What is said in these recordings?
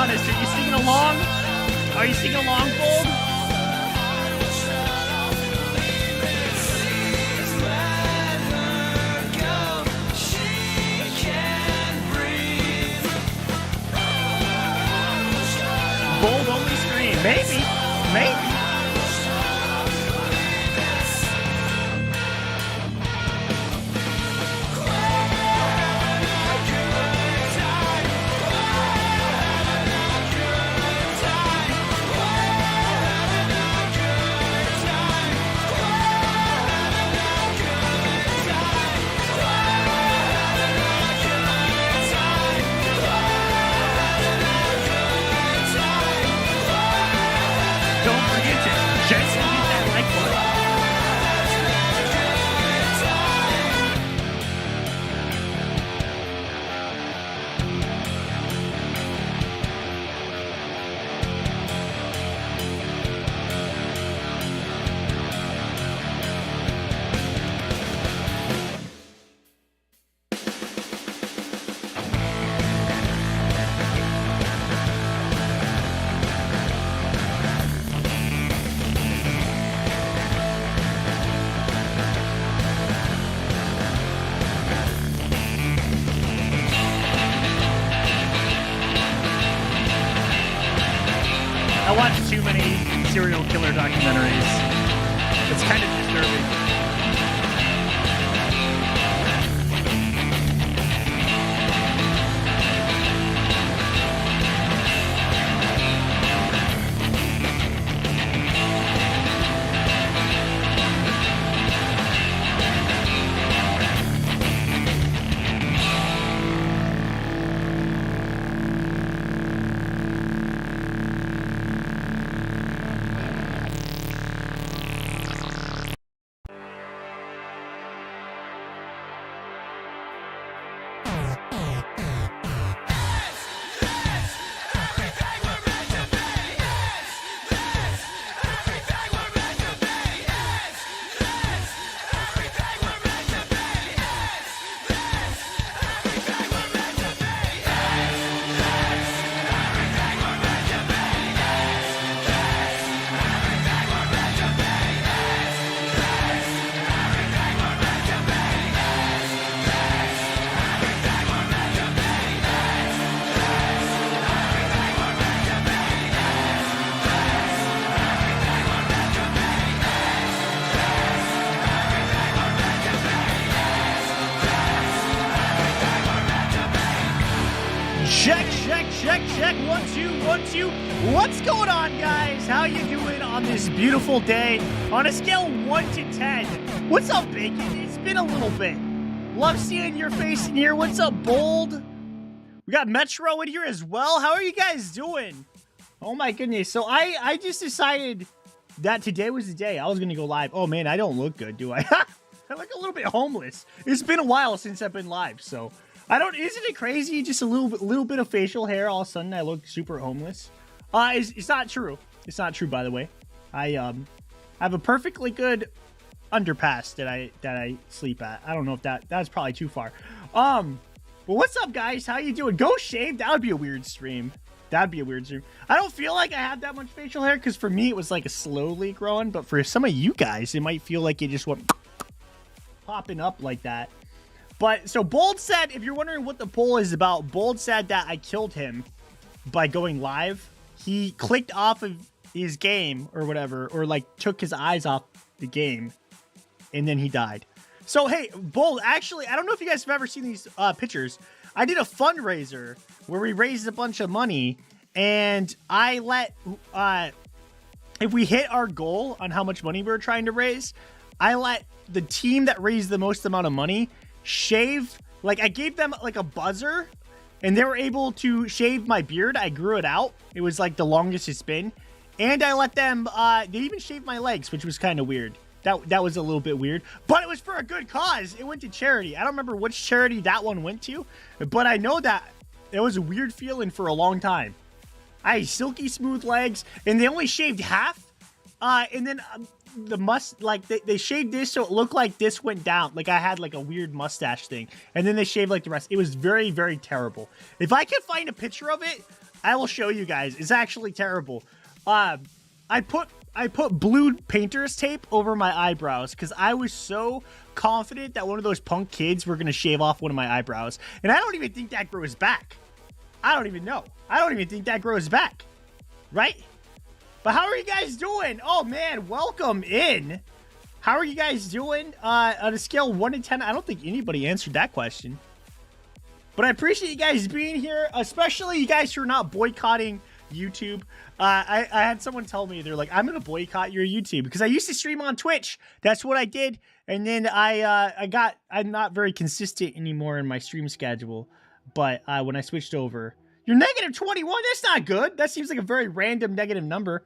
honest. Are you singing along? Are you singing along, Bold? Bold only scream. Maybe. Maybe. I watch too many serial killer documentaries. It's kind of disturbing. Check, 1, 2, 1, 2. What's going on, guys? How you doing on this beautiful day? On a scale of 1 to 10. What's up, Bacon? It's been a little bit. Love seeing your face in here. What's up, Bold? We got Metro in here as well. How are you guys doing? Oh my goodness. So I just decided that today was the day I was going to go live. Oh man, I don't look good, do I? I look a little bit homeless. It's been a while since I've been live, so... isn't it crazy? Just a little bit of facial hair, all of a sudden I look super homeless. It's not true. It's not true, by the way. I have a perfectly good underpass that I sleep at. I don't know if that's probably too far. Well, what's up, guys? How you doing? Go shave. That would be a weird stream. That'd be a weird stream. I don't feel like I have that much facial hair because for me it was like a slowly growing, but for some of you guys it might feel like it just went popping up like that. But, so Bold said, if you're wondering what the poll is about, Bold said that I killed him by going live. He clicked off of his game or whatever, or like took his eyes off the game, and then he died. So, hey, Bold, actually, I don't know if you guys have ever seen these pictures. I did a fundraiser where we raised a bunch of money, and I let, if we hit our goal on how much money we were trying to raise, I let the team that raised the most amount of money shave, like I gave them like a buzzer and they were able to shave my beard. I grew it out. It was like the longest it's been. And I let them, they even shaved my legs, which was kind of weird. That was a little bit weird, but it was for a good cause. It went to charity. I don't remember which charity that one went to, but I know that it was a weird feeling for a long time. I had silky smooth legs and they only shaved half. And then they shaved this so it looked like this went down, like I had like a weird mustache thing, and then they shaved like the rest. It was very, very terrible. If I could find a picture of it, I will show you guys. It's actually terrible. I put blue painter's tape over my eyebrows because I was so confident that one of those punk kids were going to shave off one of my eyebrows. And I don't even think that grows back. I don't even know. I don't even think that grows back. Right? But how are you guys doing? Oh, man. Welcome in. How are you guys doing? On a scale of 1 to 10, I don't think anybody answered that question. But I appreciate you guys being here, especially you guys who are not boycotting YouTube. I had someone tell me, they're like, I'm going to boycott your YouTube because I used to stream on Twitch. That's what I did. And then I'm not very consistent anymore in my stream schedule. But when I switched over, you're negative 21. That's not good. That seems like a very random negative number.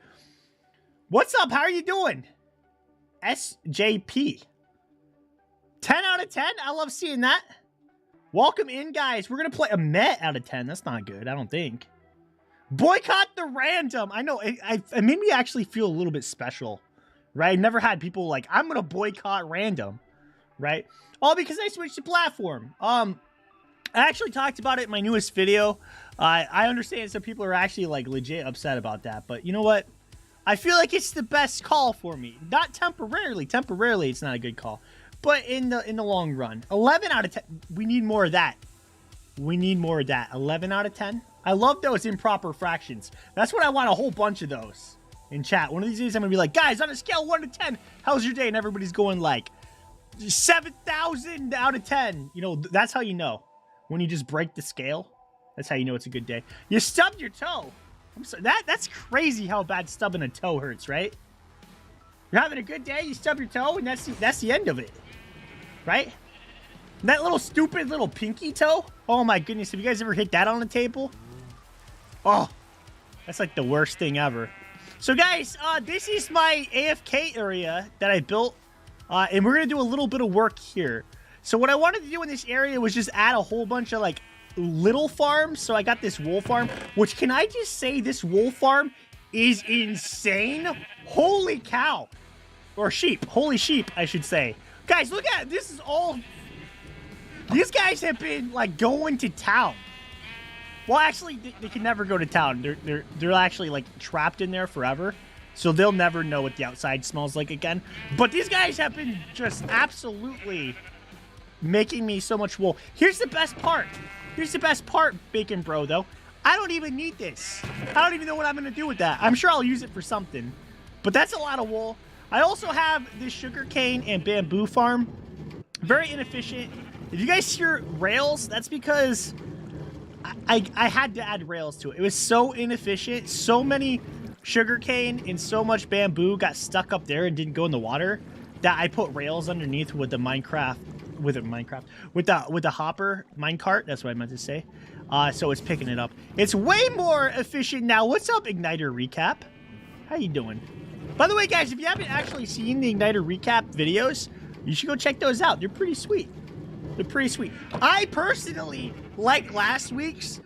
What's up? How are you doing? SJP. 10 out of 10. I love seeing that. Welcome in, guys. We're going to play a Met out of 10. That's not good, I don't think. Boycott the random. I know. It made me actually feel a little bit special, right? I never had people like, I'm going to boycott random, right? All because I switched the platform. I actually talked about it in my newest video. I understand some people are actually like legit upset about that, but you know what? I feel like it's the best call for me. Not temporarily. Temporarily, it's not a good call. But in the long run, 11 out of 10. We need more of that. We need more of that. 11 out of 10. I love those improper fractions. That's what I want, a whole bunch of those in chat. One of these days, I'm going to be like, guys, on a scale of 1 to 10, how's your day? And everybody's going like 7,000 out of 10. You know, that's how you know. When you just break the scale, that's how you know it's a good day. You stubbed your toe. I'm sorry, that's crazy how bad stubbing a toe hurts, right? You're having a good day, you stub your toe, and that's the end of it. Right? That little stupid little pinky toe? Oh my goodness, have you guys ever hit that on the table? Oh, that's like the worst thing ever. So guys, this is my AFK area that I built, and we're going to do a little bit of work here. So what I wanted to do in this area was just add a whole bunch of like little farms. So I got this wool farm, which can I just say this wool farm is insane? Holy cow. Or sheep. Holy sheep, I should say. Guys, look at it. This is all... These guys have been, like, going to town. Well, actually, they can never go to town. They're actually, like, trapped in there forever. So they'll never know what the outside smells like again. But these guys have been just absolutely making me so much wool. Here's the best part. Here's the best part, Bacon Bro, though. I don't even need this. I don't even know what I'm going to do with that. I'm sure I'll use it for something. But that's a lot of wool. I also have this sugarcane and bamboo farm. Very inefficient. If you guys hear rails, that's because I had to add rails to it. It was so inefficient. So many sugarcane and so much bamboo got stuck up there and didn't go in the water that I put rails underneath with the with the hopper minecart. That's what I meant to say. So it's picking it up. It's way more efficient now. What's up, Igniter Recap? How you doing? By the way, guys, if you haven't actually seen the Igniter Recap videos, you should go check those out. They're pretty sweet. They're pretty sweet. I personally like last week's,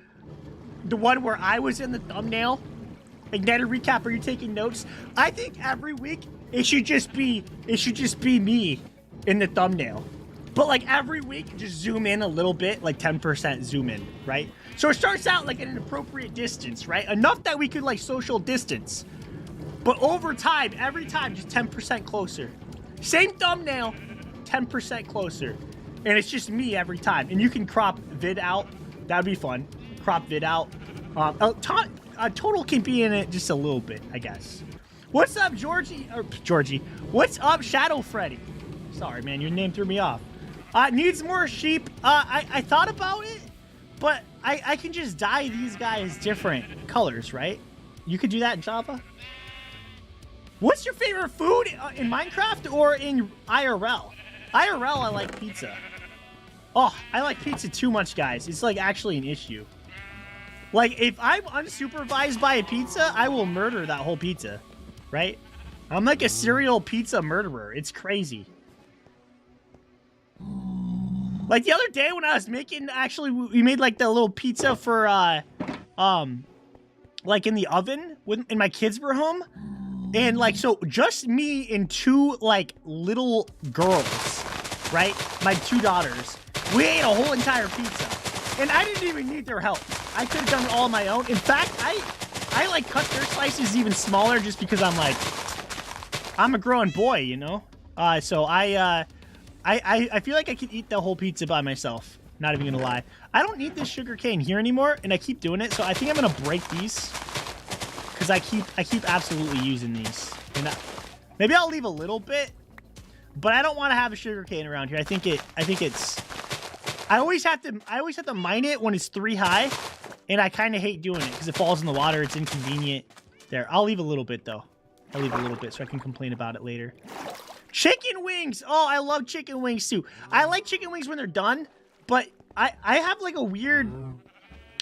the one where I was in the thumbnail. Igniter Recap, are you taking notes? I think every week it should just be me in the thumbnail. But like every week, just zoom in a little bit, like 10% zoom in, right? So it starts out like at an appropriate distance, right? Enough that we could like social distance. But over time, every time, just 10% closer. Same thumbnail, 10% closer. And it's just me every time. And you can crop vid out. That'd be fun. Crop vid out. A total can be in it just a little bit, I guess. What's up, Georgie? What's up, Shadow Freddy? Sorry, man, your name threw me off. Needs more sheep. I thought about it, but I can just dye these guys different colors, right? You could do that in Java. What's your favorite food in Minecraft or in IRL? IRL, I like pizza. Oh, I like pizza too much, guys. It's like actually an issue. Like, if I'm unsupervised by a pizza, I will murder that whole pizza, right? I'm like a serial pizza murderer. It's crazy. Like the other day when I was making, actually, we made like the little pizza for, like in the oven when my kids were home. And like, so just me and two like little girls, right? My two daughters. We ate a whole entire pizza. And I didn't even need their help. I could have done it all on my own. In fact, I like cut their slices even smaller just because I'm like, I'm a growing boy, you know? So I feel like I could eat the whole pizza by myself. Not even gonna lie. I don't need this sugar cane here anymore, and I keep doing it, so I think I'm gonna break these. Because I keep absolutely using these. And maybe I'll leave a little bit, but I don't want to have a sugar cane around here. I think it's I always have to mine it when it's 3 high, and I kind of hate doing it because it falls in the water. It's inconvenient. There, I'll leave a little bit though. I'll leave a little bit so I can complain about it later. Chicken wings. Oh, I love chicken wings too. I like chicken wings when they're done, but I have like a weird.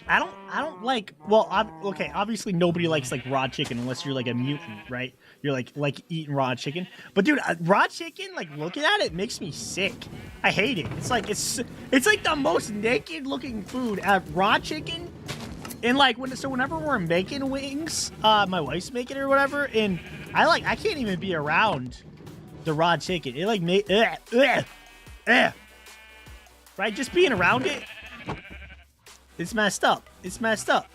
I don't like. Well, okay. Obviously, nobody likes like raw chicken unless you're like a mutant, right? You're like eating raw chicken. But dude, raw chicken, like looking at it makes me sick. I hate it. It's like the most naked looking food. Raw chicken, and like whenever we're making wings, my wife's making it or whatever, and I can't even be around the raw chicken. It like right? Just being around it. It's messed up. It's messed up.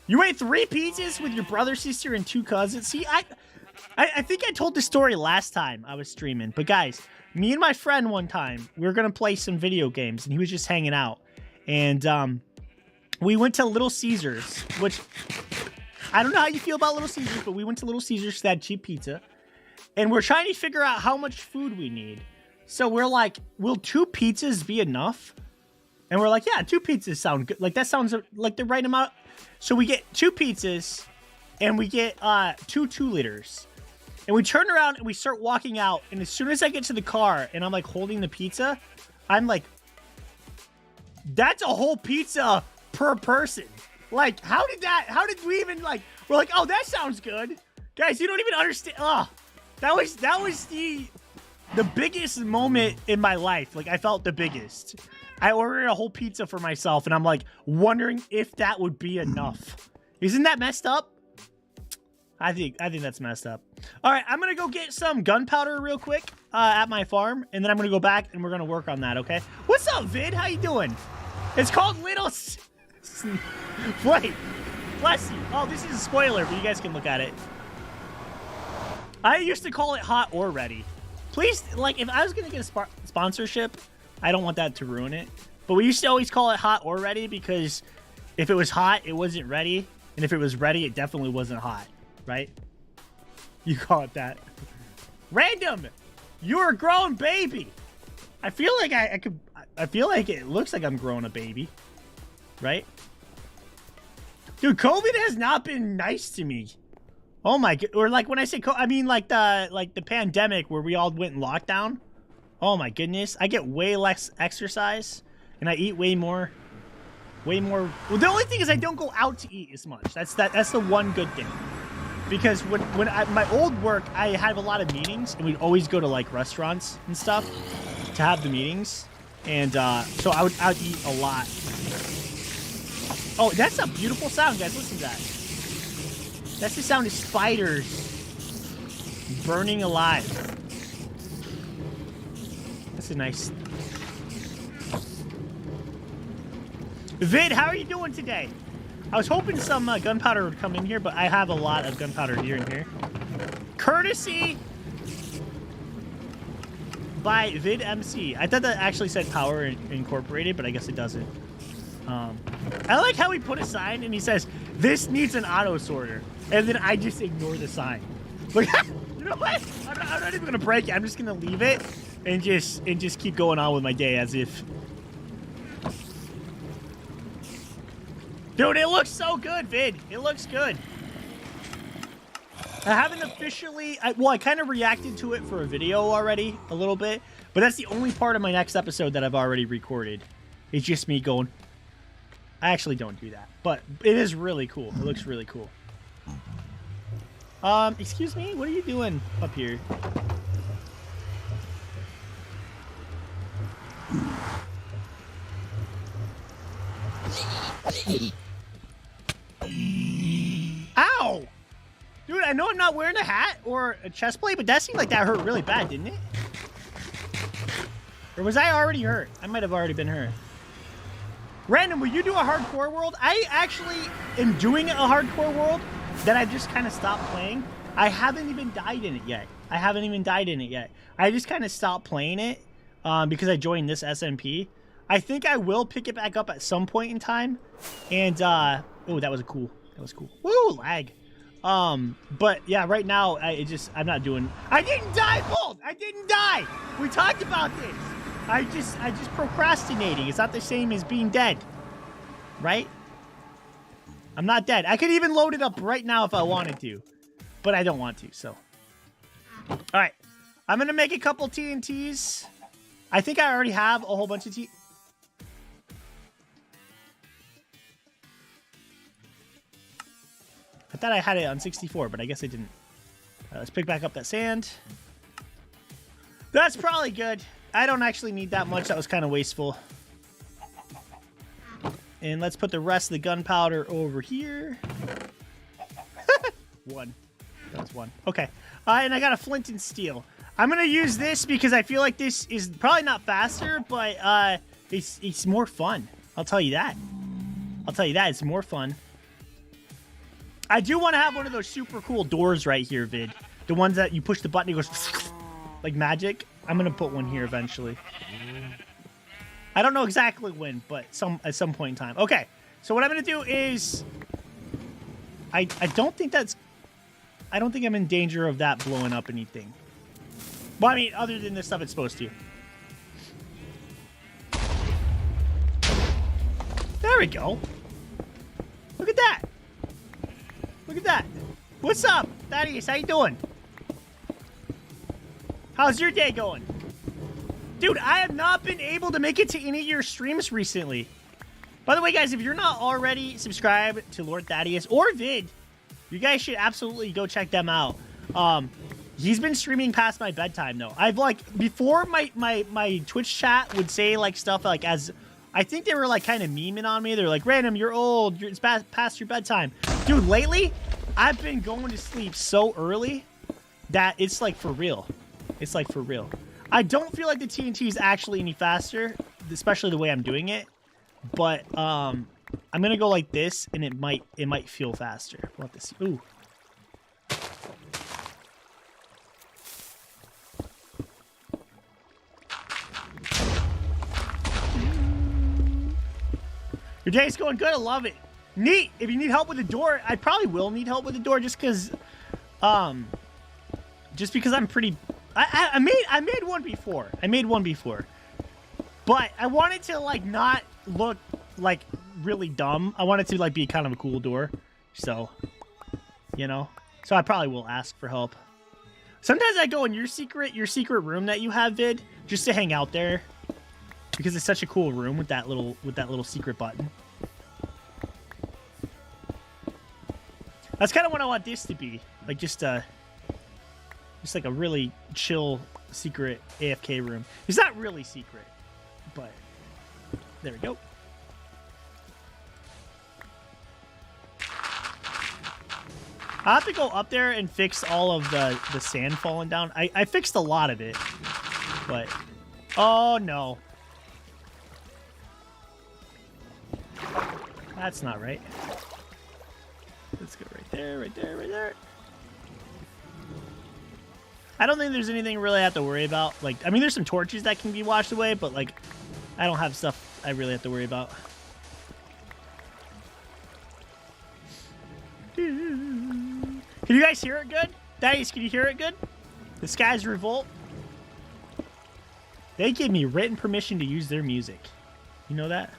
You ate 3 pizzas with your brother, sister, and 2 cousins. See, I think I told the story last time I was streaming. But guys, me and my friend one time, we were going to play some video games, and he was just hanging out. And we went to Little Caesars, which I don't know how you feel about Little Caesars, but we went to Little Caesars to that cheap pizza. And we're trying to figure out how much food we need. So we're like, will 2 pizzas be enough? And we're like, yeah, 2 pizzas sound good. Like, that sounds like the right amount. So we get 2 pizzas, and we get 2 2-liters. And we turn around, and we start walking out. And as soon as I get to the car, and I'm, like, holding the pizza, I'm like, that's a whole pizza per person. Like, how did we even, like, we're like, oh, that sounds good. Guys, you don't even understand. Oh, that was the biggest moment in my life. Like, I felt the biggest. I ordered a whole pizza for myself, and I'm like wondering if that would be enough. Isn't that messed up? I think that's messed up. All right, I'm gonna go get some gunpowder real quick at my farm, and then I'm gonna go back and we're gonna work on that. Okay? What's up, Vid? How you doing? It's called Little. Wait, bless you. Oh, this is a spoiler, but you guys can look at it. I used to call it hot or ready. Please, like, if I was gonna get a sponsorship, I don't want that to ruin it. But we used to always call it hot or ready because if it was hot, it wasn't ready. And if it was ready, it definitely wasn't hot, right? You call it that. Random! You're a grown baby! I feel like I feel like it looks like I'm growing a baby. Right? Dude, COVID has not been nice to me. Oh my god. Or like when I say I mean like the pandemic where we all went in lockdown. Oh my goodness. I get way less exercise and I eat way more. Well, the only thing is I don't go out to eat as much. That's the one good thing. Because when my old work, I had a lot of meetings and we'd always go to like restaurants and stuff to have the meetings. And so I'd eat a lot. Oh, that's a beautiful sound, guys. Listen to that. That's the sound of spiders burning alive. That's a nice... Vid, how are you doing today? I was hoping some gunpowder would come in here, but I have a lot of gunpowder here and here. Courtesy by VidMC. I thought that actually said Power Incorporated, but I guess it doesn't. I like how he put a sign and he says, "This needs an auto sorter," and then I just ignore the sign. Like, you know what? I'm not even gonna break it. I'm just gonna leave it and just keep going on with my day as if. Dude, it looks so good, Vid. It looks good. I haven't officially... I kind of reacted to it for a video already, a little bit. But that's the only part of my next episode that I've already recorded. It's just me going... I actually don't do that. But it is really cool. It looks really cool. Excuse me? What are you doing up here? Ow! Dude, I know I'm not wearing a hat or a chest plate, but that seemed like that hurt really bad, didn't it? Or was I already hurt? I might have already been hurt. Random, will you do a hardcore world? I actually am doing a hardcore world that I've just kind of stopped playing. I haven't even died in it yet. I just kind of stopped playing it because I joined this SMP. I think I will pick it back up at some point in time. And, oh, that was cool. Woo, lag. But yeah, right now, I'm not doing... I didn't die, Bolt! I didn't die! We talked about this. I just procrastinating. It's not the same as being dead. Right? I'm not dead. I could even load it up right now if I wanted to. But I don't want to, so. Alright. I'm gonna make a couple TNTs. I think I already have a whole bunch of I thought I had it on 64, but I guess I didn't. Let's pick back up that sand. That's probably good. I don't actually need that much. That was kind of wasteful. And let's put the rest of the gunpowder over here. One. That was one. Okay. And I got a flint and steel. I'm going to use this because I feel like this is probably not faster, but it's more fun. I'll tell you that. It's more fun. I do want to have one of those super cool doors right here, Vid. The ones that you push the button, it goes like magic. I'm going to put one here eventually. I don't know exactly when, but at some point in time. Okay, so what I'm going to do is... I don't think I'm in danger of that blowing up anything. Well, I mean, other than the stuff it's supposed to. There we go. Look at that. Look at that. What's up, Thaddeus? How you doing? How's your day going? Dude, I have not been able to make it to any of your streams recently. By the way, guys, if you're not already subscribed to Lord Thaddeus or Vid, you guys should absolutely go check them out. He's been streaming past my bedtime, though. I've, like, before my Twitch chat would say, like, stuff like as... I think they were, like, kind of memeing on me. They're like, Random, you're old. It's past your bedtime. Dude, lately, I've been going to sleep so early that it's, like, for real. It's, like, for real. I don't feel like the TNT is actually any faster, especially the way I'm doing it. But, I'm going to go like this, and it might feel faster. We'll have to see. Ooh. Your day's going good. I love it. Neat. If you need help with the door, I probably will need help with the door just because I'm pretty... I made one before. But I wanted to, like, not look, like, really dumb. I wanted to, like, be kind of a cool door. So, you know. So I probably will ask for help. Sometimes I go in your secret room that you have, Vid, just to hang out there. Because it's such a cool room with that little secret button. That's kind of what I want this to be. Like, just like a really chill, secret AFK room. It's not really secret, but there we go. I have to go up there and fix all of the sand falling down. I fixed a lot of it, but... Oh, no. That's not right. Let's go right there, right there, right there. I don't think there's anything really I have to worry about. Like, I mean, there's some torches that can be washed away, but, like, I don't have stuff I really have to worry about. Can you guys hear it good? Dice, can you hear it good? The Skies Revolt. They gave me written permission to use their music. You know that?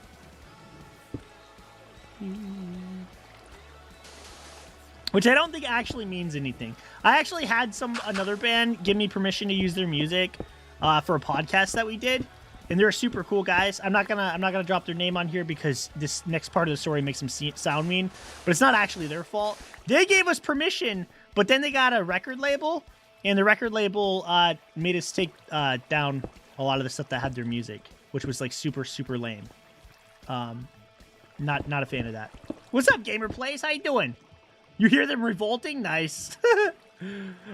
Which I don't think actually means anything. I actually had another band give me permission to use their music for a podcast that we did, and they're super cool guys. I'm not gonna drop their name on here because this next part of the story makes them sound mean, but it's not actually their fault. They gave us permission, but then they got a record label, and the record label made us take down a lot of the stuff that had their music, which was like super lame. Not a fan of that. What's up, Gamer Plays? How you doing? You hear them revolting? Nice.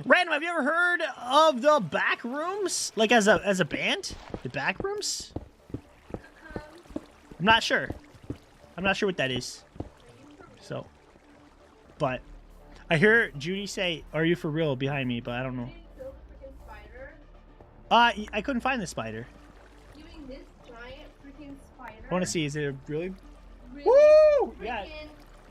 Random, have you ever heard of the back rooms? Like as a band? The back rooms? I'm not sure. I'm not sure what that is. So, but I hear Judy say, "Are you for real?" behind me, but I don't know. Did you kill the freaking spider? I couldn't find the spider. You mean this giant freaking spider? I want to see. Is it really? Really Woo! freaking Yeah.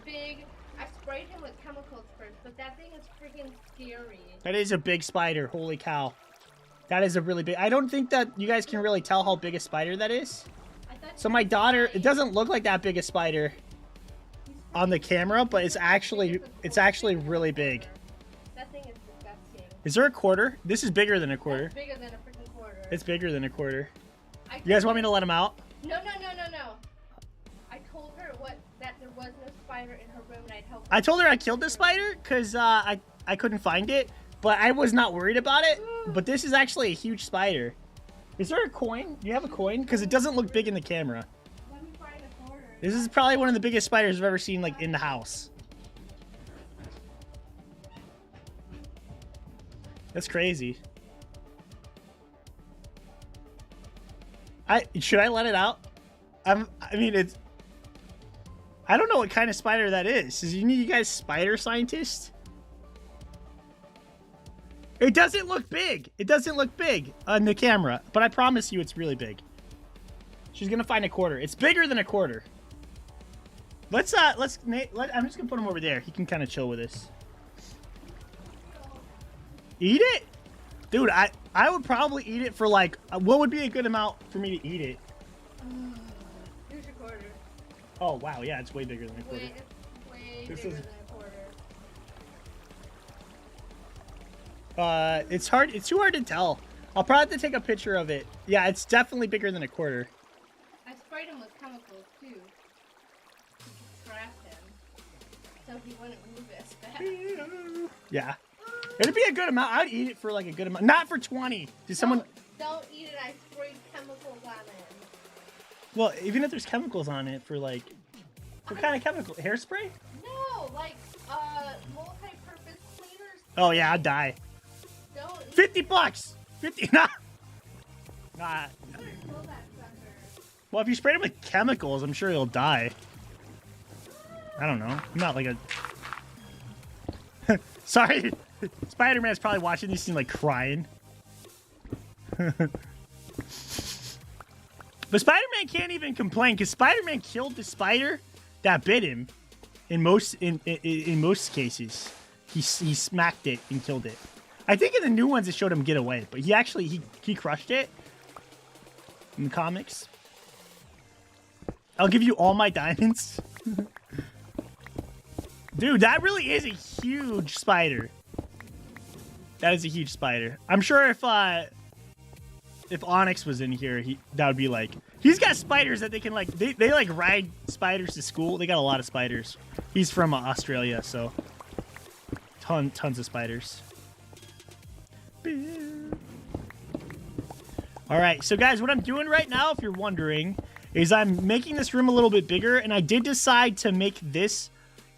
big. I sprayed him with chemicals first, but that thing is freaking scary. That is a big spider. Holy cow. That is a really big. I don't think that you guys can really tell how big a spider that is. So my daughter, it doesn't look like that big a spider on the camera, but it's actually really big. That thing is disgusting. Is there a quarter? This is bigger than a quarter. That's bigger than a freaking quarter. It's bigger than a quarter. You guys want me to let him out? No. I told her that there was no spider in her room and I'd help her. I told her I killed the spider because I couldn't find it, but I was not worried about it. But this is actually a huge spider. Is there a coin? Do you have a coin? Because it doesn't look big in the camera. Let me find a quarter. This is probably one of the biggest spiders I've ever seen, like, in the house. That's crazy. Should I let it out? I mean, it's... I don't know what kind of spider that is. Is you guys spider scientists? It doesn't look big. It doesn't look big on the camera, but I promise you it's really big. She's gonna find a quarter. It's bigger than a quarter. I'm just gonna put him over there. He can kind of chill with us. Eat it? Dude, I would probably eat it for like, what would be a good amount for me to eat it? Here's your quarter. Oh, wow. Yeah, it's way bigger than a quarter. It's way This bigger is- than a quarter. It's hard. It's too hard to tell. I'll probably have to take a picture of it. Yeah, it's definitely bigger than a quarter. I sprayed him with chemicals too. To trap him. So he wouldn't move as fast. Yeah. It'd be a good amount. I'd eat it for like a good amount. Not for 20. Did someone... Don't eat it. I sprayed chemicals on him. Well, even if there's chemicals on it for like... What kind of chemical? Hairspray? No, like, multi-purpose cleaners. Oh, yeah, I'd die. Don't eat 50 bucks! 50... Nah. Nah. kill that sucker. Well, if you sprayed him with chemicals, I'm sure he'll die. I don't know. I'm not like a... Sorry. Spider-Man's probably watching this scene like crying. But Spider-Man can't even complain because Spider-Man killed the spider that bit him. In most cases, he smacked it and killed it. I think in the new ones it showed him get away, but he actually he crushed it in the comics. I'll give you all my diamonds. Dude, that really is a huge spider. That is a huge spider. I'm sure if Onyx was in here, that would be like... He's got spiders that they can like... They like ride spiders to school. They got a lot of spiders. He's from Australia, so... Tons of spiders. Alright, so guys, what I'm doing right now, if you're wondering, is I'm making this room a little bit bigger, and I did decide to make this...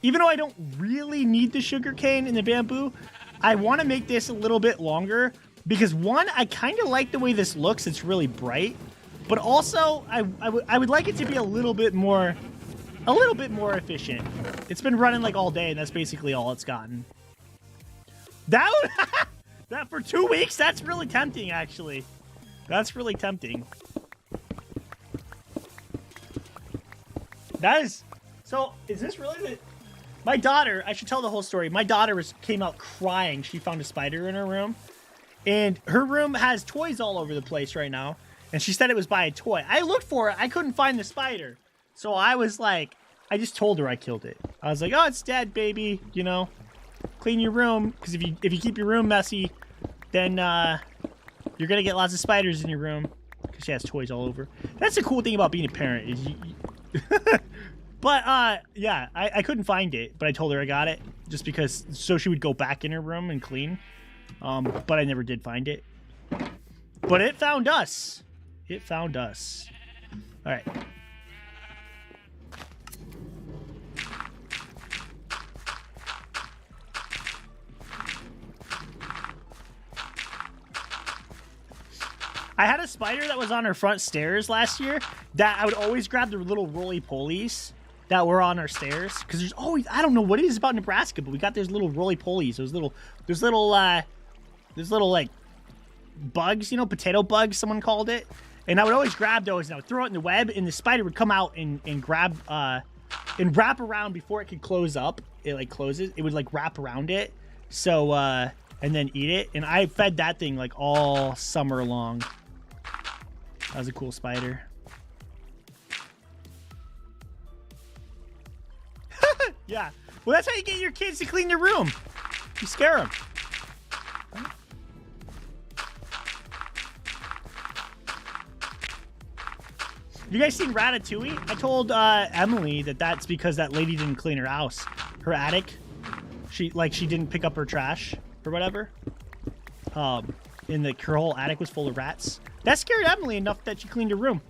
Even though I don't really need the sugarcane and the bamboo, I want to make this a little bit longer because one, I kind of like the way this looks. It's really bright, but also I would like it to be a little bit more efficient. It's been running like all day, and that's basically all it's gotten. That for 2 weeks, that's really tempting, actually. That's really tempting. That is. So, is this really the? My daughter, I should tell the whole story. My daughter came out crying. She found a spider in her room. And her room has toys all over the place right now. And she said it was by a toy. I looked for it. I couldn't find the spider. So I was like, I just told her I killed it. I was like, oh, it's dead, baby. You know, clean your room. Because if you keep your room messy, then you're going to get lots of spiders in your room. Because she has toys all over. That's the cool thing about being a parent. Is But, yeah, I couldn't find it, but I told her I got it just because, so she would go back in her room and clean. But I never did find it. But it found us. It found us. All right. I had a spider that was on her front stairs last year that I would always grab the little roly-polies that were on our stairs. Because there's always, I don't know what it is about Nebraska, but we got those little roly-polies, those little like bugs, you know, potato bugs, someone called it. And I would always grab those and I would throw it in the web, and the spider would come out and grab, and wrap around before it could close up. It like closes, it would like wrap around it. So, and then eat it. And I fed that thing like all summer long. That was a cool spider. Yeah. Well, that's how you get your kids to clean their room. You scare them. You guys seen Ratatouille? I told Emily that that's because that lady didn't clean her house. Her attic. She didn't pick up her trash or whatever. And her whole attic was full of rats. That scared Emily enough that she cleaned her room.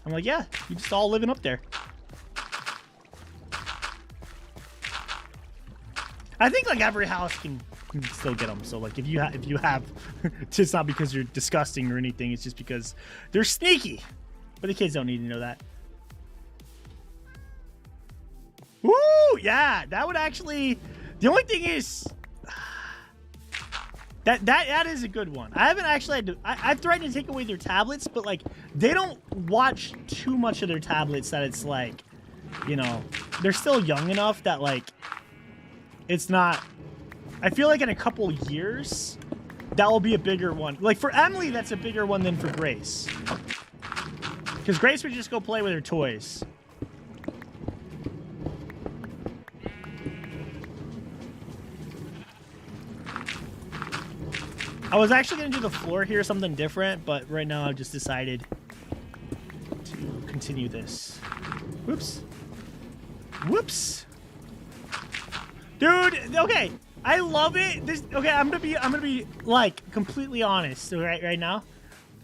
I'm like, yeah, you just all living up there. I think like every house can still get them. So like if you have, it's not because you're disgusting or anything. It's just because they're sneaky. But the kids don't need to know that. Woo! Yeah, that would actually. The only thing is, that is a good one. I haven't actually had to. I've threatened to take away their tablets, but like they don't watch too much of their tablets that it's like, you know, they're still young enough that like. It's not. I feel like in a couple years, that will be a bigger one. Like for Emily, that's a bigger one than for Grace. Because Grace would just go play with her toys. I was actually going to do the floor here, something different, but right now I've just decided to continue this. Whoops. Whoops. Dude, okay. I love it. This okay, I'm gonna be like completely honest right now.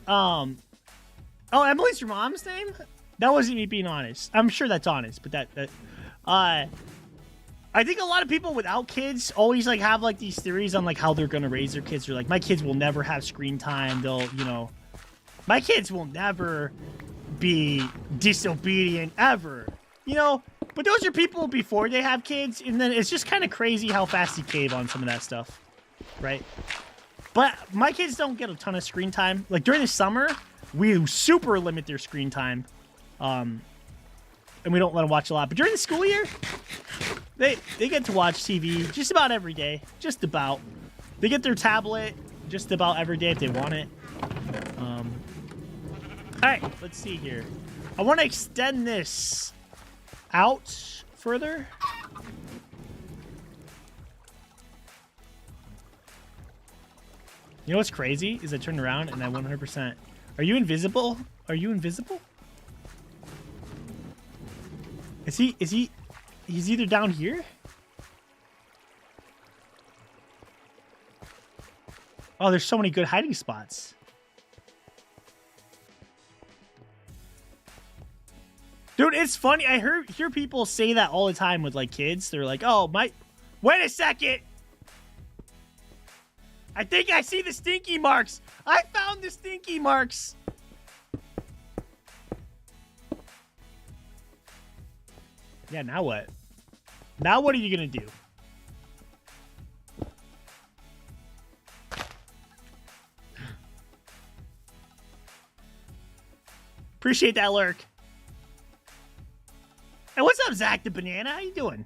Oh, Emily's your mom's name? That wasn't me being honest. I'm sure that's honest, but I think a lot of people without kids always like have like these theories on like how they're gonna raise their kids. They're like, my kids will never have screen time. They'll, you know, my kids will never be disobedient ever. You know, but those are people before they have kids, and then it's just kind of crazy how fast you cave on some of that stuff, right? But my kids don't get a ton of screen time. Like during the summer, we super limit their screen time, and we don't let them watch a lot. But during the school year, they get to watch TV just about every day, just about. They get their tablet just about every day if they want it. All right, let's see here. I want to extend this out further. You know what's crazy is I turned around and I 100%. Are you invisible? Are you invisible? He's either down here? Oh, there's so many good hiding spots. Dude, it's funny. I hear people say that all the time with like kids. They're like, "Oh, wait a second. I think I see the stinky marks. I found the stinky marks." Yeah, now what? Now what are you going to do? Appreciate that lurk. Hey, what's up, Zach the Banana? How you doing?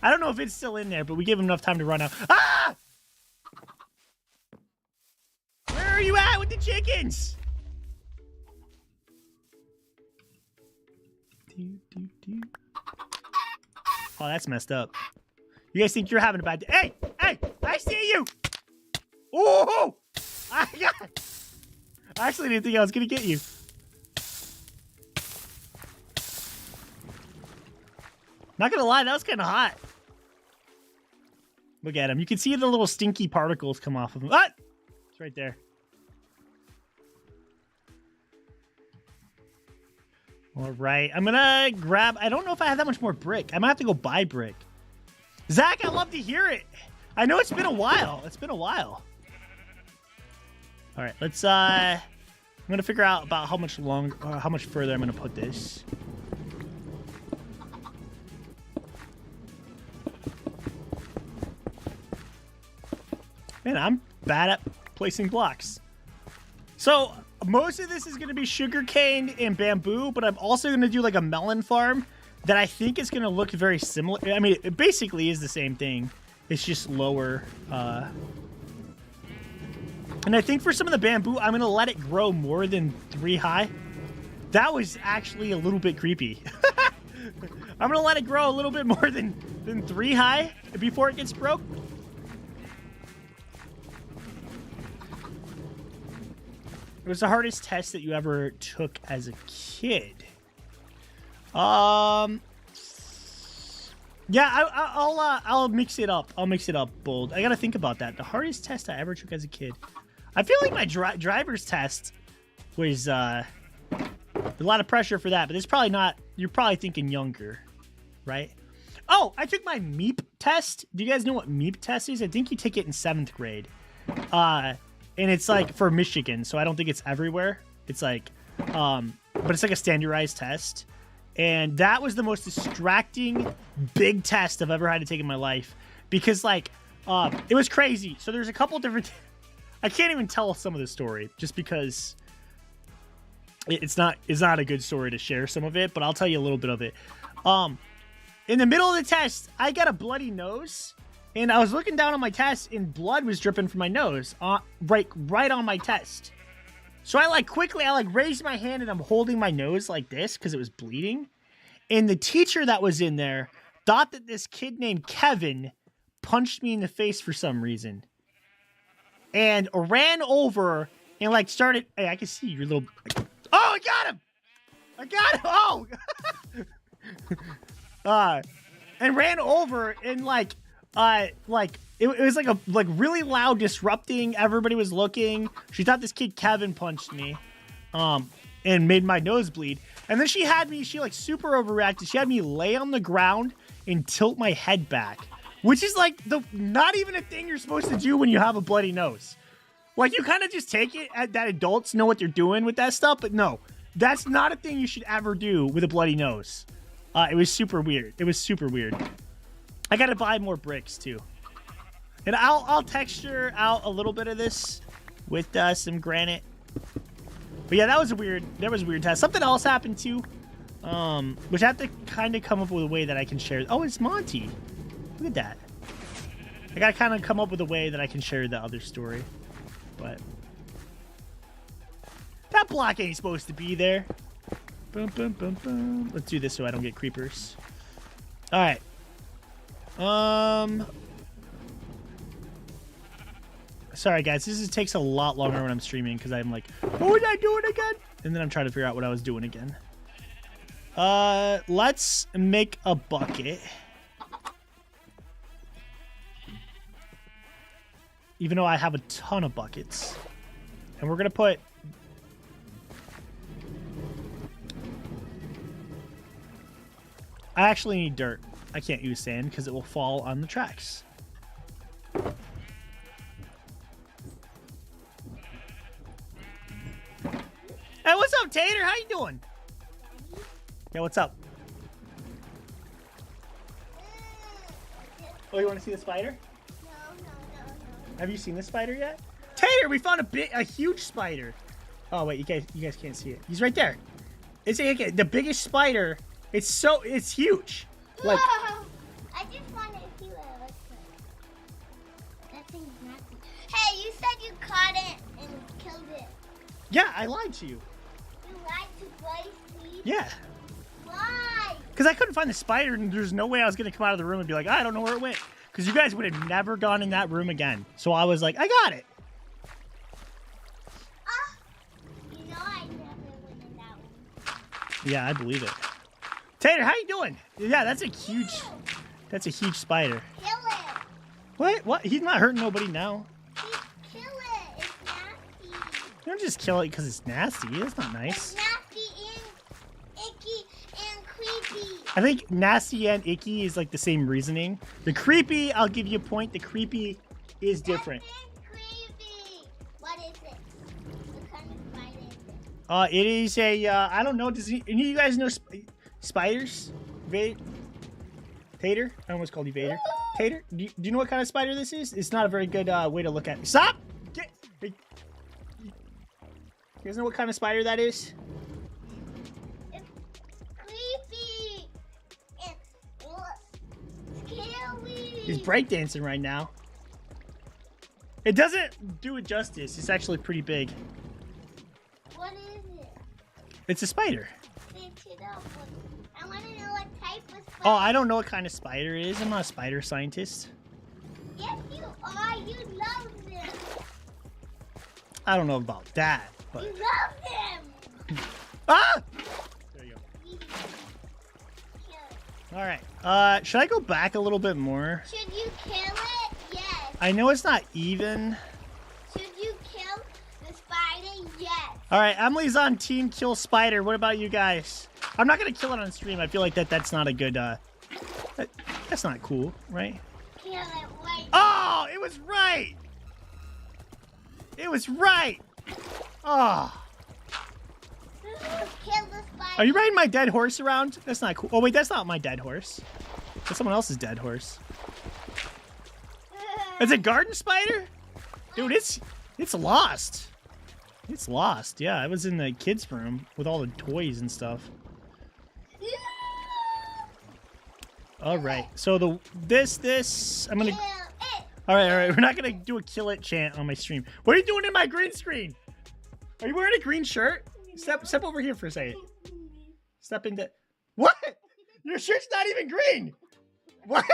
I don't know if it's still in there, but we gave him enough time to run out. Ah! Where are you at with the chickens? Oh, that's messed up. You guys think you're having a bad day? Hey! Hey! I see you! Ooh! I actually didn't think I was going to get you. Not gonna lie, that was kind of hot. Look at him. You can see the little stinky particles come off of him. Ah! It's right there. All right. I'm gonna grab... I don't know if I have that much more brick. I might have to go buy brick. Zach, I'd love to hear it. I know it's been a while. It's been a while. All right. Let's... I'm gonna figure out about how much further I'm gonna put this. And I'm bad at placing blocks. So most of this is going to be sugarcane and bamboo, but I'm also going to do like a melon farm that I think is going to look very similar. I mean, it basically is the same thing. It's just lower. And I think for some of the bamboo, I'm going to let it grow more than 3 high. That was actually a little bit creepy. I'm going to let it grow a little bit more than 3 high before it gets broke. It was the hardest test that you ever took as a kid. Yeah, I'll mix it up. I'll mix it up, Bold. I gotta think about that. The hardest test I ever took as a kid. I feel like my driver's test was a lot of pressure for that, but it's probably not. You're probably thinking younger, right? Oh, I took my MEP test. Do you guys know what MEP test is? I think you take it in 7th grade. And it's like for Michigan, so I don't think it's everywhere. It's like, but it's like a standardized test. And that was the most distracting big test I've ever had to take in my life. Because like, it was crazy. So there's a couple different, I can't even tell some of the story just because it's not a good story to share some of it, but I'll tell you a little bit of it. In the middle of the test, I got a bloody nose. And I was looking down on my test, and blood was dripping from my nose, right on my test. So I quickly raised my hand, and I'm holding my nose like this because it was bleeding. And the teacher that was in there thought that this kid named Kevin punched me in the face for some reason, and ran over and started. Hey, I can see your little. Oh, I got him! I got him! Oh! And ran over and it was like a really loud disrupting. Everybody was looking. She thought this kid Kevin punched me, and made my nose bleed. And then she super overreacted. She had me lay on the ground and tilt my head back, which is not even a thing you're supposed to do when you have a bloody nose. You kind of just take it that adults know what they're doing with that stuff, but no, that's not a thing you should ever do with a bloody nose. It was super weird. It was super weird. I gotta buy more bricks too, and I'll texture out a little bit of this with some granite. But yeah, that was a weird test. Something else happened too, which I have to kind of come up with a way that I can share. Oh, it's Monty. Look at that. I gotta kind of come up with a way that I can share the other story, but that block ain't supposed to be there. Boom, boom, boom, boom. Let's do this so I don't get creepers. All right. Sorry guys, this takes a lot longer when I'm streaming because I'm like, what was I doing again? And then I'm trying to figure out what I was doing again. Let's make a bucket. Even though I have a ton of buckets. And we're gonna put I actually need dirt. I can't use sand because it will fall on the tracks. Hey, what's up, Tater? How you doing? Yeah, what's up? Oh, you want to see the spider? No. Have you seen the spider yet? Tater, we found a huge spider. Oh wait, you guys can't see it. He's right there. It's the biggest spider. It's huge. I just want to see what it looks like. That thing's nasty. Hey, you said you caught it and killed it. Yeah, I lied to you. You lied to Gracie? Yeah. Why? Because I couldn't find the spider, and there's no way I was going to come out of the room and be like, I don't know where it went. Because you guys would have never gone in that room again. So I was like, I got it. You know I never went in that room. Yeah, I believe it. Tater, how you doing? Yeah, that's a huge spider. Kill it. What? He's not hurting nobody now. Kill it. It's nasty. Don't just kill it because it's nasty. That's not nice. It's nasty and icky and creepy. I think nasty and icky is the same reasoning. The creepy, I'll give you a point. The creepy is different. That's creepy. What is it? What kind of spider is it? It is a, I don't know. Does any of you guys know spiders? Tater? I almost called you Vader. Tater, do you know what kind of spider this is? It's not a very good way to look at it. Stop! Hey. You guys know what kind of spider that is? It's creepy. It's scary. He's breakdancing right now. It doesn't do it justice. It's actually pretty big. What is it? It's a spider. Fix it up. I want to know what type of spider. Oh, I don't know what kind of spider it is. I'm not a spider scientist. Yes, you are. You love them. I don't know about that, but... You love them. Ah! There you go. Kill it. All right. Should I go back a little bit more? Should you kill it? Yes. I know it's not even. Should you kill the spider? Yes. All right, Emily's on team kill spider. What about you guys? I'm not gonna kill it on stream. I feel like that's not a good. That's not cool, right? Kill it. Wait. Oh, it was right. It was right. Oh, Kill the spider. are you riding my dead horse around? That's not cool. Oh wait, that's not my dead horse. That's someone else's dead horse. It's a garden spider, dude. It's lost. It's lost. Yeah, I was in the kids' room with all the toys and stuff. All right. So this I'm gonna. Kill it. All right. We're not gonna do a kill it chant on my stream. What are you doing in my green screen? Are you wearing a green shirt? Step over here for a second. Step into. What? Your shirt's not even green. What?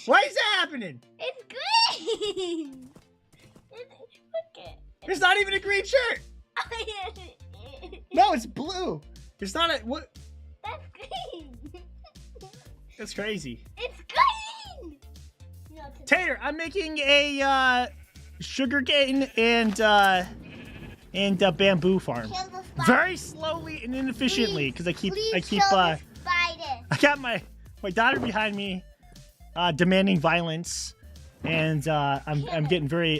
Why is that happening? It's green. Look it. It's not even a green shirt. No, it's blue. It's not a what? That's green. That's crazy. It's green. No, it's Tater, I'm making a sugarcane and bamboo farm. kill the spider. Very slowly and inefficiently because I keep Please kill the spider. I got my daughter behind me demanding violence, and I'm getting very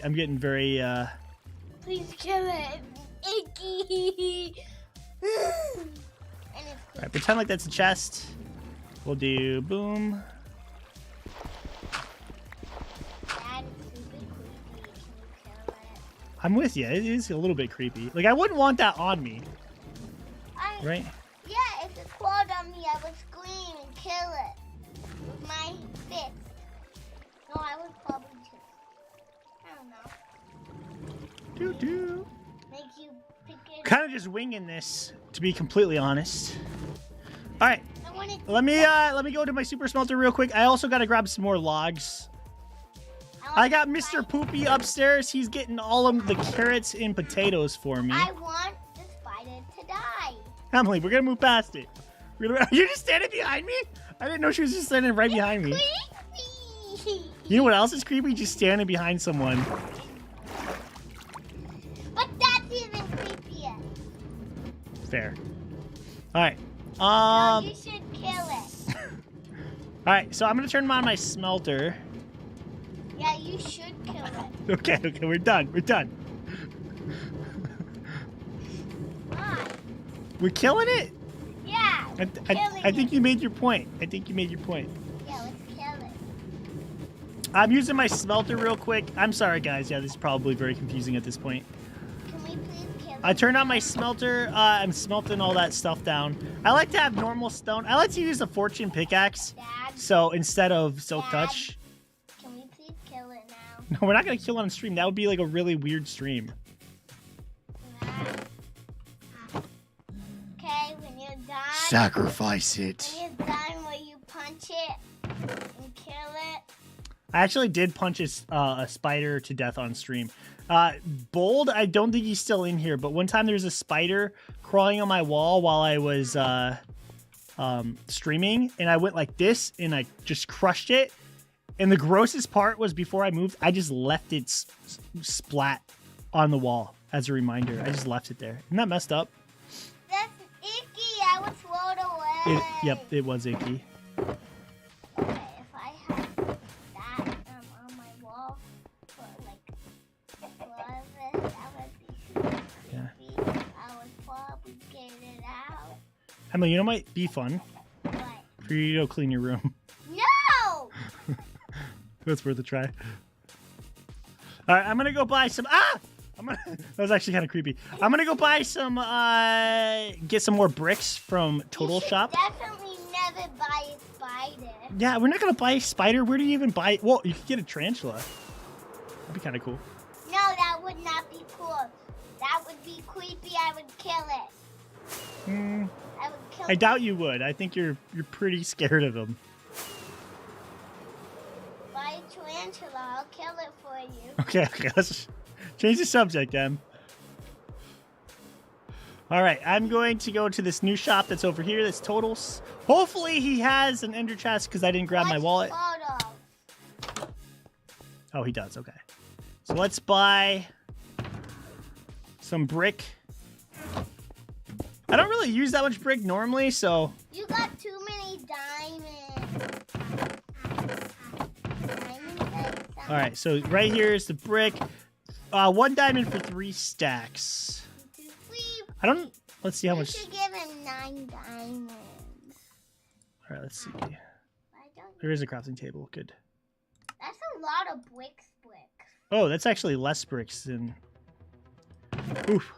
Please kill it. Icky. And it's all right, pretend like that's a chest. We'll do boom. Dad, it's super creepy. Can you kill it? I'm with you. It is a little bit creepy. Like I wouldn't want that on me, right? Yeah, if it crawled on me, I would scream and kill it with my fist. No, I would probably just, I don't know, Doo. make you pick it. Kind of just winging this, to be completely honest. All right, I want it. let me go to my super smelter real quick. I also got to grab some more logs. I got Mr. Poopy upstairs. He's getting all of the carrots and potatoes for me. I want the spider to die. Emily, we're gonna move past it. Are you just standing behind me? I didn't know she was just standing right behind me. Creepy. You know what else is creepy? Just standing behind someone. But that's even creepier. Fair. All right. No, you should kill it. All right. So I'm gonna turn on my smelter. Yeah, you should kill it. Okay. We're done. Why? We're killing it. Yeah. I think you made your point. Yeah, let's kill it. I'm using my smelter real quick. I'm sorry, guys. Yeah, this is probably very confusing at this point. Can we please kill it? I turned on my smelter. I'm smelting all that stuff down. I like to have normal stone. I like to use a fortune pickaxe. Dad, So instead of silk Dad. touch. can we please kill it now? No, we're not going to kill it on stream. That would be like a really weird stream. Okay, when you're done. Sacrifice it. When you're done, will you punch it and kill it? I actually did punch a spider to death on stream. Bold, I don't think he's still in here, but one time there was a spider crawling on my wall while I was streaming, and I went like this, and I just crushed it. And the grossest part was before I moved, I just left it splat on the wall as a reminder. I just left it there. Isn't that messed up? That's icky. I was thrown away. Yep, it was icky. Okay, if I had that on my wall for like forever, that would be Yeah. creepy. I would probably get it out. Emily, you know what might be fun? But For you to go clean your room. no! It's worth a try. All right, I'm gonna go buy some. Ah! That was actually kind of creepy. I'm gonna go buy some. Get some more bricks from Total Shop. Definitely never buy a spider. Yeah, we're not gonna buy a spider. Where do you even buy? Well, you could get a tarantula. That'd be kind of cool. No, that would not be cool. That would be creepy. I would kill it. I would kill it. I doubt you would. I think you're pretty scared of them. Buy a tarantula. I'll kill it for you. Okay, let's change the subject, Em. All right, I'm going to go to this new shop that's over here. That's Totals. Hopefully he has an ender chest because I didn't grab my wallet. Oh, he does. Okay. So let's buy some brick. I don't really use that much brick normally, so... You got too many diamonds. All right, so right here is the brick. 1 diamond for 3 stacks. I don't... Let's see how much... You should give him 9 diamonds. All right, let's see. There is a crafting table. Good. That's a lot of bricks. Oh, that's actually less bricks than... Oof.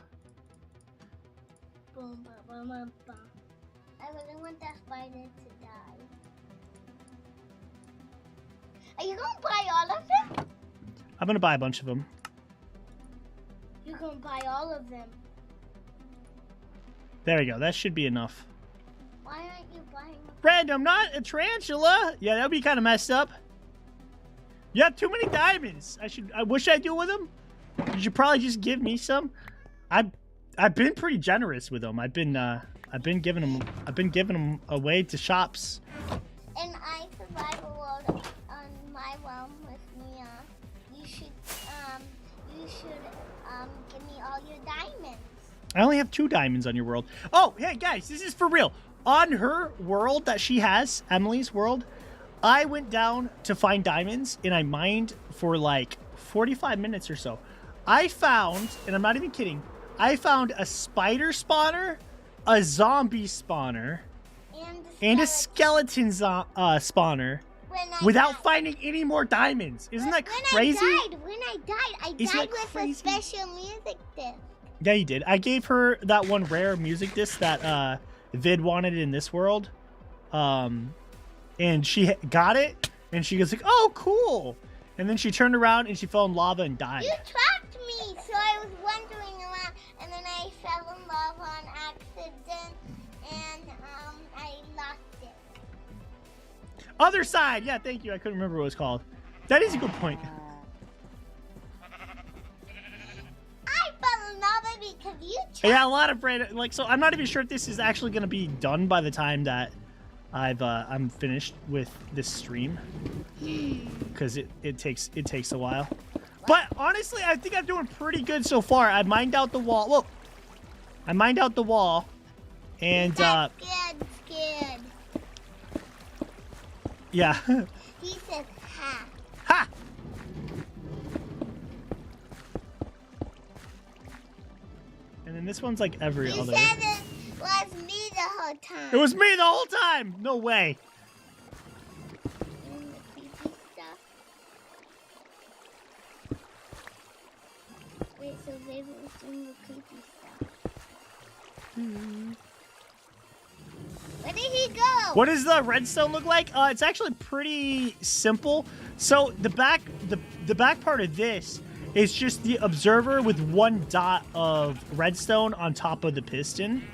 Boom, boom, boom, boom, boom. I really want that spider to die. Are you going to buy all of them? I'm going to buy a bunch of them. You're going to buy all of them. There we go. That should be enough. Why aren't you buying them? Random, not a tarantula. Yeah, that would be kind of messed up. You have too many diamonds. I wish I do with them. You should probably just give me some. I've been pretty generous with them. I've been giving them away to shops. And I survival world on my realm with me. You should give me all your diamonds. I only have 2 diamonds on your world. Oh, hey guys, this is for real. On her world that she has, Emily's world, I went down to find diamonds and I mined for like 45 minutes or so. I found, and I'm not even kidding, I found a spider spawner, a zombie spawner, and a skeleton spawner without finding any more diamonds. Isn't that crazy? When I died with a special music disc. Yeah, you did. I gave her that one rare music disc that Vid wanted in this world. And she got it, and she was like, oh, cool. And then she turned around, and she fell in lava and died. You trapped me, so I was wandering around, and then I fell in lava on accident, and I lost it. Other side! Yeah, thank you. I couldn't remember what it was called. That is a good point. I fell in lava because you trapped Yeah, a lot of brain. Like, so I'm not even sure if this is actually going to be done by the time that I'm finished with this stream, because it takes a while. But honestly, I think I'm doing pretty good so far. I mined out the wall. Whoa! I mined out the wall, and scared. yeah. He said, ha. Ha! And then this one's like every other. He said it was me the whole time. It was me the whole time. No way. And the creepy stuff. Wait, so they was doing the creepy stuff. Where did he go? What does the redstone look like? It's actually pretty simple. So the back part of this is just the observer with 1 dot of redstone on top of the piston.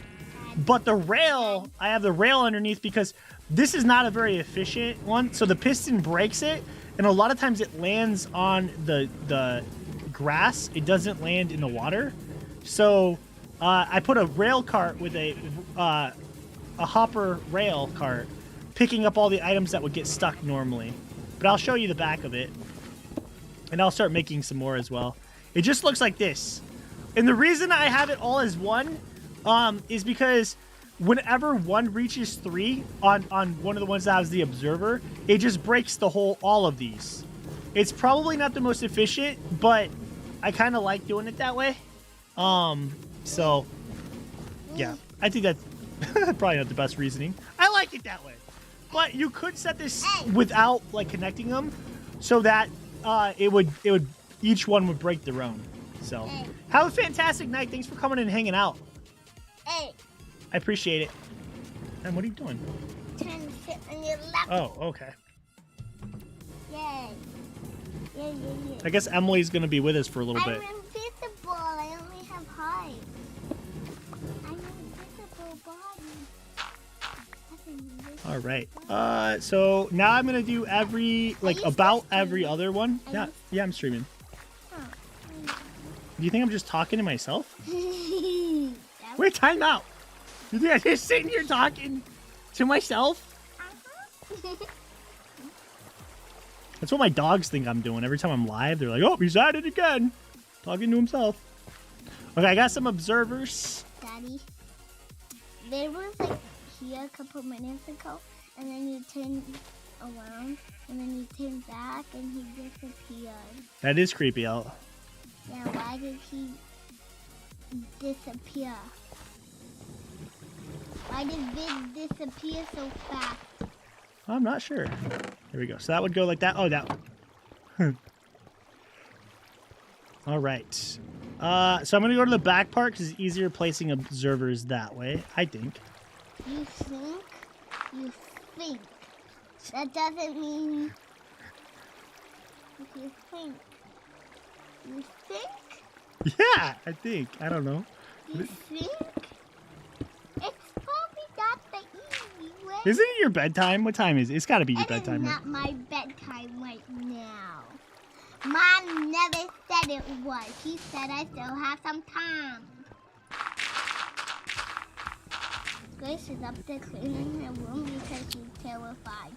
But the rail, I have the rail underneath because this is not a very efficient one. So the piston breaks it, and a lot of times it lands on the grass. It doesn't land in the water. So I put a rail cart with a hopper rail cart, picking up all the items that would get stuck normally. But I'll show you the back of it, and I'll start making some more as well. It just looks like this. And the reason I have it all as 1 is because whenever 1 reaches 3 on one of the ones that has the observer, it just breaks all of these. It's probably not the most efficient, but I kind of like doing it that way. So yeah, I think that's probably not the best reasoning. I like it that way. But you could set this without like connecting them. so that it would each one would break their own. So Hey. have a fantastic night. Thanks for coming and hanging out. Hey, I appreciate it. And what are you doing? turn to sit on your lap. Oh, okay. Yay. Yeah. I guess Emily's gonna be with us for a little bit. I'm invisible. I only have height. I'm an invisible body. All right. So now I'm gonna do every about every other one. Are Yeah, I'm streaming. Oh. Do you think I'm just talking to myself? That Wait, time out. You think I'm just sitting here talking to myself? That's what my dogs think I'm doing. Every time I'm live, they're like, "Oh, he's at it again," talking to himself. Okay, I got some observers. Daddy, there was like here a couple minutes ago, and then you turned around, and then you turned back, and he disappeared. That is creepy out. Yeah, why did he disappear? Why did Vid disappear so fast? I'm not sure. Here we go. So that would go like that. Oh, that one. All right. So I'm going to go to the back part because it's easier placing observers that way, I think. You think? You think. That doesn't mean you think. You think? Yeah, I think. I don't know. You think? It's probably not the easy way. Isn't it your bedtime? What time is it? It's got to be your It is bedtime. not my bedtime right now. Mom never said it was. She said I still have some time. Grace is up there cleaning her room because she's terrified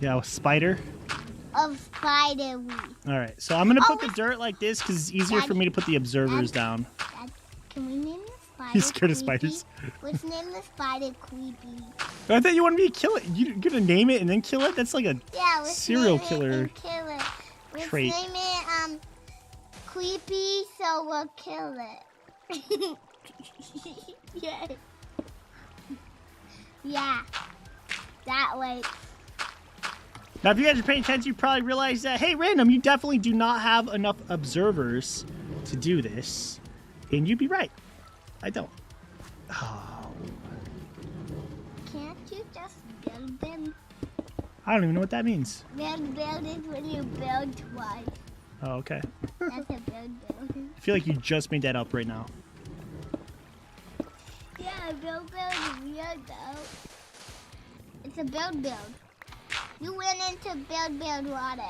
Yeah, spider. of spider weed. All right. So I'm going to put the it's- dirt like this because it's easier for Daddy, me to put the observers down. Dad, can we name the spider He's scared of Creepy? spiders. Let's name the spider Creepy. I thought you wanted me to kill it. You're going to name it and then kill it? That's like a... Yeah, let's Serial name it killer and kill it. Let's trait. name it Creepy, so we'll kill it. Yeah. Yeah. That way. Now, if you guys are paying attention, you probably realize that, hey, Random, you definitely do not have enough observers to do this. And you'd be right. I don't. Oh, Can't you just build them? I don't even know what that means. Build is when you build twice. Oh, okay. That's a building. I feel like you just made that up right now. Yeah, build is weird though. It's a build. You went into build water.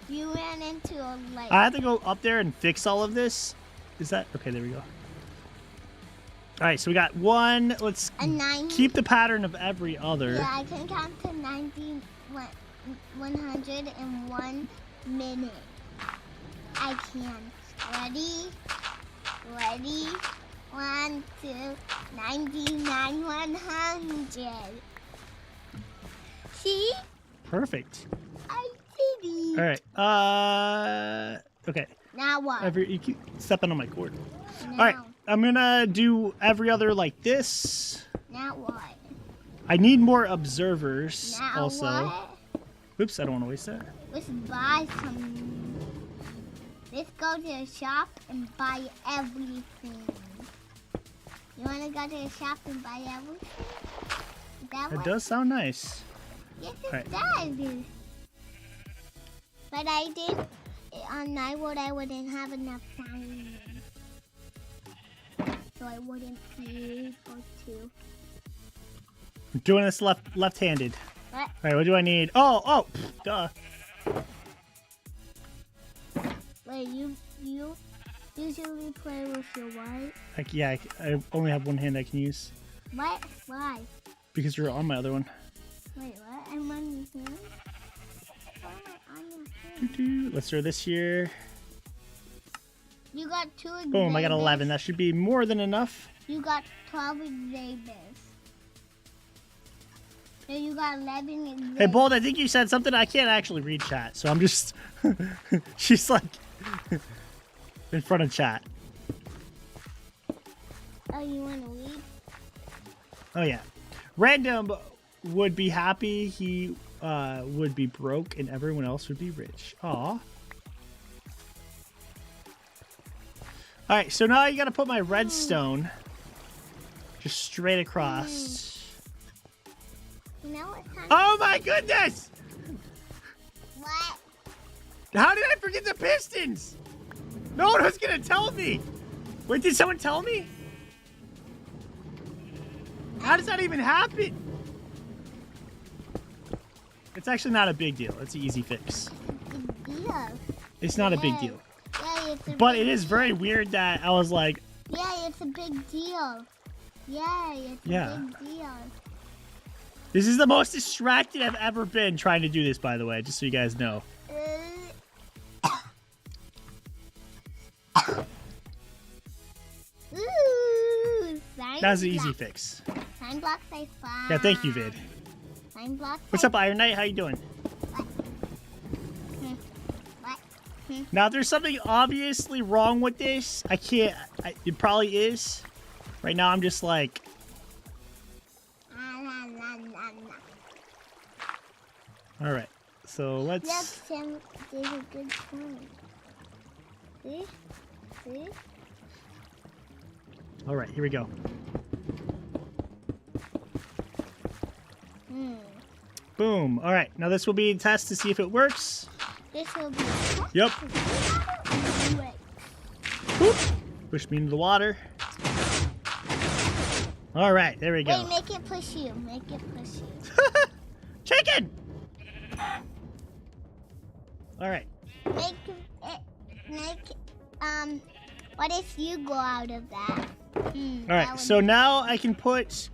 You ran into a lake. I have to go up there and fix all of this. Is that... Okay, there we go. All right, so we got one. Let's A 90. keep the pattern of every other. Yeah, I can count to 90, 101 minute. I can. Ready? 1, 2, 99, 100. See? Perfect. I did it. All right. Okay. Now what? You keep stepping on my cord. Now, All right. I'm gonna do every other like this. Now what? I need more observers Now also. what? Oops, I don't want to waste that. Let's buy some. Let's go to the shop and buy everything. You want to go to the shop and buy everything? Is that It what? does sound nice. Yes, Right. it does. But I did on Night World. I wouldn't have enough time, so I wouldn't be able to. I'm doing this left-handed. What? All right, what do I need? Oh, duh. Wait, you usually play with your right? Yeah, I only have one hand I can use What? Why? because you're on my other one. Wait, what? I'm on your hand? Why am I on your hand? Let's throw this here. You got 2 exhibits. Boom, I got 11. That should be more than enough. You got 12 exhibits. So you got 11 exhibits. Hey, Bold, I think you said something. I can't actually read chat, so I'm just... She's like in front of chat. Oh, you want to read? Oh, yeah. Random would be happy. He would be broke, and everyone else would be rich. Aw. All right, so now you got to put my redstone just straight across. You know what time? Oh my goodness! What? How did I forget the pistons? No one was gonna tell me. Wait, did someone tell me? How does that even happen? It's actually not a big deal. It's an easy fix. Big deal. It's not a big deal. Yeah, it's a But big it is very weird that I was like, Yeah, it's a big deal. Yeah, it's a big deal. this is the most distracted I've ever been trying to do this, by the way, just so you guys know. Ooh, That was an easy fix. Sign blocks I found. Yeah, thank you, Vid. Sign blocks. What's up, Iron Knight? How you doing? What? Now, if there's something obviously wrong with this, I can't. It probably is. Right now, I'm just like. All right. So let's. Look, Sam did a good point. See? See? All right, here we go. Boom. All right. Now this will be a test to see if it works. This will be. Yep. Wait. Boop. Push me into the water. All right. There we go. Wait, make it push you. Make it push you. Chicken. All right. Make what if you go out of that? All right. So now I can put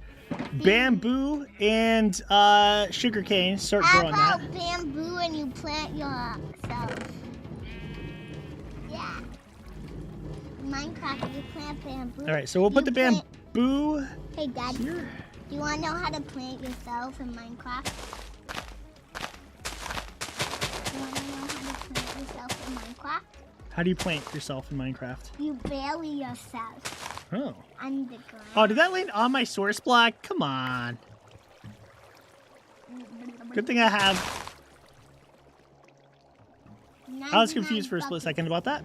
bamboo and sugarcane. Start How growing about that. bamboo and you plant yourself? Yeah. Minecraft, you plant bamboo. All right. So we'll put the bamboo Hey, Dad, here. do you want to know how to plant yourself in Minecraft? You want to know how to plant yourself in Minecraft? How do you plant yourself in Minecraft? You bury yourself Oh. underground. Oh, did that land on my source block? Come on. Good thing I have. I was confused for a split second about that.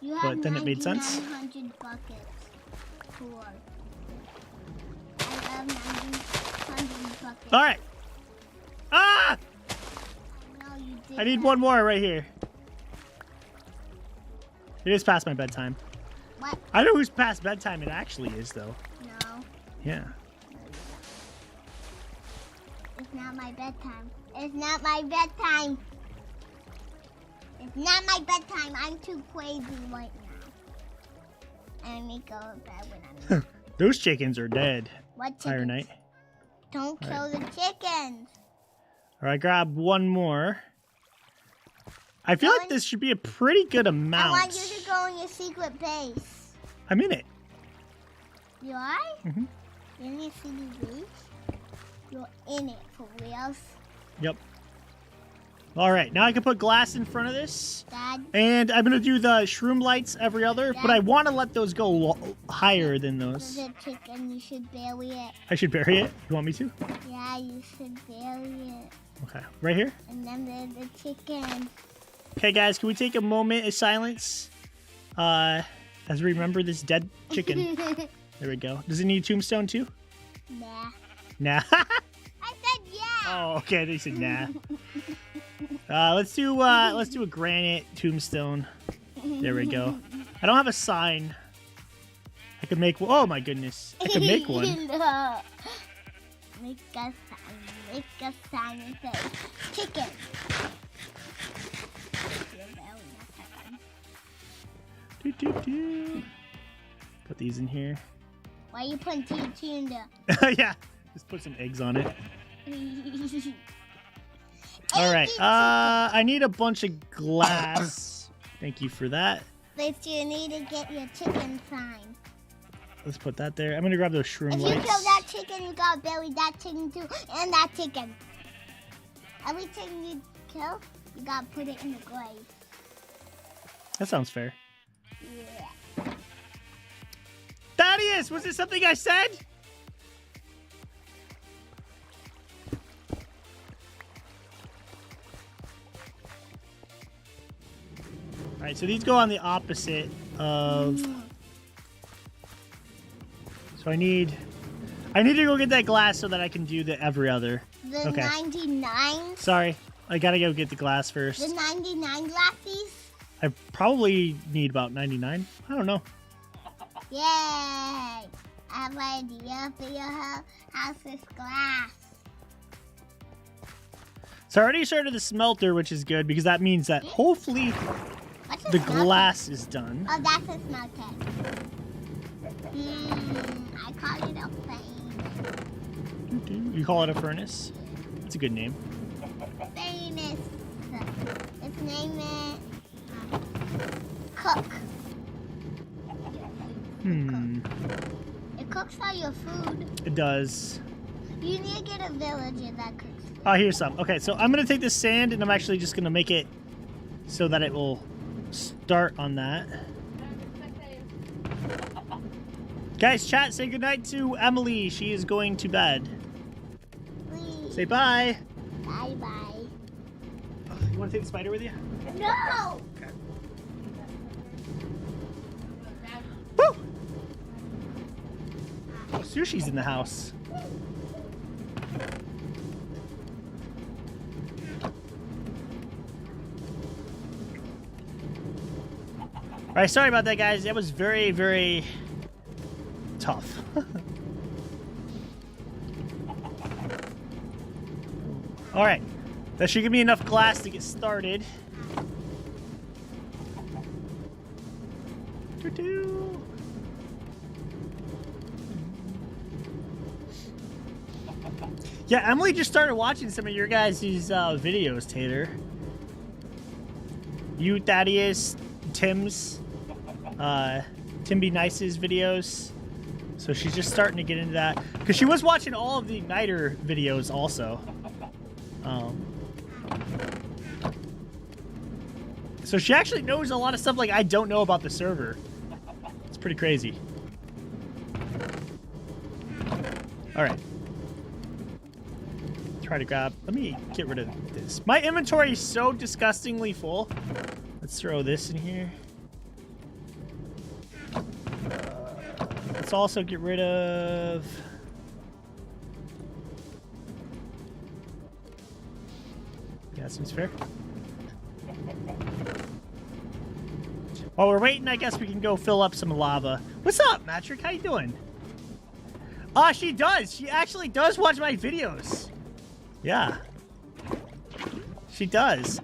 You have but then it made sense. 900 buckets. Cool. I have 900 buckets. All right. Ah! No, you did I need one more right here. It is past my bedtime. What? I know whose past bedtime it actually is, though. No, Yeah. it's not my bedtime. It's not my bedtime. It's not my bedtime. I'm too crazy right now. I may go to bed when I'm. Those chickens are dead. What chickens? Iron Knight. Don't kill the chickens. All right, grab one more. I feel like this should be a pretty good amount. I want you to go in your secret base. I'm in it. You are? Mm-hmm. You're in your secret base? You're in it for reals? Yep. All right, now I can put glass in front of this. Dad? And I'm going to do the shroom lights every other, but I Dad? want to let those go higher than those. There's a chicken. You should bury it. I should bury it? You want me to? Yeah, you should bury it. Okay, right here? And then there's the chicken. Okay, guys, can we take a moment of silence as we remember this dead chicken? There we go. Does it need a tombstone too? Nah. Nah. I said yeah. Oh, okay. They said nah. Let's do a granite tombstone. There we go. I don't have a sign. I could make. Oh my goodness! I could make one. No. Make a sign. Make a sign and say chicken. Doo, doo, doo. Put these in here. Why are you putting TNT in there? Yeah. Just put some eggs on it. All right. I need a bunch of glass. Thank you for that. But you need to get your chicken sign. Let's put that there. I'm gonna grab those shroom If you lights. kill that chicken, you gotta bury that chicken too, and that chicken. Every chicken you kill, you gotta put it in the grave. That sounds fair. Yeah. Thaddeus, was it something I said? right, so these go on the opposite of... So I need to go get that glass so that I can do the every other. The 99? Sorry, I gotta go get the glass first. The 99 glasses? I probably need about 99. I don't know. Yay! I have an idea for your house with glass. So I already started the smelter, which is good because that means that hopefully the glass is done. Oh, that's a smelter. I call it a furnace. You call it a furnace? That's a good name. Furnace. Its name is Cook. It cooks all your food. It does. You need to get a villager that cooks food. Oh, here's some. Okay, so I'm going to take this sand and I'm actually just going to make it so that it will start on that. Guys, chat, say goodnight to Emily. She is going to bed. Please. Say bye. Bye-bye. Oh, you want to take the spider with you? No! Okay. Woo! Oh, sushi's in the house. All right, sorry about that, guys. That was very, very tough. All right, that should give me enough glass to get started. Doo-doo. Yeah, Emily just started watching some of your guys' videos, Tater. You, Thaddeus, Tim's, Tim Be Nice's videos. So she's just starting to get into that. Because she was watching all of the Igniter videos also. So she actually knows a lot of stuff like I don't know about the server. It's pretty crazy. Alright. Try to grab... Let me get rid of this. My inventory is so disgustingly full. Let's throw this in here. Let's also get rid of... Yeah, that seems fair. While we're waiting, I guess we can go fill up some lava. What's up, Matrick? How you doing? Ah, she does. She actually does watch my videos. Yeah. She does.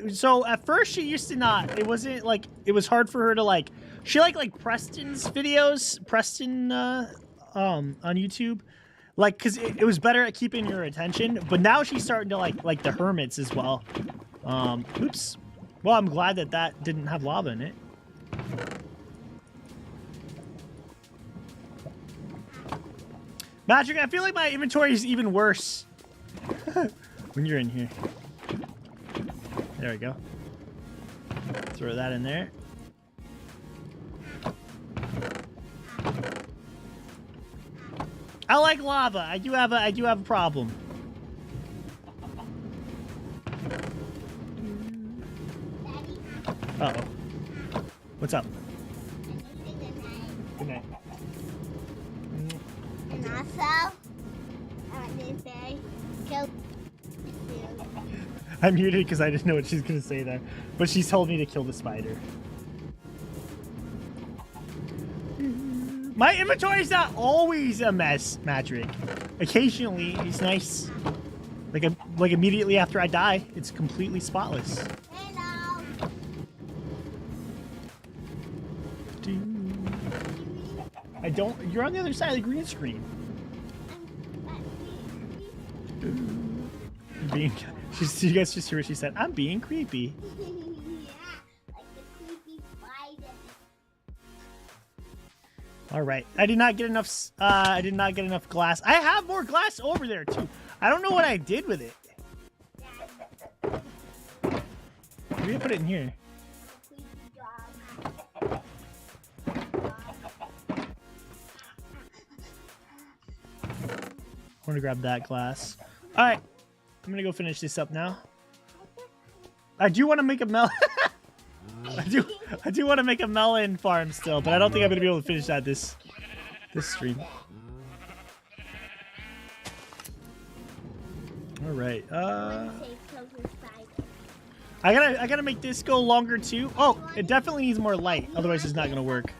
So at first she used to not. It wasn't like, it was hard for her to like, she like Preston's videos, Preston, on YouTube. Like, cause it was better at keeping your attention, but now she's starting to like the hermits as well. Oops. Well, I'm glad that that didn't have lava in it. Magic, I feel like my inventory is even worse when you're in here. There we go. Throw that in there. I like lava. I do have a problem. Uh-oh. What's up? Good night. And also, this day, kill. I muted because I didn't know what she's gonna say there, but she's told me to kill the spider. My inventory is not always a mess, Magic. Occasionally, it's nice. Like immediately after I die, it's completely spotless. Hello. I don't. You're on the other side of the green screen. Being. You guys just hear what she said. I'm being creepy. Yeah, like the creepy spider. All right. I did not get enough. I did not get enough glass. I have more glass over there too. I don't know what I did with it. Maybe I put it in here. I want to grab that glass. All right. I'm going to go finish this up now. I do want to make a melon. I do want to make a melon farm still, but I don't think I'm gonna be able to finish that this stream. All right. I gotta make this go longer too. Oh, it definitely needs more light. Otherwise, it's not gonna work.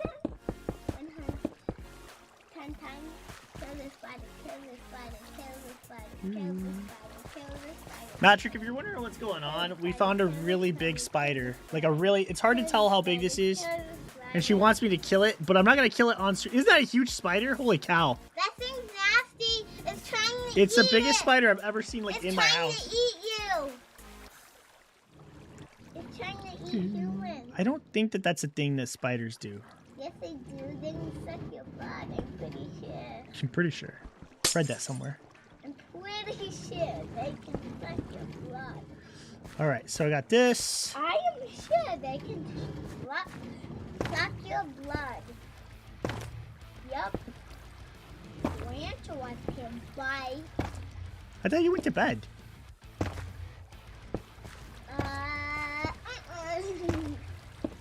10 times. Kill this spider. Kill this spider. Kill this spider. Kill this spider. Kill this spider. Matrick, if you're wondering what's going on, we found a really big spider. Like a really, it's hard to tell how big this is. And she wants me to kill it, but I'm not gonna kill it on stream. Isn't that a huge spider? Holy cow. That thing's nasty. It's trying to eat It's the biggest spider I've ever seen like in my house. It's trying to eat you. It's trying to eat humans. I don't think that that's a thing that spiders do. Yes, they do. They can suck your blood. I'm pretty sure. I'm pretty sure. Read that somewhere. I'm pretty sure they can suck your blood. All right, so I got this. I am sure they can suck your blood. Yup. Tarantula can bite. I thought you went to bed.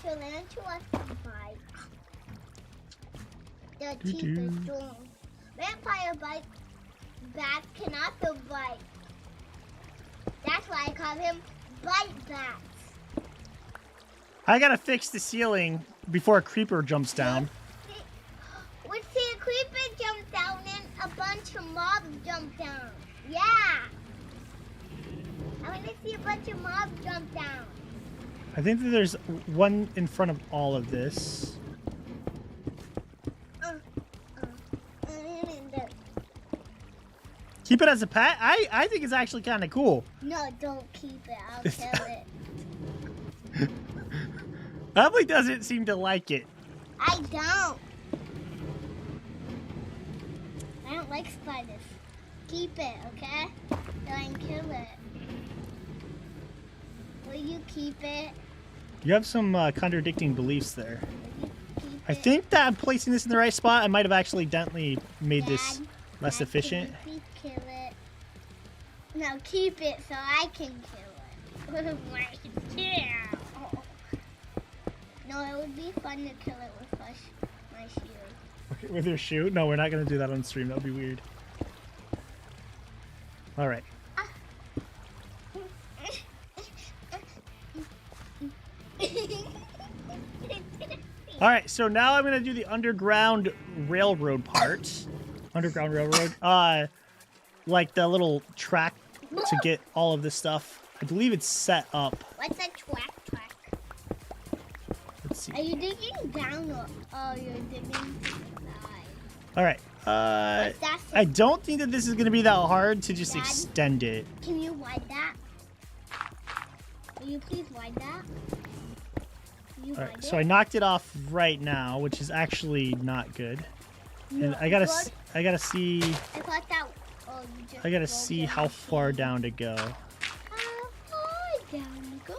Tarantula can bite. Their teeth are strong. Vampire bite. Bats can also bite. That's why I call him Bite Bats. I gotta fix the ceiling before a creeper jumps down. We see a creeper jump down and a bunch of mobs jump down. Yeah. I want to see a bunch of mobs jump down. I think that there's one in front of all of this. Keep it as a pet? I think it's actually kind of cool. No, don't keep it. I'll kill it. Emily doesn't seem to like it. I don't. I don't like spiders. Keep it, okay? Don't kill it. Will you keep it? You have some contradicting beliefs there. Will you keep I it? think that I'm placing this in the right spot. I might have accidentally made this Dad, less Dad, efficient. Can you please kill it? No, keep it so I can kill it. No, it would be fun to kill it with my shield. With your shoe? No, we're not going to do that on stream. That would be weird. All right. All right, so now I'm going to do the underground railroad part. Underground railroad. Like the little track to get all of this stuff. I believe it's set up. What's a track? Let's see. Are you digging down or you're digging to the side? All right. I don't think that this is going to be that hard to just Dad, extend it. Can you wide that? Will you please wide that? All right, so I knocked it off right now, which is actually not good. And I gotta see. I thought that. Oh, you just I gotta see how far down to go. How far down to go?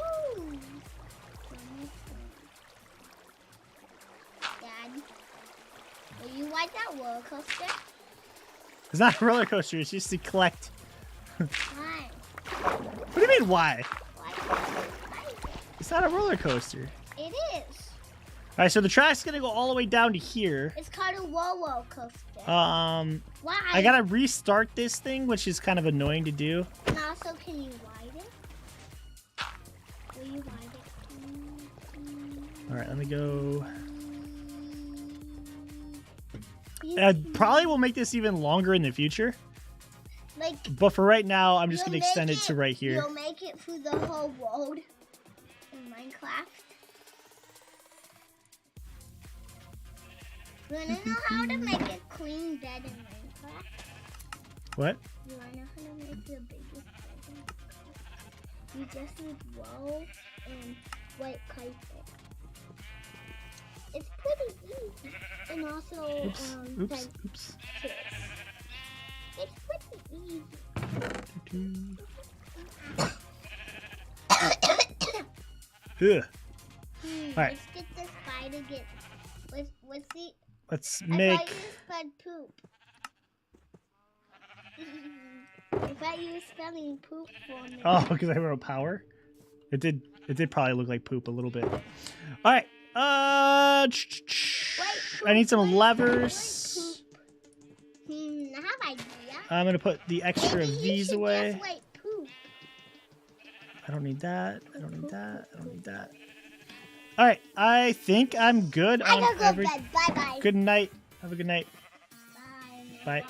Dad, will you ride that roller coaster? It's not a roller coaster. It's just to collect. Why? What do you mean why? Why do you like it? It's not a roller coaster. It is. All right, so the track's gonna go all the way down to here. It's called a roller coaster. Why? Why? I gotta restart this thing, which is kind of annoying to do. And also, can you ride it? Will you ride it? All right, let me go. Probably will make this even longer in the future. Like, But for right now, I'm just you'll gonna extend make it to right here. You'll make it through the whole road in Minecraft. You wanna know how to make a clean bed in Minecraft? What? You wanna know how to make the biggest bed in Minecraft? You just need wool and white carpet. It's pretty easy. And also, Oops. chairs. It's pretty easy. Ugh. Alright. Let's get this spider. Let's see. Let's I make. thought you spelled poop. I thought you were spelling poop for me. Oh, because I wrote power. It did It did probably look like poop a little bit. All right. I need some levers. I have an idea. I'm gonna put the extra of these away. Just like poop. I don't need that. I don't need that. I don't need that. All right. I think I'm good I on gotta go every. to bed. Bye bye. Good night. Have a good night. Bye. Bye.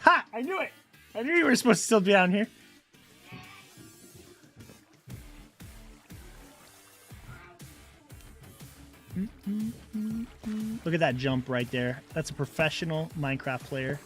Ha! I knew it. I knew you were supposed to still be down here. Look at that jump right there. That's a professional Minecraft player.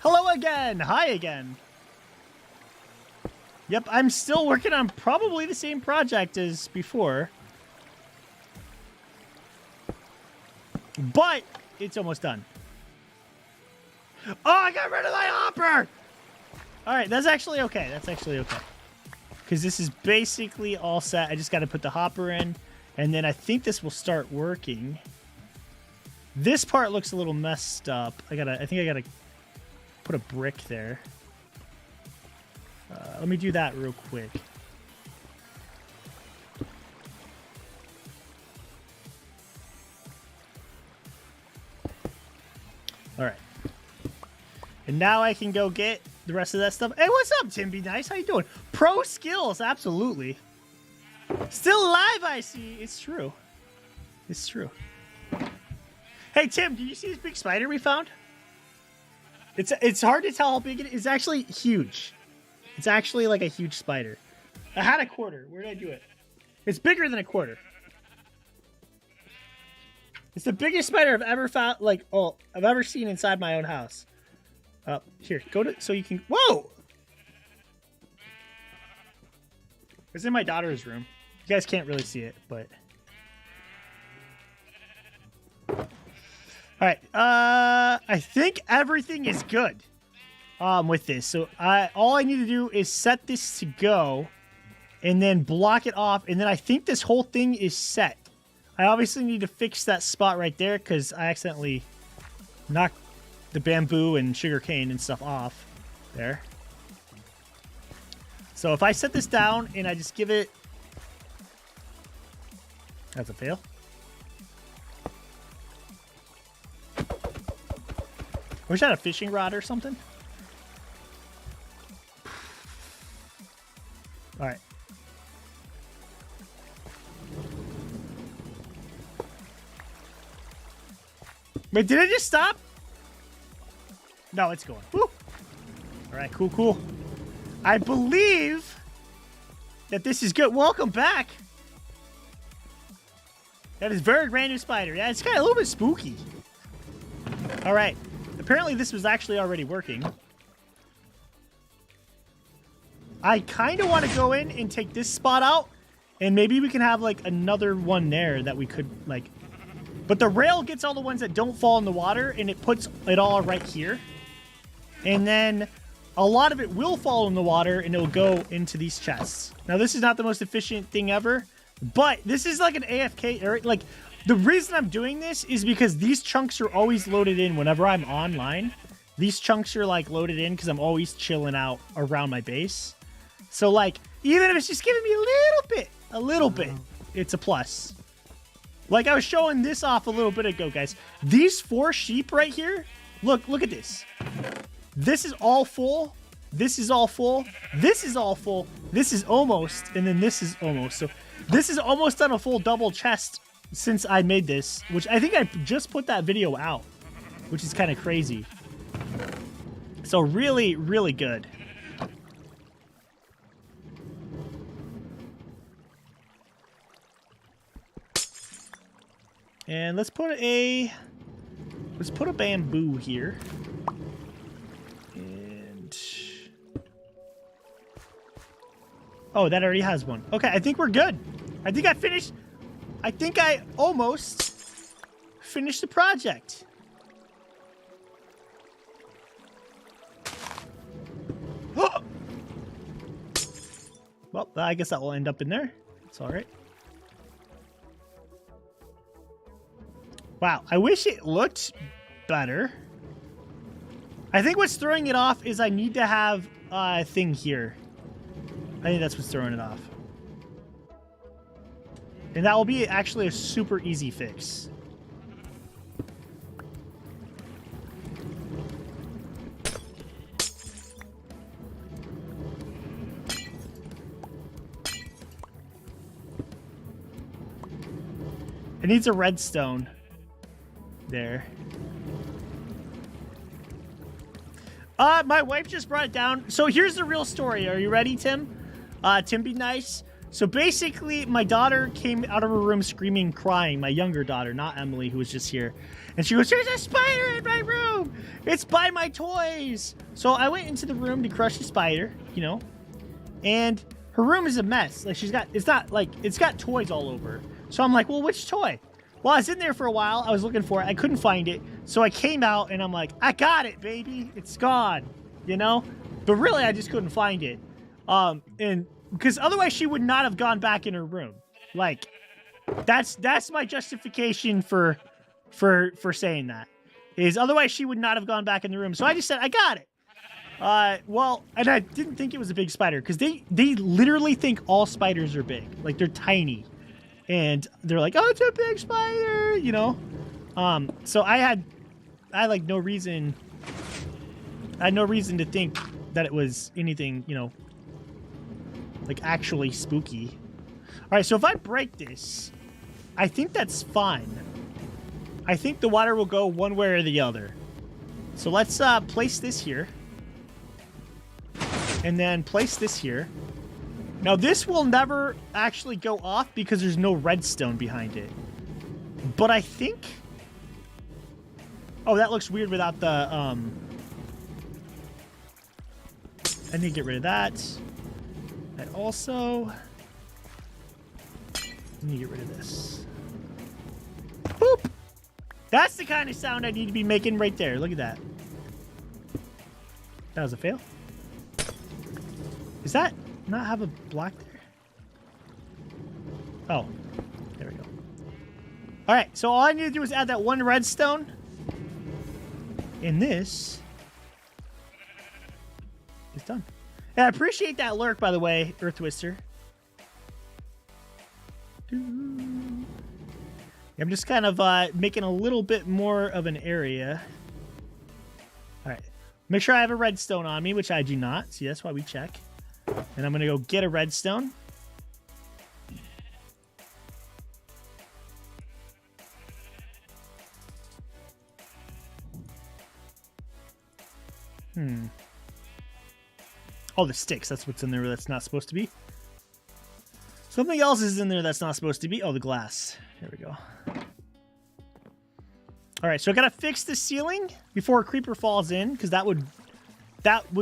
Hello again. Hi again. Yep, I'm still working on probably the same project as before. But it's almost done. Oh, I got rid of my hopper! All right, that's actually okay. That's actually okay. Because this is basically all set. I just got to put the hopper in. And then I think this will start working. This part looks a little messed up. I think I gotta put a brick there. Let me do that real quick. All right. And now I can go get the rest of that stuff. Hey, what's up, Tim? Be nice. How you doing? Pro skills, absolutely. Still alive, I see. It's true. It's true. Hey, Tim, did you see this big spider we found? It's hard to tell how big it is. It's actually huge. It's actually like a huge spider. I had a quarter. Where did I do it? It's bigger than a quarter. It's the biggest spider I've ever found, I've ever seen inside my own house. Here, go to, so you can, whoa! It's in my daughter's room. You guys can't really see it, but. All right, I think everything is good with this. So all I need to do is set this to go and then block it off. And then I think this whole thing is set. I obviously need to fix that spot right there because I accidentally knocked the bamboo and sugarcane and stuff off there. So if I set this down and I just give it... That's a fail. I wish I had a fishing rod or something. All right. Wait, did it just stop? No, it's going. Woo. All right, cool, cool. I believe that this is good. Welcome back. That is very random spider. Yeah, it's kind of a little bit spooky. All right. Apparently this was actually already working. I kind of want to go in and take this spot out. And maybe we can have like another one there that we could like... But the rail gets all the ones that don't fall in the water. And it puts it all right here. And then a lot of it will fall in the water. And it'll go into these chests. Now this is not the most efficient thing ever. But this is like an AFK area. Like... The reason I'm doing this is because these chunks are always loaded in whenever I'm online. These chunks are like loaded in because I'm always chilling out around my base. So like, even if it's just giving me a little bit, it's a plus. Like I was showing this off a little bit ago, guys. These 4 sheep right here, look at this. This is all full. This is all full. This is all full. This is almost, and then this is almost. So this is almost done a full double chest since I made this, which I think I just put that video out, which is kind of crazy. So really, really good. And let's put a bamboo here. And oh, that already has one. Okay, I think we're good. I think I finished. I think I almost finished the project. Well, I guess that will end up in there. It's all right. Wow, I wish it looked better. I think what's throwing it off is I need to have a thing here. I think that's what's throwing it off. And that will be actually a super easy fix. It needs a redstone. There. My wife just brought it down. So here's the real story. Are you ready, Tim? Tim, be nice. So basically, my daughter came out of her room screaming, crying. My younger daughter, not Emily, who was just here. And she goes, there's a spider in my room. It's by my toys. So I went into the room to crush the spider, you know. And her room is a mess. Like it's got toys all over. So I'm like, well, which toy? Well, I was in there for a while. I was looking for it. I couldn't find it. So I came out and I'm like, I got it, baby. It's gone, you know? But really, I just couldn't find it. And because otherwise she would not have gone back in her room. Like, that's my justification for saying that. Is otherwise she would not have gone back in the room. So I just said, I got it. Well, and I didn't think it was a big spider because they literally think all spiders are big. Like, they're tiny. And they're like, oh, it's a big spider, you know? So I had no reason to think that it was anything, you know, like actually spooky. All right, so if I break this, I think that's fine. I think the water will go one way or the other. So let's place this here. And then place this here. Now, this will never actually go off because there's no redstone behind it. But I think... Oh, that looks weird without the... I need to get rid of that. And also... I need to get rid of this. Boop! That's the kind of sound I need to be making right there. Look at that. That was a fail. Is that... not have a block there? Oh, there we go. All right, so all I need to do is add that one redstone. And this is done. And I appreciate that lurk, by the way, Earth Twister. I'm just kind of making a little bit more of an area. All right, make sure I have a redstone on me, which I do not. See, that's why we check. And I'm going to go get a redstone. Oh, the sticks. That's what's in there that's not supposed to be. Something else is in there that's not supposed to be. Oh, the glass. There we go. All right, so I got to fix the ceiling before a creeper falls in, because that would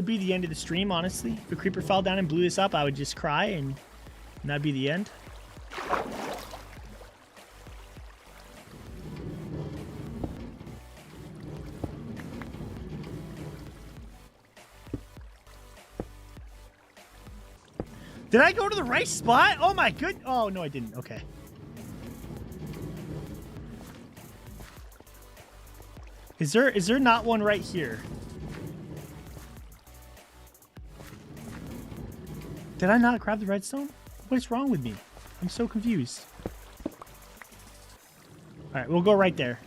be the end of the stream, honestly. If a creeper fell down and blew this up, I would just cry, and that'd be the end. Did I go to the right spot? Oh my good. Oh, no, I didn't. Okay. Is there not one right here? Did I not grab the redstone? What is wrong with me? I'm so confused. All right, we'll go right there.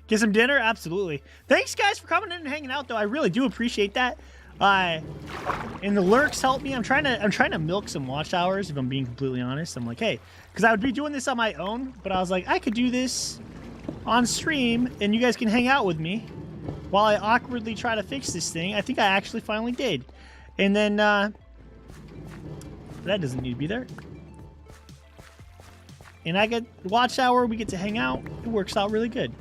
Get some dinner? Absolutely. Thanks, guys, for coming in and hanging out, though. I really do appreciate that. And the lurks help me. I'm trying to milk some watch hours, if I'm being completely honest. I'm like, hey, because I would be doing this on my own, but I was like, I could do this on stream, and you guys can hang out with me while I awkwardly try to fix this thing. I think I actually finally did. And then, that doesn't need to be there. and I get watch hour. We get to hang out. It works out really good.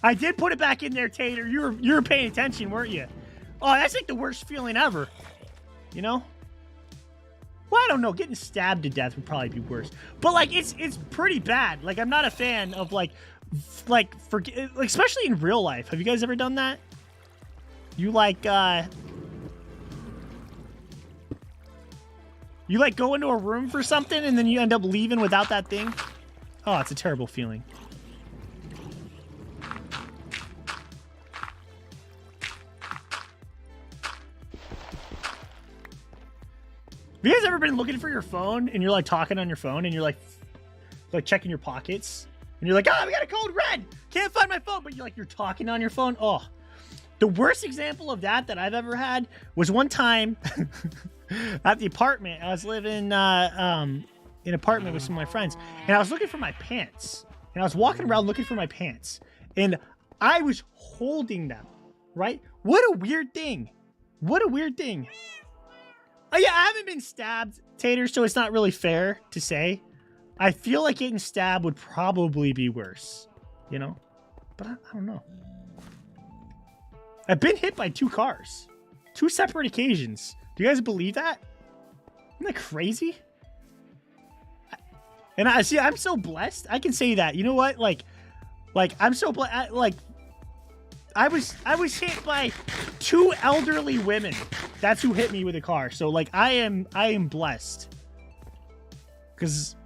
I did put it back in there, Tater. You were paying attention, weren't you? Oh, that's like the worst feeling ever. You know? Well, I don't know. Getting stabbed to death would probably be worse. But like, it's pretty bad. Like, I'm not a fan of like especially in real life. Have you guys ever done that? You like go into a room for something and then you end up leaving without that thing? Oh, it's a terrible feeling. Have you guys ever been looking for your phone and you're like talking on your phone and you're like checking your pockets and you're like, oh, we got a code red. Can't find my phone, but you're talking on your phone. Oh, the worst example of that I've ever had was one time at the apartment. I was living in an apartment with some of my friends, and I was looking for my pants. And I was walking around looking for my pants, and I was holding them. Right? What a weird thing. What a weird thing. Oh yeah, I haven't been stabbed, Tater, so it's not really fair to say. I feel like getting stabbed would probably be worse, you know? But I don't know. I've been hit by 2 cars. 2 separate occasions. Do you guys believe that? Isn't that crazy? And I'm so blessed. I can say that. You know what? Like I'm so blessed. I was hit by 2 elderly women. That's who hit me with a car. So like I am blessed. Cause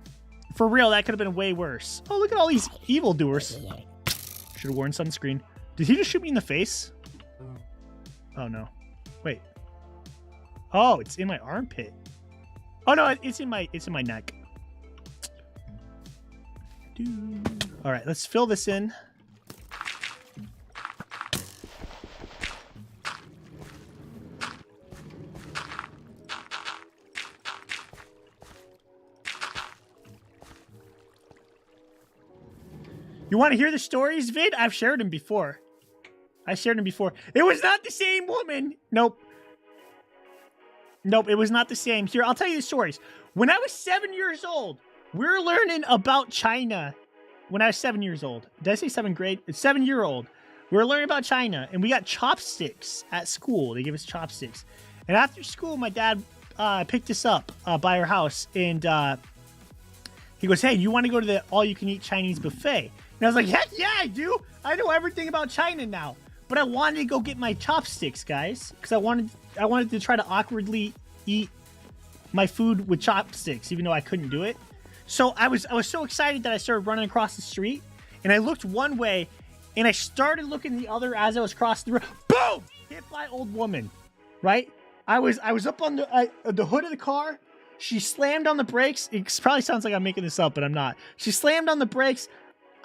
for real, that could have been way worse. Oh, look at all these evildoers. Should have worn sunscreen. Did he just shoot me in the face? Oh no. Wait. Oh, it's in my armpit. Oh no, it's in my neck. All right, let's fill this in. You want to hear the stories, Vid? I've shared them before. It was not the same woman. Nope, it was not the same. Here, I'll tell you the stories. When I was 7 years old, we were learning about China. When I was 7 years old. Did I say 7th grade? It's 7-year-old. We were learning about China, and we got chopsticks at school. They gave us chopsticks. And after school, my dad picked us up by our house, and he goes, hey, you want to go to the all-you-can-eat Chinese buffet? And I was like, heck yeah, I do. I know everything about China now. But I wanted to go get my chopsticks, guys, because I wanted to try to awkwardly eat my food with chopsticks, even though I couldn't do it. So I was so excited that I started running across the street, and I looked one way, and I started looking the other as I was crossing the road. Boom! Hit by old woman, right? I was up on the hood of the car. She slammed on the brakes. It probably sounds like I'm making this up, but I'm not. She slammed on the brakes.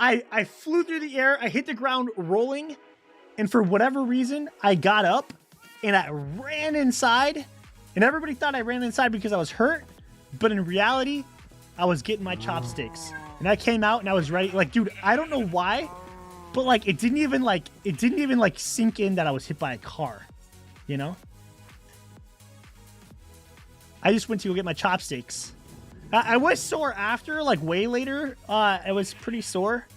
I flew through the air. I hit the ground rolling. And for whatever reason, I got up and I ran inside. And everybody thought I ran inside because I was hurt. But in reality, I was getting my chopsticks. And I came out and I was ready. Like, dude, I don't know why. But like, it didn't even sink in that I was hit by a car. You know? I just went to go get my chopsticks. I was sore after, like way later. I was pretty sore,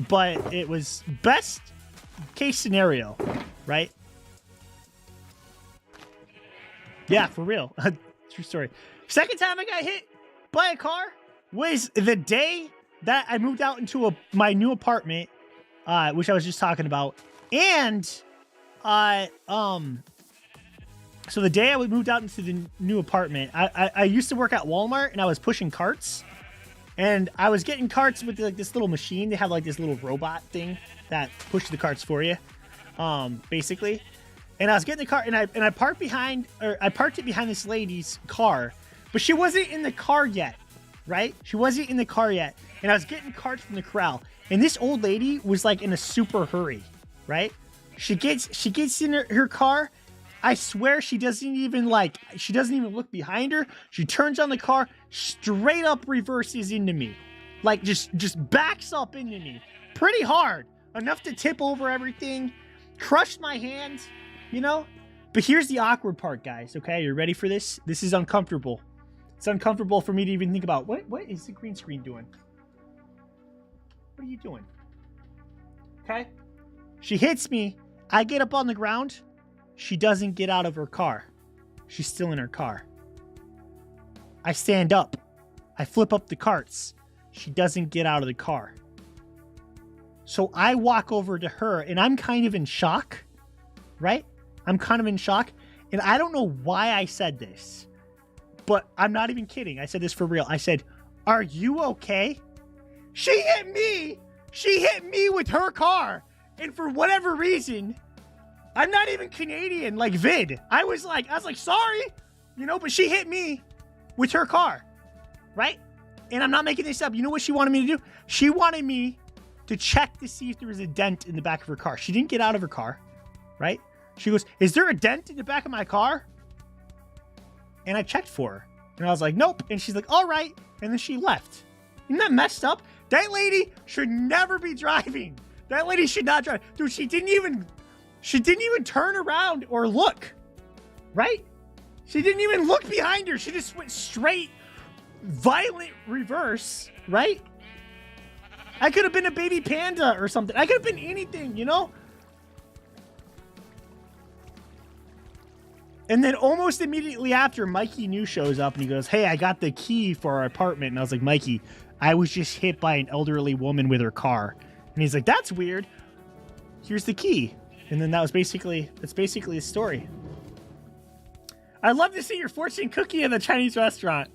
but it was best case scenario, right? Yeah, for real. True story. Second time I got hit by a car was the day that I moved out into my new apartment, which I was just talking about, and so the day I moved out into the new apartment, I used to work at Walmart, and I was pushing carts. And I was getting carts with like this little machine. They have like this little robot thing that pushes the carts for you, basically. And I was getting the cart, and I parked it behind this lady's car, but she wasn't in the car yet, right? She wasn't in the car yet. And I was getting carts from the corral, and this old lady was like in a super hurry, right? She gets in her car. I swear she doesn't even look behind her. She turns on the car, straight up reverses into me. Like just backs up into me. Pretty hard. Enough to tip over everything. Crushed my hands, you know? But here's the awkward part, guys, okay? You ready for this? This is uncomfortable. It's uncomfortable for me to even think about. What is the green screen doing? What are you doing? Okay. She hits me. I get up on the ground. She doesn't get out of her car. She's still in her car. I stand up. I flip up the carts. She doesn't get out of the car. So I walk over to her, and I'm kind of in shock, right? I'm kind of in shock, and I don't know why I said this, but I'm not even kidding. I said this for real. I said, "Are you okay?" She hit me. She hit me with her car, and for whatever reason, I'm not even Canadian like Vid. I was like, sorry, you know, but she hit me with her car, right? And I'm not making this up. You know what she wanted me to do? She wanted me to check to see if there was a dent in the back of her car. She didn't get out of her car, right? She goes, "Is there a dent in the back of my car?" And I checked for her. And I was like, "Nope." And she's like, "All right." And then she left. Isn't that messed up? That lady should never be driving. That lady should not drive. Dude, she didn't even turn around or look, right? She didn't even look behind her. She just went straight, violent reverse, right? I could have been a baby panda or something. I could have been anything, you know? And then almost immediately after, Mikey New shows up and he goes, "Hey, I got the key for our apartment." And I was like, "Mikey, I was just hit by an elderly woman with her car." And he's like, "That's weird. Here's the key." And then that's basically the story. I'd love to see your fortune cookie in the Chinese restaurant.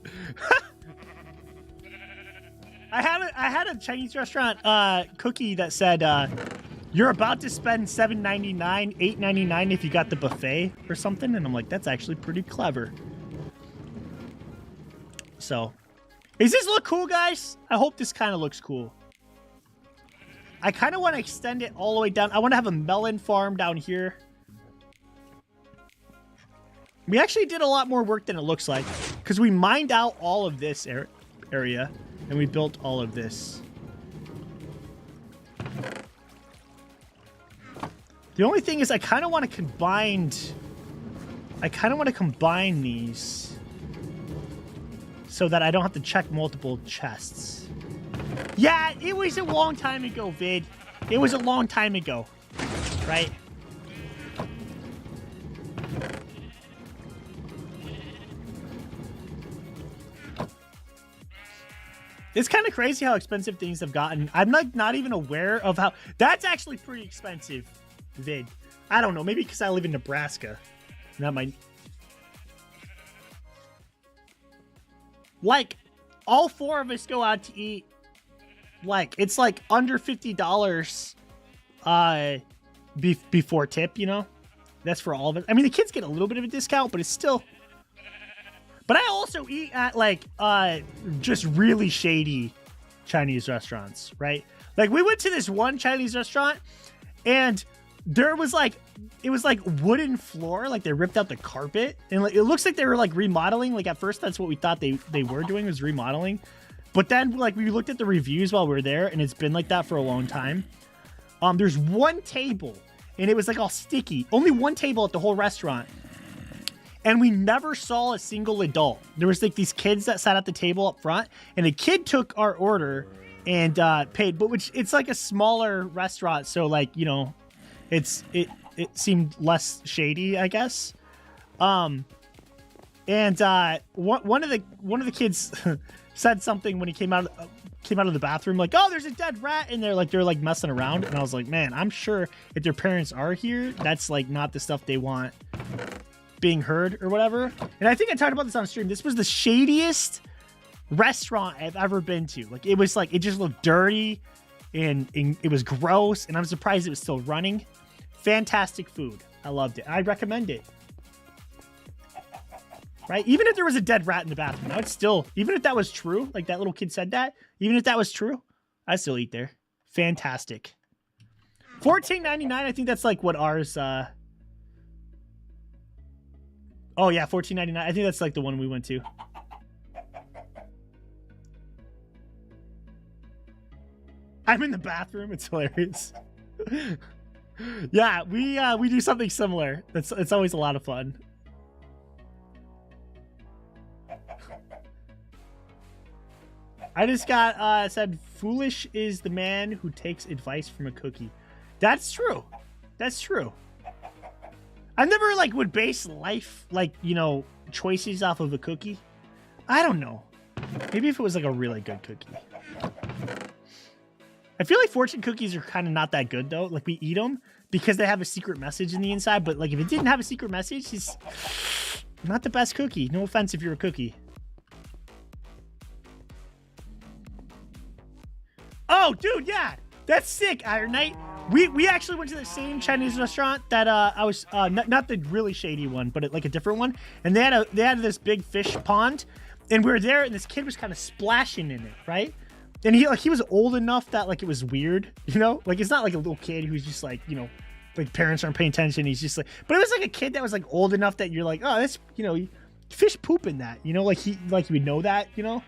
I had a Chinese restaurant cookie that said, "You're about to spend $7.99, $8.99 if you got the buffet," or something. And I'm like, that's actually pretty clever. So, does this look cool, guys? I hope this kind of looks cool. I kind of want to extend it all the way down. I want to have a melon farm down here. We actually did a lot more work than it looks like, because we mined out all of this area and we built all of this. The only thing is I kind of want to combine these so that I don't have to check multiple chests. Yeah, it was a long time ago, Vid. It was a long time ago, right? It's kind of crazy how expensive things have gotten. I'm not even aware of how... That's actually pretty expensive, Vid. I don't know. Maybe because I live in Nebraska. That might... Like, all four of us go out to eat. Like, it's like under $50 before tip, you know? That's for all of it. I mean, the kids get a little bit of a discount, but it's still... But I also eat at, like, just really shady Chinese restaurants, right? Like, we went to this one Chinese restaurant, and there was, like, it was, like, wooden floor. Like, they ripped out the carpet. And like, it looks like they were, like, remodeling. Like, at first, that's what we thought they were doing, was remodeling. But then, like, we looked at the reviews while we were there, and it's been like that for a long time. There's one table, and it was, like, all sticky. Only one table at the whole restaurant. And we never saw a single adult. There was like these kids that sat at the table up front, and a kid took our order and paid. But it's like a smaller restaurant, so like, you know, it seemed less shady, I guess. And one of the kids said something when he came out of the bathroom, like, "Oh, there's a dead rat in there." Like they're like messing around, and I was like, man, I'm sure if their parents are here, that's like not the stuff they want being heard or whatever. And I think I talked about this on stream. This was the shadiest restaurant I've ever been to. Like, it was like, it just looked dirty and it was gross, and I'm surprised it was still running. Fantastic food. I loved it. I recommend it. Right? Even if there was a dead rat in the bathroom, I would still, even if that was true, like that little kid said that, even if that was true, I'd still eat there. Fantastic. $14.99, I think that's like what ours, oh yeah, $14.99. I think that's like the one we went to. I'm in the bathroom. It's hilarious. Yeah, we do something similar. It's always a lot of fun. I just got said foolish is the man who takes advice from a cookie. That's true. That's true. I never like would base life like, you know, choices off of a cookie. I don't know. Maybe if it was like a really good cookie. I feel like fortune cookies are kind of not that good though. Like we eat them because they have a secret message in the inside, but like if it didn't have a secret message, it's not the best cookie. No offense if you're a cookie. Oh, dude, yeah. That's sick, Iron Knight. We actually went to the same Chinese restaurant that I was not the really shady one, but like a different one. And they had this big fish pond, and we were there, and this kid was kind of splashing in it, right? And he was old enough that like it was weird, you know? Like it's not like a little kid who's just like, you know, like parents aren't paying attention. He's just like, but it was like a kid that was like old enough that you're like, oh, that's, you know, fish poop in that, you know, like you would know that, you know?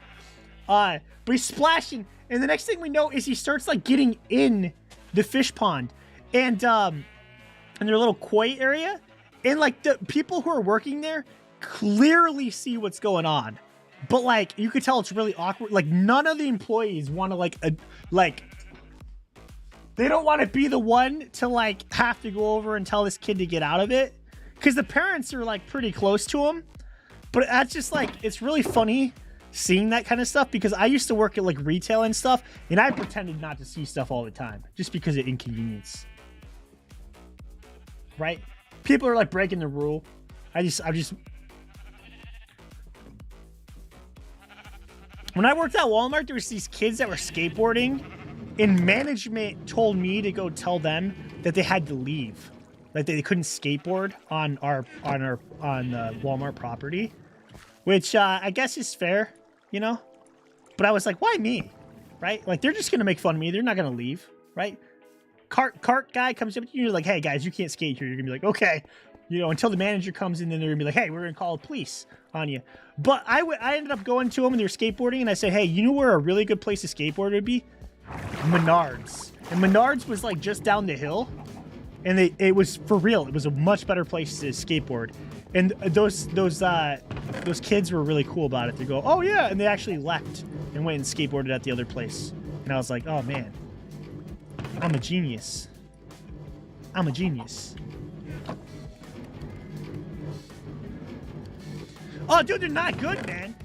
But he's splashing, and the next thing we know is he starts like getting in the fish pond, and in their little koi area, and like the people who are working there clearly see what's going on, but like you could tell it's really awkward. Like none of the employees want to like they don't want to be the one to like have to go over and tell this kid to get out of it, because the parents are like pretty close to him. But that's just like, it's really funny seeing that kind of stuff, because I used to work at like retail and stuff, and I pretended not to see stuff all the time just because of inconvenience, right? People are like breaking the rule. I just when I worked at Walmart, there was these kids that were skateboarding, and management told me to go tell them that they had to leave, like they couldn't skateboard on the Walmart property, which I guess is fair. You know, but I was like, why me? Right? Like, they're just going to make fun of me. They're not going to leave. Right? Cart guy comes up to you. You're like, hey, guys, you can't skate here. You're going to be like, okay. You know, until the manager comes in, then they're going to be like, hey, we're going to call the police on you. But I ended up going to them, and they were skateboarding. And I said, hey, you know where a really good place to skateboard would be? Menards. And Menards was like just down the hill. And it was for real. It was a much better place to skateboard. And those kids were really cool about it. They go, oh yeah, and they actually left and went and skateboarded at the other place. And I was like, oh man, I'm a genius. I'm a genius. Oh, dude, they're not good, man.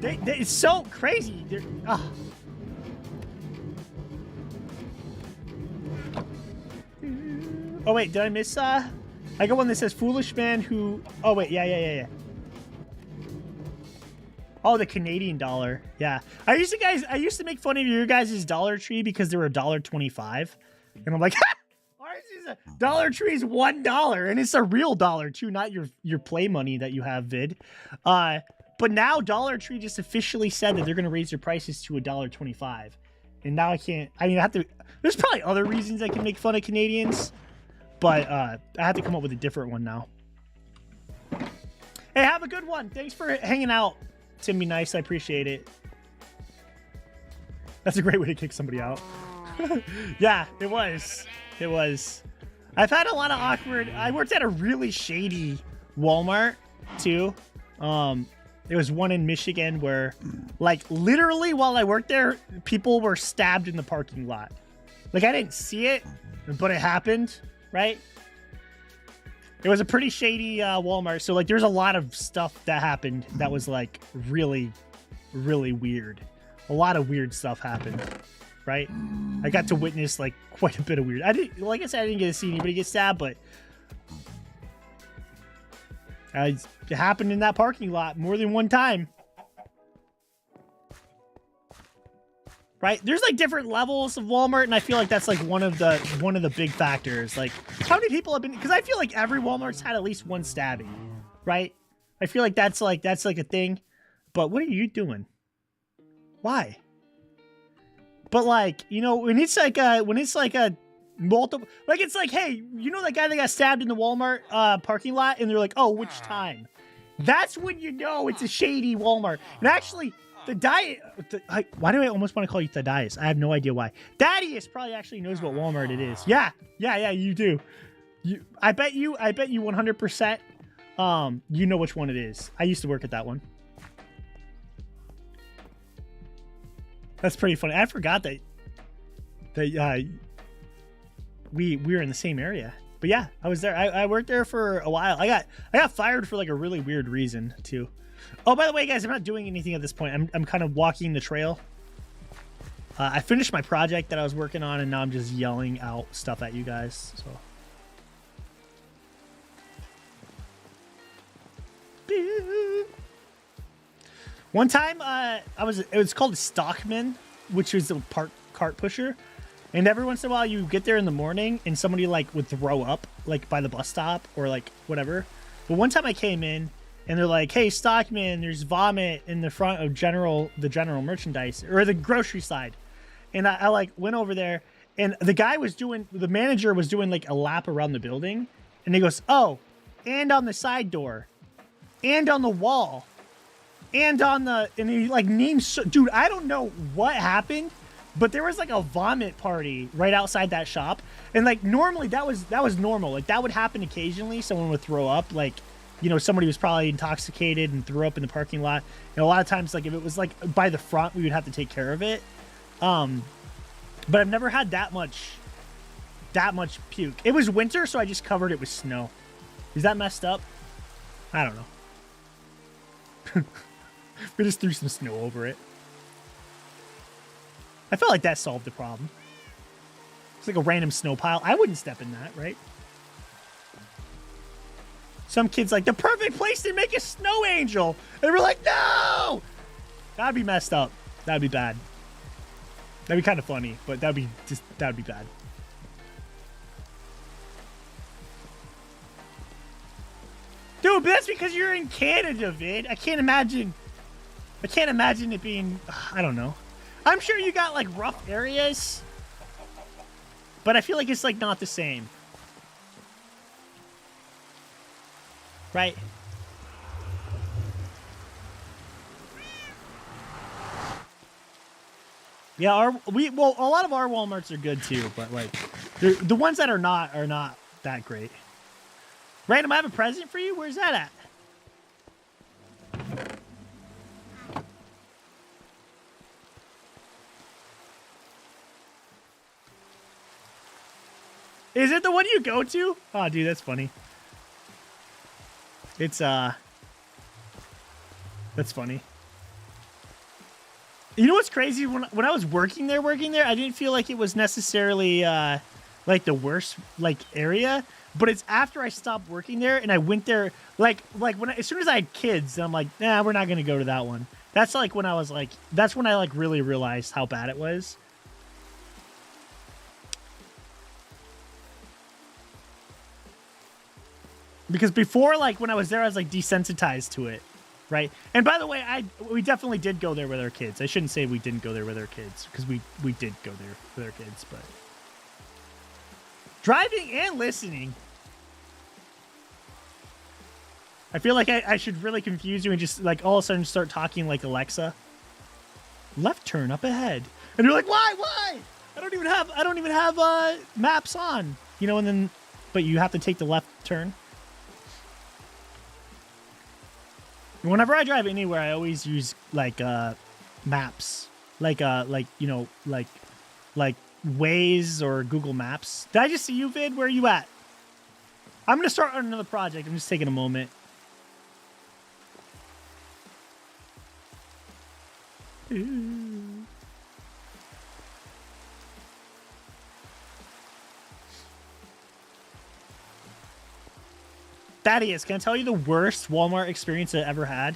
It's so crazy. They're Oh wait, did I miss I got one that says foolish man who... Oh, wait. Yeah. Oh, the Canadian dollar. Yeah. I used to make fun of your guys' Dollar Tree because they were $1.25. And I'm like, ours is a Dollar Tree is $1. And it's a real dollar, too, not your play money that you have, Vid. But now Dollar Tree just officially said that they're going to raise their prices to $1.25. And now I can't... I mean, I have to... There's probably other reasons I can make fun of Canadians. But I have to come up with a different one now. Hey, have a good one. Thanks for hanging out. Tim, be nice. I appreciate it. That's a great way to kick somebody out. Yeah, it was. It was. I've had a lot of awkward... I worked at a really shady Walmart, too. There was one in Michigan where, like, literally while I worked there, people were stabbed in the parking lot. Like, I didn't see it, but it happened. Right? It was a pretty shady Walmart. So, like, there's a lot of stuff that happened that was, like, really, really weird. A lot of weird stuff happened. Right? I got to witness, like, quite a bit of weird. Like I said, I didn't get to see anybody get stabbed, but it happened in that parking lot more than one time. Right? There's like different levels of Walmart, and I feel like that's like one of the big factors. Like, how many people have been? Because I feel like every Walmart's had at least one stabbing, right? I feel like that's like a thing. But what are you doing? Why? But like, you know, when it's like a multiple, like it's like, hey, you know that guy that got stabbed in the Walmart parking lot, and they're like, oh, which time? That's when you know it's a shady Walmart. And actually. Why do I almost want to call you Thaddeus? I have no idea why. Thaddeus probably actually knows what Walmart it is. Yeah, you do. I bet you 100%. You know which one it is. I used to work at that one. That's pretty funny. I forgot that we were in the same area. But yeah, I was there. I worked there for a while. I got fired for like a really weird reason too. Oh, by the way, guys, I'm not doing anything at this point. I'm kind of walking the trail. I finished my project that I was working on, and now I'm just yelling out stuff at you guys. So. One time, it was called a stockman, which was a cart pusher. And every once in a while, you get there in the morning, and somebody like would throw up, like by the bus stop or like whatever. But one time I came in, and they're like, "Hey, stockman, there's vomit in the front of the general merchandise or the grocery side." And I like went over there, and the manager was doing like a lap around the building, and he goes, "Oh, and on the side door, and on the wall, and he like names, dude, I don't know what happened, but there was like a vomit party right outside that shop, and like normally that was normal, like that would happen occasionally. Someone would throw up, like, you know, somebody was probably intoxicated and threw up in the parking lot. And a lot of times, like if it was like by the front, we would have to take care of it. But I've never had that much puke. It was winter, so I just covered it with snow. Is that messed up? I don't know. We just threw some snow over it. I felt like that solved the problem. It's like a random snow pile. I wouldn't step in that, right? Some kid's like, the perfect place to make a snow angel. And we're like, no! That'd be messed up. That'd be bad. That'd be kind of funny, but that'd be bad. Dude, but that's because you're in Canada, Vid. I can't imagine it being, I don't know. I'm sure you got like rough areas, but I feel like it's like not the same. Right? Yeah, a lot of our Walmarts are good too, but like the ones that are not that great. Random, I have a present for you. Where's that at? Is it the one you go to? Oh, dude, that's funny. It's that's funny. You know what's crazy? When I was working there, I didn't feel like it was necessarily like the worst like area, but it's after I stopped working there and I went there like as soon as I had kids, I'm like, nah, we're not gonna go to that one. That's like when I was like, that's when I like really realized how bad it was. Because before, like when I was there, I was like desensitized to it. Right. And by the way, we definitely did go there with our kids. I shouldn't say we didn't go there with our kids, because we did go there with our kids, but driving and listening. I feel like I should really confuse you and just like all of a sudden start talking like Alexa. Left turn up ahead. And you're like, why? I don't even have maps on. You know, and then but you have to take the left turn. Whenever I drive anywhere, I always use like maps, like you know, like Waze or Google Maps. Did I just see you, Vid? Where are you at? I'm gonna start on another project. I'm just taking a moment. Thaddeus, can I tell you the worst Walmart experience I ever had?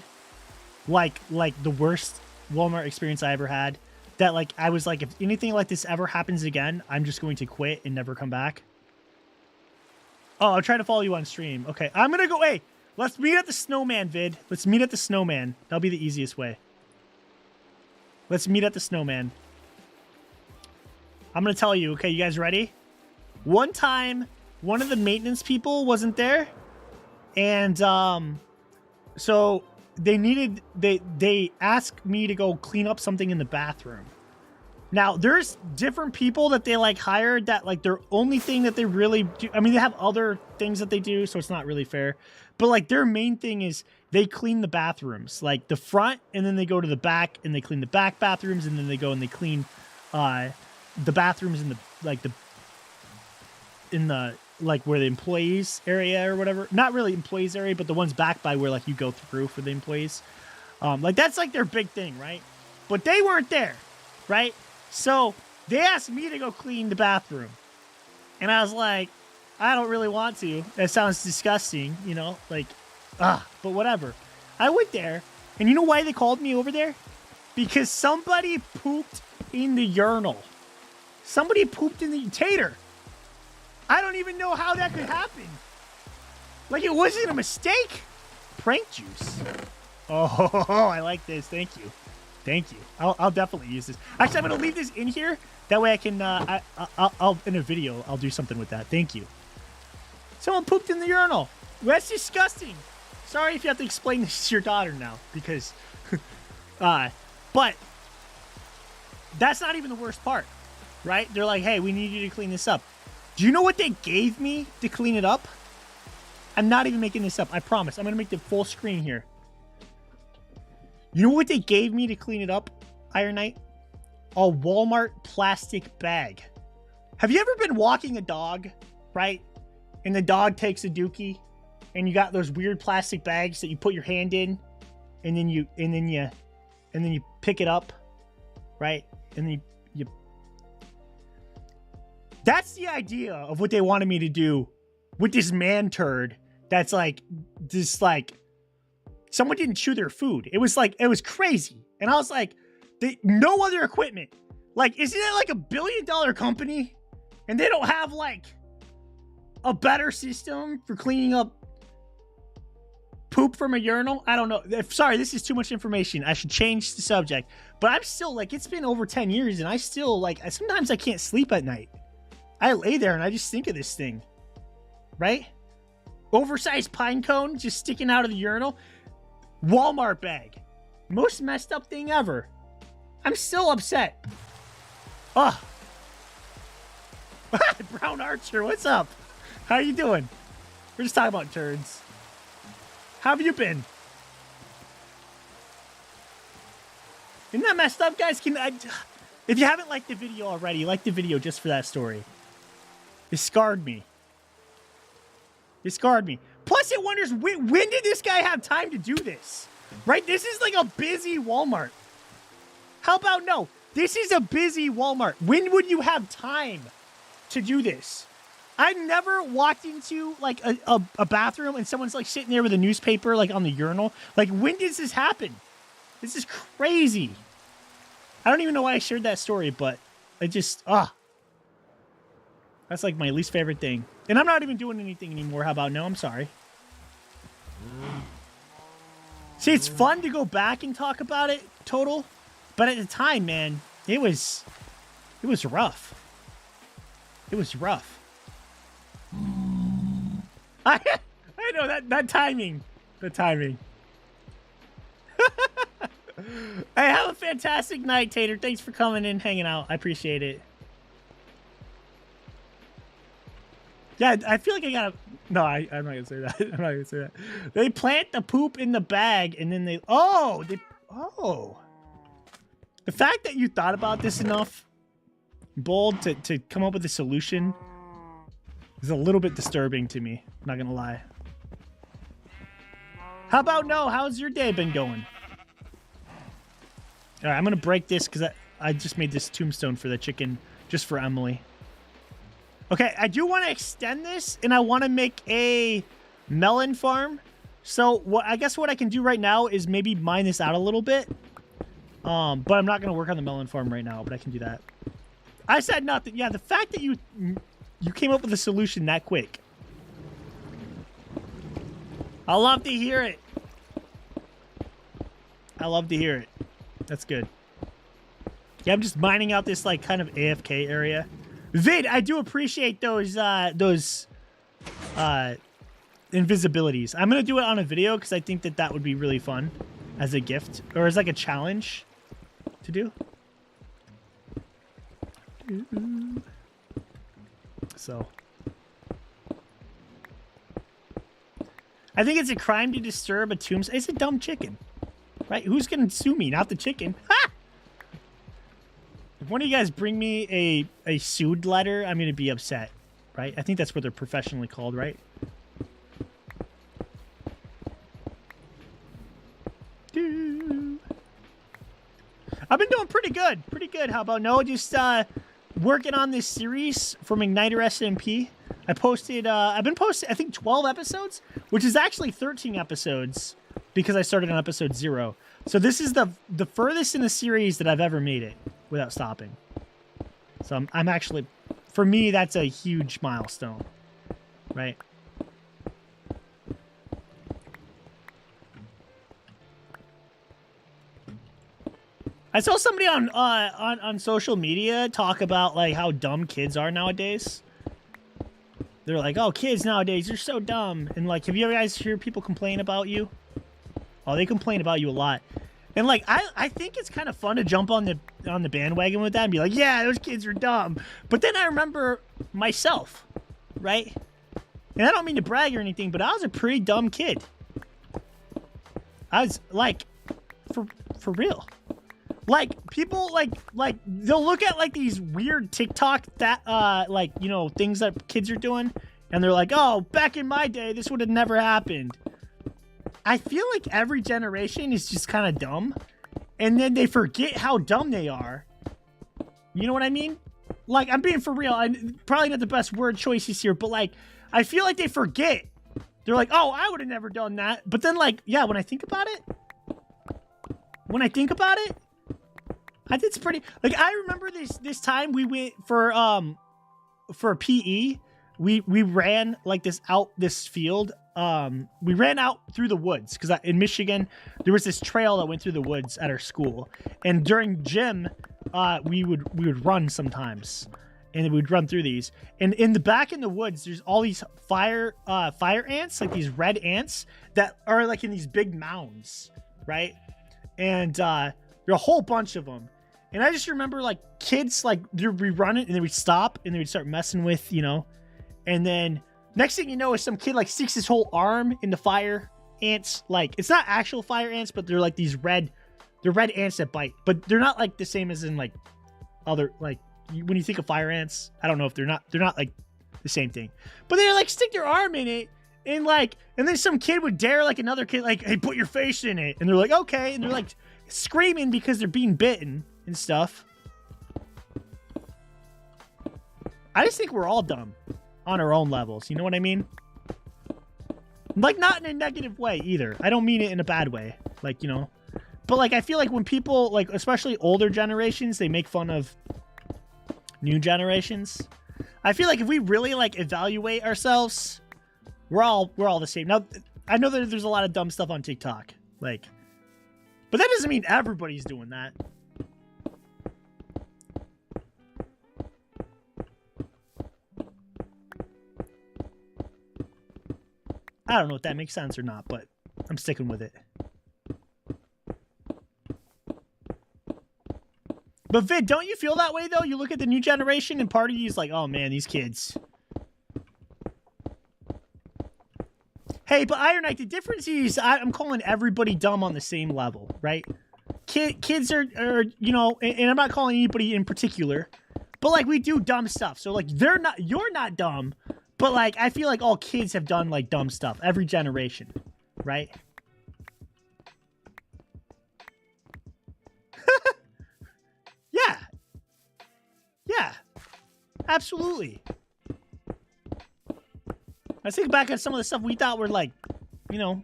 Like the worst Walmart experience I ever had. That like I was like, if anything like this ever happens again, I'm just going to quit and never come back. Oh, I'll try to follow you on stream. Okay, I'm gonna go. Hey, let's meet at the snowman, Vid. Let's meet at the snowman. That'll be the easiest way. Let's meet at the snowman. I'm gonna tell you. Okay, you guys ready? One time, one of the maintenance people wasn't there. And so they asked me to go clean up something in the bathroom, Now, there's different people that they like hired that like their only thing that they really do. I mean, they have other things that they do, so it's not really fair. But like their main thing is they clean the bathrooms, like the front, and then they go to the back and they clean the back bathrooms, and then they go and they clean the bathrooms in the like where the employees area or whatever. Not really employees area, but the ones back by where like you go through for the employees. Like that's like their big thing, right? But they weren't there, right? So they asked me to go clean the bathroom. And I was like, I don't really want to. That sounds disgusting, you know, like, but whatever. I went there, and you know why they called me over there? Because somebody pooped in the urinal. Somebody pooped in the tater. I don't even know how that could happen. Like, it wasn't a mistake. Prank juice. Oh, I like this. Thank you. Thank you. I'll definitely use this. Actually, I'm going to leave this in here. That way I can, I'll in a video, I'll do something with that. Thank you. Someone pooped in the urinal. That's disgusting. Sorry if you have to explain this to your daughter now. Because, but that's not even the worst part. Right? They're like, hey, we need you to clean this up. Do you know what they gave me to clean it up? I'm not even making this up. I promise. I'm going to make the full screen here. You know what they gave me to clean it up, Iron Knight? A Walmart plastic bag. Have you ever been walking a dog, right? And the dog takes a dookie, and you got those weird plastic bags that you put your hand in, and then you pick it up, right? And then you That's the idea of what they wanted me to do with this man turd. That's like this, like, someone didn't chew their food. It was like, it was crazy. And I was like, no other equipment. Like, isn't it like $1 billion company? And they don't have like a better system for cleaning up poop from a urinal? I don't know. Sorry, this is too much information. I should change the subject. But I'm still like, it's been over 10 years and I still like, sometimes I can't sleep at night. I lay there and I just think of this thing. Right? Oversized pine cone just sticking out of the urinal. Walmart bag. Most messed up thing ever. I'm still upset. Ugh. Brown Archer, what's up? How you doing? We're just talking about turds. How have you been? Isn't that messed up, guys? If you haven't liked the video already, like the video just for that story. It scarred me. It scarred me. Plus, it wonders, when did this guy have time to do this? Right? This is like a busy Walmart. How about no? This is a busy Walmart. When would you have time to do this? I never walked into like a bathroom and someone's like sitting there with a newspaper like on the urinal. Like, when does this happen? This is crazy. I don't even know why I shared that story, but I just, that's like my least favorite thing. And I'm not even doing anything anymore. How about no? I'm sorry. See, it's fun to go back and talk about it, total. But at the time, man, it was rough. It was rough. I know that timing. The timing. Hey, have a fantastic night, Tater. Thanks for coming in, hanging out. I appreciate it. Yeah, I feel like I gotta... No, I'm not gonna say that. I'm not gonna say that. They plant the poop in the bag, and then they... Oh! The fact that you thought about this enough, Bold, to come up with a solution is a little bit disturbing to me. I'm not gonna lie. How about no? How's your day been going? Alright, I'm gonna break this because I just made this tombstone for the chicken just for Emily. Okay, I do want to extend this, and I want to make a melon farm. So I guess what I can do right now is maybe mine this out a little bit. But I'm not going to work on the melon farm right now, but I can do that. I said nothing. Yeah, the fact that you came up with a solution that quick. I love to hear it. I love to hear it. That's good. Yeah, I'm just mining out this like kind of AFK area. Vid, I do appreciate those invisibilities. I'm gonna do it on a video because I think that would be really fun as a gift or as like a challenge to do. So I think it's a crime to disturb a tombstone. It's a dumb chicken, right? Who's gonna sue me? Not the chicken. Ha! If one of you guys bring me a sued letter, I'm gonna be upset, right? I think that's what they're professionally called, right? I've been doing pretty good. Pretty good. How about no? Just working on this series from IgnitorSMP. I've been posting, I think, 12 episodes, which is actually 13 episodes because I started on episode 0. So this is the furthest in the series that I've ever made it without stopping. So I'm actually, for me, that's a huge milestone, right? I saw somebody on social media talk about like how dumb kids are nowadays. They're like, "Oh, kids nowadays, they're so dumb." And like, have you guys heard people complain about you? Oh, they complain about you a lot. And like, I think it's kind of fun to jump on the bandwagon with that and be like, "Yeah, those kids are dumb." But then I remember myself, right? And I don't mean to brag or anything, but I was a pretty dumb kid. I was like, for real. Like, people, like, they'll look at, like, these weird TikTok that, like, you know, things that kids are doing, and they're like, oh, back in my day, this would have never happened. I feel like every generation is just kind of dumb, and then they forget how dumb they are. You know what I mean? Like, I'm being for real. I'm probably not the best word choices here, but, like, I feel like they forget. They're like, oh, I would have never done that. But then, like, yeah, when I think about it, I think it's pretty, like, I remember this time we went for PE. We ran like this field. We ran out through the woods because in Michigan there was this trail that went through the woods at our school. And during gym, we would run sometimes, and we'd run through these. And in the back in the woods, there's all these fire ants, like these red ants that are like in these big mounds, right? And there are a whole bunch of them. And I just remember, like, kids, like, they'd be running, and they would stop, and they would start messing with, you know. And then, next thing you know is some kid, like, sticks his whole arm in the fire ants. Like, it's not actual fire ants, but they're, like, they're red ants that bite. But they're not, like, the same as in, like, other, like, when you think of fire ants, I don't know if they're not, like, the same thing. But they, like, stick their arm in it, and, like, and then some kid would dare, like, another kid, like, hey, put your face in it. And they're like, okay. And they're, like, screaming because they're being bitten and stuff. I just think we're all dumb on our own levels. You know what I mean? Like, not in a negative way either. I don't mean it in a bad way. Like, you know. But, like, I feel like when people, like, especially older generations, they make fun of new generations. I feel like if we really, like, evaluate ourselves, we're all the same. Now, I know that there's a lot of dumb stuff on TikTok. Like, but that doesn't mean everybody's doing that. I don't know if that makes sense or not, but I'm sticking with it. But Vid, don't you feel that way, though? You look at the new generation and part of you is like, oh, man, these kids. Hey, but Iron Knight, the difference is I'm calling everybody dumb on the same level, right? Kids are you know, and I'm not calling anybody in particular, but, like, we do dumb stuff. So, like, you're not dumb, but, like, I feel like all kids have done, like, dumb stuff. Every generation, right? Yeah. Yeah. Absolutely. I think back at some of the stuff we thought were, like, you know,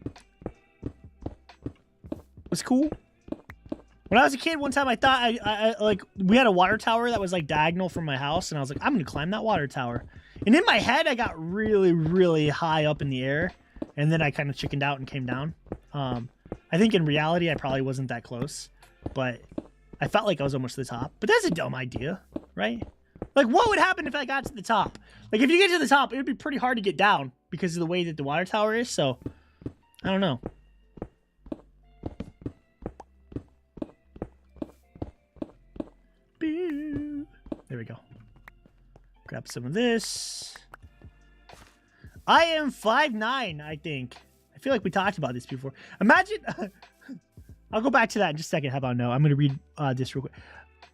was cool. When I was a kid, one time I thought I like, we had a water tower that was, like, diagonal from my house, and I was like, I'm gonna climb that water tower. And in my head, I got really, really high up in the air, and then I kind of chickened out and came down. I think in reality, I probably wasn't that close, but I felt like I was almost to the top. But that's a dumb idea, right? Like, what would happen if I got to the top? Like, if you get to the top, it would be pretty hard to get down because of the way that the water tower is, so I don't know. There we go. Grab some of this. I am 5'9", I think. I feel like we talked about this before. Imagine... I'll go back to that in just a second. How about no? I'm going to read this real quick.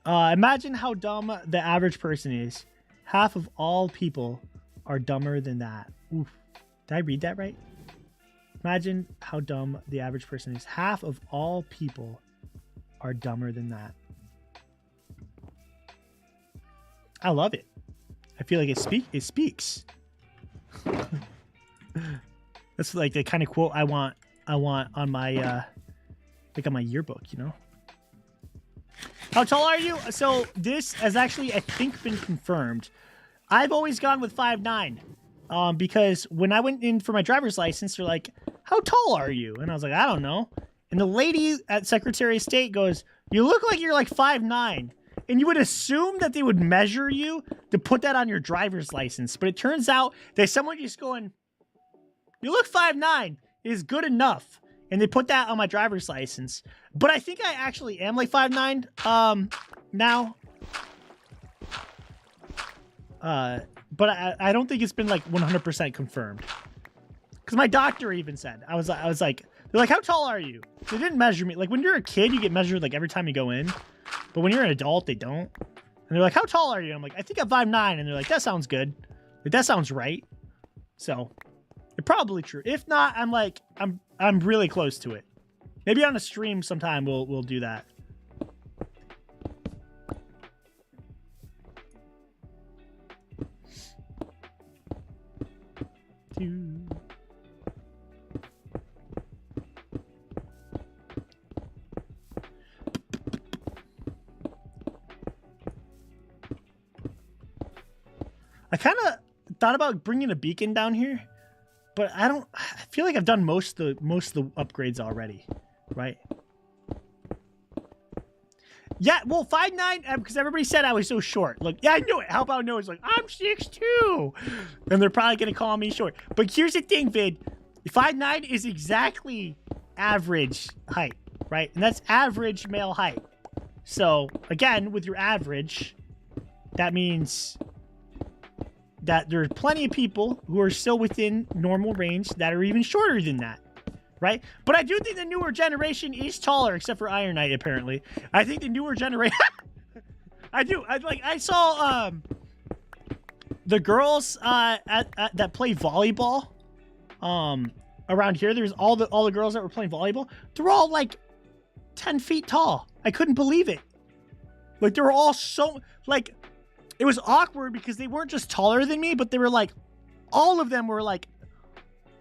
Imagine how dumb the average person is. Half of all people are dumber than that. Oof. Did I read that right? Imagine how dumb the average person is. Half of all people are dumber than that. I love it. I feel like it speaks. That's like the kind of quote I want on my like on my yearbook, you know. How tall are you? So this has actually, I think, been confirmed. I've always gone with 5'9", because when I went in for my driver's license, they're like, "How tall are you?" And I was like, "I don't know." And the lady at Secretary of State goes, "You look like you're like 5'9". And you would assume that they would measure you to put that on your driver's license. But it turns out that someone just going, "You look 5'9" is good enough. And they put that on my driver's license. But I think I actually am like 5'9" now. But I don't think it's been like 100% confirmed. Because my doctor even said, I was like, they're like, "How tall are you?" They didn't measure me. Like when you're a kid, you get measured like every time you go in. But when you're an adult, they don't. And they're like, "How tall are you?" I'm like, "I think I'm 5'9". And they're like, "That sounds good. Like, that sounds right." So it's probably true. If not, I'm like, I'm really close to it. Maybe on a stream sometime we'll do that. I kind of thought about bringing a beacon down here, but I feel like I've done most of the upgrades already, right? Yeah, well, 5'9", because everybody said I was so short. Like, yeah, I knew it. How about no? It's like, I'm 6'2", and they're probably gonna call me short. But here's the thing, Vid. 5'9" is exactly average height, right? And that's average male height. So again, with your average, that means that there are plenty of people who are still within normal range that are even shorter than that, right? But I do think the newer generation is taller, except for Iron Knight, apparently. I think the newer generation... I do. I saw the girls that play volleyball around here. There's all the girls that were playing volleyball. They're all like 10 feet tall. I couldn't believe it. Like, they were all so... Like... It was awkward because they weren't just taller than me, but they were like, all of them were like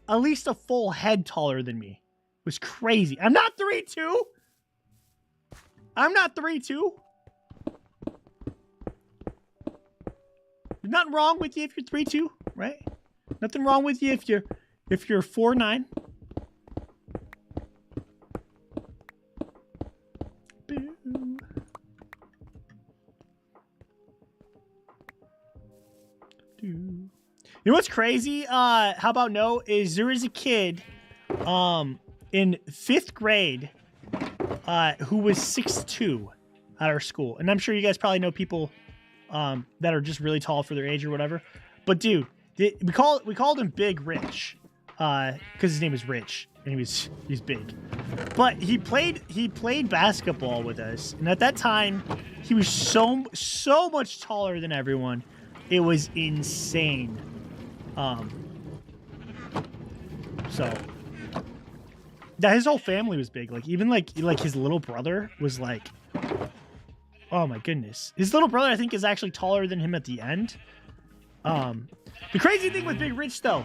at least a full head taller than me. It was crazy. I'm not 3'2". I'm not 3'2". There's nothing wrong with you if you're 3'2", right? Nothing wrong with you if you're 4'9". You know what's crazy? How about no? Is there is a kid in 5th grade who was 6'2" at our school. And I'm sure you guys probably know people that are just really tall for their age or whatever. But dude, we called him Big Rich because his name is Rich and he's big. But he played basketball with us, and at that time he was so much taller than everyone. It was insane. So that his whole family was big. Like even like his little brother was like, oh my goodness. His little brother I think is actually taller than him at the end. The crazy thing with Big Rich though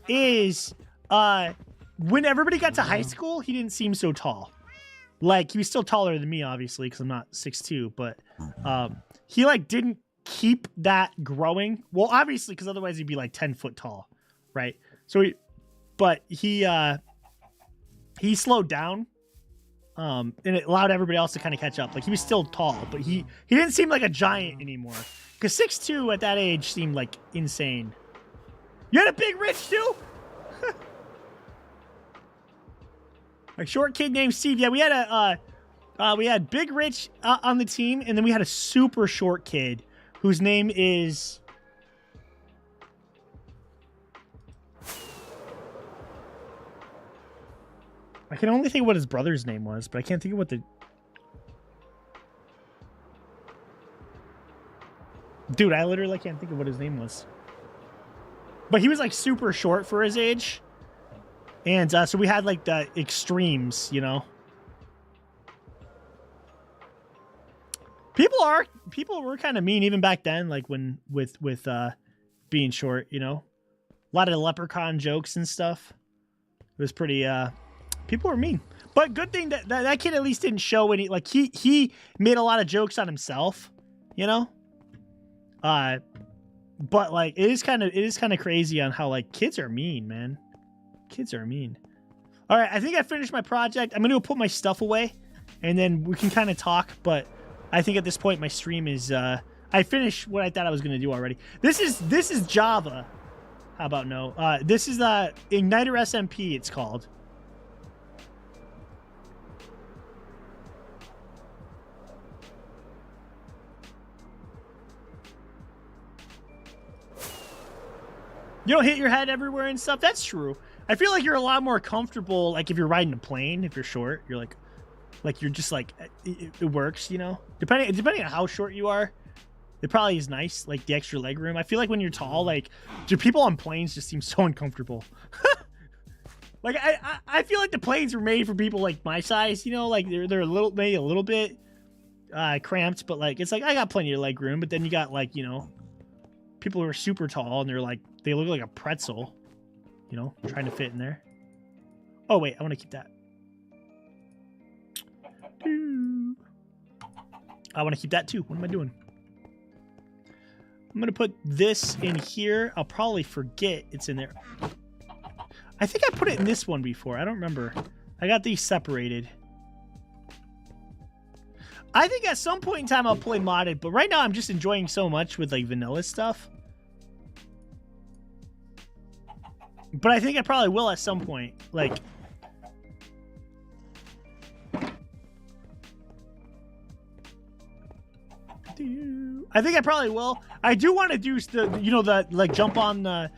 is when everybody got to high school, he didn't seem so tall. Like he was still taller than me, obviously, because I'm not 6'2", but he like didn't keep that growing. Well, obviously, because otherwise he'd be like 10 foot tall, right? So he slowed down, and it allowed everybody else to kind of catch up. Like he was still tall, but he didn't seem like a giant anymore. Because 6'2" at that age seemed like insane. You had a Big Rich too? A short kid named Steve. Yeah, we had Big Rich on the team, and then we had a super short kid whose name is I can only think of what his brother's name was, but I can't think of what the... Dude, I literally can't think of what his name was. But he was like super short for his age. And so we had like the extremes, you know. People were kind of mean even back then, like when with being short, you know. A lot of leprechaun jokes and stuff. It was pretty people were mean. But good thing that kid at least didn't show any, like he made a lot of jokes on himself, you know. But like it is kind of crazy on how like kids are mean, man. Kids are mean. All right, I think I finished my project. I'm going to go put my stuff away and then we can kind of talk, but I think at this point my stream is I finished what I thought I was going to do already. This is Java. How about no? This is IgnitorSMP it's called. You don't hit your head everywhere and stuff. That's true. I feel like you're a lot more comfortable, like if you're riding a plane. If you're short, you're like you're just like it works, you know. Depending on how short you are, it probably is nice, like the extra leg room. I feel like when you're tall, like people on planes just seem so uncomfortable. Like I feel like the planes were made for people like my size, you know, like they're maybe a little bit cramped, but like it's like I got plenty of leg room. But then you got like, you know, people who are super tall and they look like a pretzel, you know, trying to fit in there. Oh wait, I want to keep that. I want to keep that too. What am I doing? I'm going to put this in here. I'll probably forget it's in there. I think I put it in this one before. I don't remember. I got these separated. I think at some point in time I'll play modded, but right now I'm just enjoying so much with like vanilla stuff. But I think I probably will at some point. Like... I think I probably will. I do want to do the, you know, the like jump on the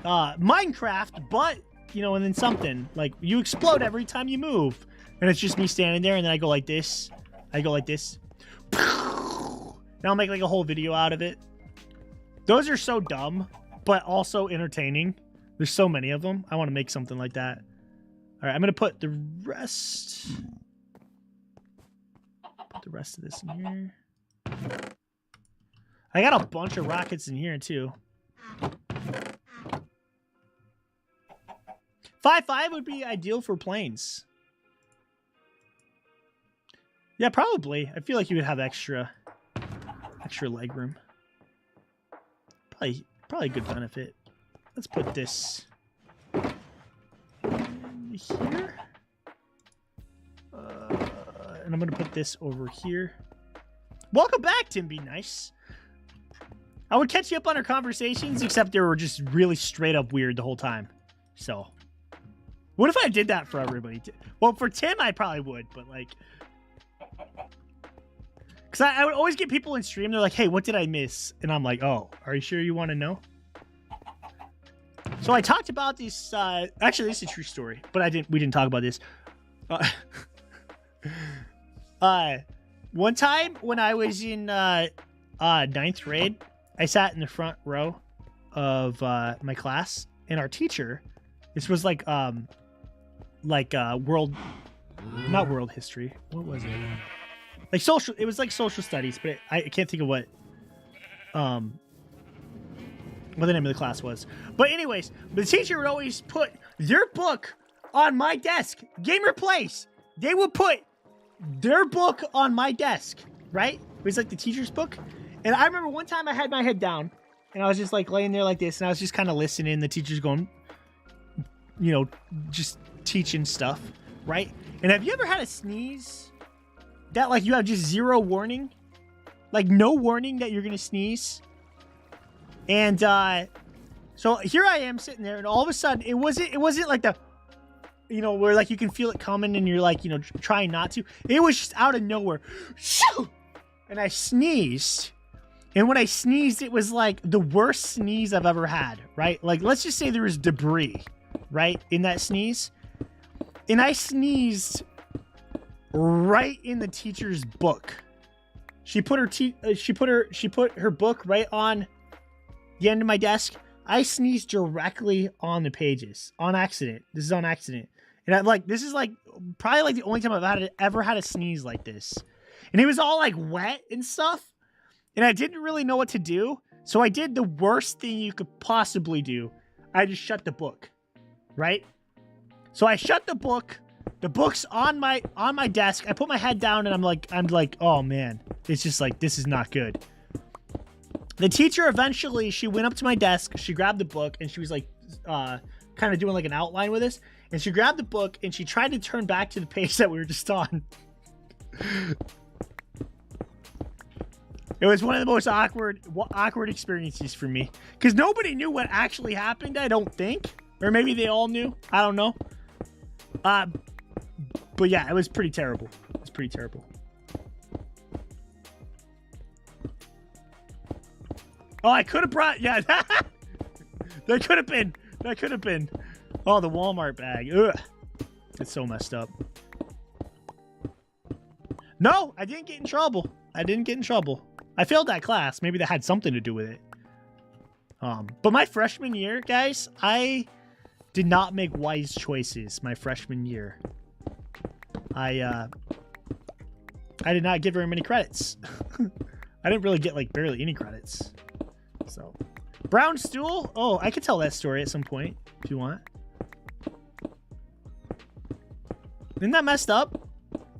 Minecraft, but you know, and then something like you explode every time you move, and it's just me standing there, and then I go like this. I go like this. Now I'll make like a whole video out of it. Those are so dumb, but also entertaining. There's so many of them. I want to make something like that. All right, I'm gonna put the rest. Put the rest of this in here. I got a bunch of rockets in here too. 5.5 would be ideal for planes. Yeah, probably. I feel like you would have extra leg room. Probably a good benefit. Let's put this in here. And I'm gonna put this over here. Welcome back, Tim. Be nice. I would catch you up on our conversations, except they were just really straight up weird the whole time. So, what if I did that for everybody? Well, for Tim, I probably would, but like, because I would always get people in stream. They're like, "Hey, what did I miss?" And I'm like, "Oh, are you sure you want to know?" So I talked about this. Actually, this is a true story, but we didn't talk about this. One time when I was in 9th grade, I sat in the front row of my class, and our teacher, this was like world, not world history. What was it? Like social. It was like social studies, but I can't think of what the name of the class was. But anyways, the teacher would always put their book on my desk. Gamer Place. They would put their book on my desk, right? It was like the teacher's book. And I remember one time I had my head down and I was just like laying there like this, and I was just kind of listening. The teacher's going, you know, just teaching stuff, right? And have you ever had a sneeze that like you have just zero warning? Like no warning that you're going to sneeze? And so here I am sitting there, and all of a sudden it wasn't like the, you know, where like you can feel it coming and you're like, you know, trying not to. It was just out of nowhere. Shoo! And I sneezed. And when I sneezed, it was like the worst sneeze I've ever had, right? Like, let's just say there was debris, right, in that sneeze. and I sneezed right in the teacher's book. She put her book right on the end of my desk. I sneezed directly on the pages on accident. This is on accident. And this is like probably like the only time I've ever had a sneeze like this. And it was all like wet and stuff. And I didn't really know what to do. So I did the worst thing you could possibly do. I just shut the book, right? So I shut the book. The book's on my desk. I put my head down and I'm like, oh man, it's just like, this is not good. The teacher eventually, she went up to my desk. She grabbed the book and she was like, kind of doing like an outline with us. And she grabbed the book and she tried to turn back to the page that we were just on. It was one of the most awkward experiences for me. Because nobody knew what actually happened, I don't think. Or maybe they all knew. I don't know. But yeah, it was pretty terrible. It was pretty terrible. Oh, I could have brought... Yeah. That could have been. That could have been. Oh, the Walmart bag. Ugh. It's so messed up. No, I didn't get in trouble. I didn't get in trouble. I failed that class. Maybe that had something to do with it. But my freshman year, guys, I did not make wise choices my freshman year. I did not get very many credits. I didn't really get like barely any credits. So, brown stool. Oh, I could tell that story at some point if you want. Isn't that messed up?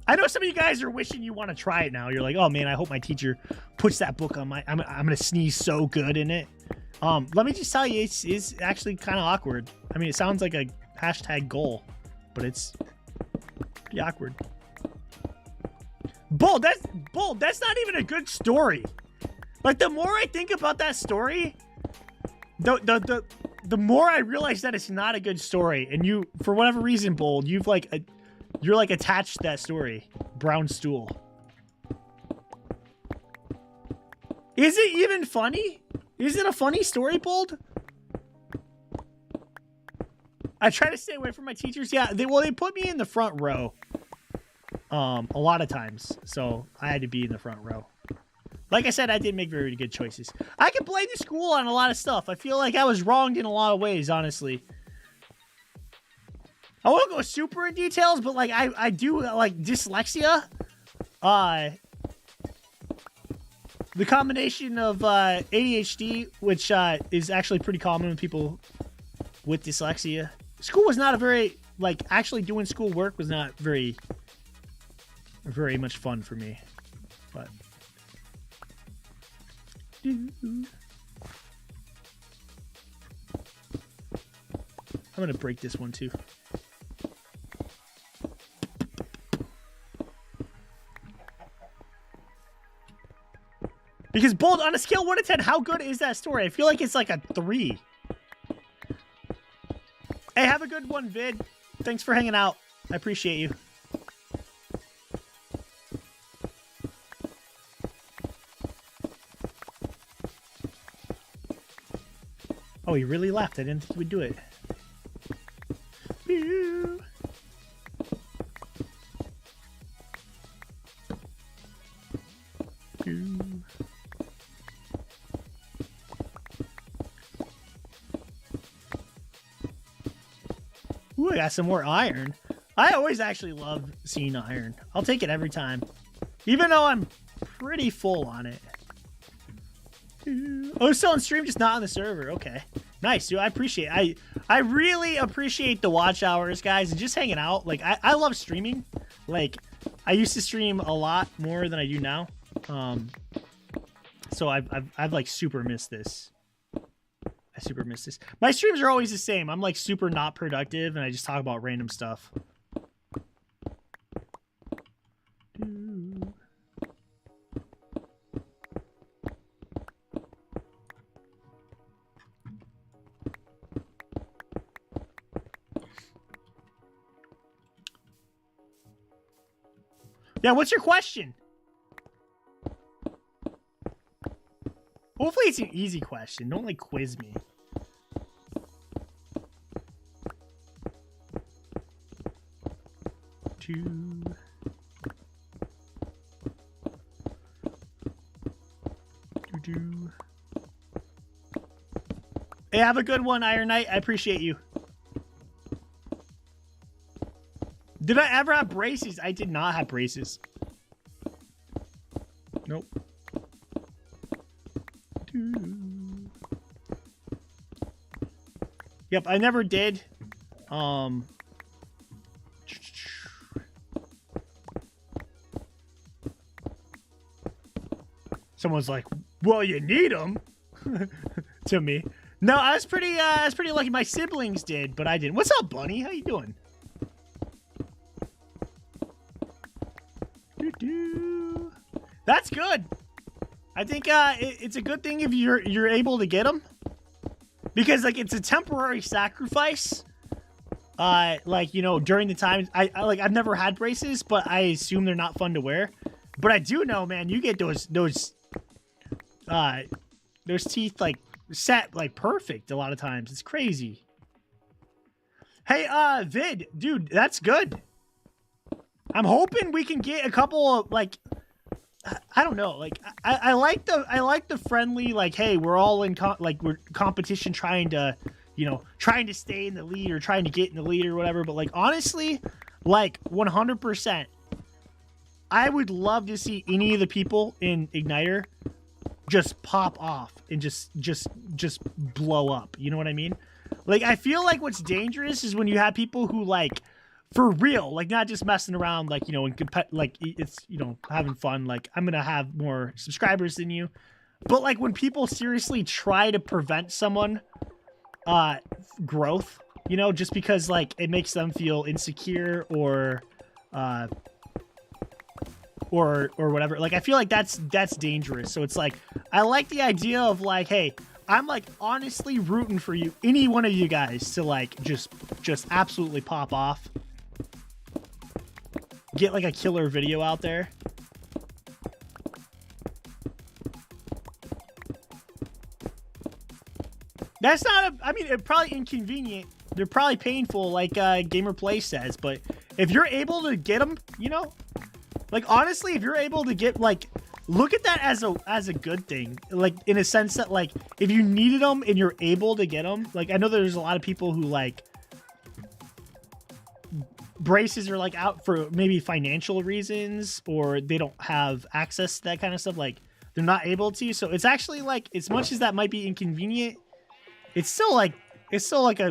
I know some of you guys are wishing you want to try it now. You're like, oh man, I hope my teacher puts that book on my... I'm gonna sneeze so good in it. Let me just tell you, it's actually kind of awkward. I mean, it sounds like a hashtag goal, but it's pretty awkward. Bull, that's not even a good story. Like, the more I think about that story, the more I realize that it's not a good story. And you, for whatever reason, Bold, you're like attached to that story. Brown stool. Is it even funny? Is it a funny story, Bold? I try to stay away from my teachers. Yeah, they put me in the front row. A lot of times. So I had to be in the front row. Like I said, I didn't make very good choices. I can blame the school on a lot of stuff. I feel like I was wronged in a lot of ways, honestly. I won't go super in details, but like I do like dyslexia. The combination of ADHD, which is actually pretty common with people with dyslexia. School was not a very, like, actually doing school work was not very much fun for me. But I'm gonna break this one too. Because, Bold, on a scale of 1 to 10, how good is that story? I feel like it's like a 3. Hey, have a good one, Vid. Thanks for hanging out. I appreciate you. Oh, he really left. I didn't think he would do it. Pew. Pew. Ooh, I got some more iron. I always actually love seeing iron. I'll take it every time. Even though I'm pretty full on it. Oh, it's still on stream, just not on the server. Okay. Nice, dude. I appreciate it. I really appreciate the watch hours, guys, and just hanging out. Like, I love streaming. Like, I used to stream a lot more than I do now. So I've like super missed this. I super miss this. My streams are always the same. I'm like super not productive and I just talk about random stuff. Yeah, what's your question? Hopefully it's an easy question. Don't like quiz me. Hey, have a good one, Iron Knight. I appreciate you. Did I ever have braces? I did not have braces. Nope. Yep, I never did. Someone's like, "Well, you need them." To me. No, I was pretty lucky. My siblings did, but I didn't. What's up, Bunny? How you doing? That's good. I think it's a good thing if you're able to get them, because like it's a temporary sacrifice. Like, you know, during the time I've never had braces, but I assume they're not fun to wear. But I do know, man, you get those teeth like set like perfect a lot of times. It's crazy. Hey, Vid, dude, that's good. I'm hoping we can get a couple of like, I don't know, like I like the friendly, like, hey, we're all in we're competition, trying to stay in the lead or trying to get in the lead or whatever. But like, honestly, like 100%, I would love to see any of the people in Igniter just pop off and just blow up. You know what I mean? Like, I feel like what's dangerous is when you have people who, like, for real, like, not just messing around, like, you know, and like, it's, you know, having fun, like, I'm gonna have more subscribers than you. But like, when people seriously try to prevent someone growth, you know, just because like it makes them feel insecure or whatever. Like, I feel like that's dangerous. So it's like, I like the idea of like, hey, I'm like honestly rooting for you, any one of you guys, to like just absolutely pop off, get like a killer video out there. That's not I mean, it's probably inconvenient. They're probably painful, like Gamer Play says, but if you're able to get them, you know, like, honestly, if you're able to get, like, look at that as a good thing, like, in a sense that, like, if you needed them and you're able to get them, like, I know there's a lot of people who, like, braces are, like, out for maybe financial reasons, or they don't have access to that kind of stuff, like, they're not able to. So it's actually, like, as much as that might be inconvenient, it's still like a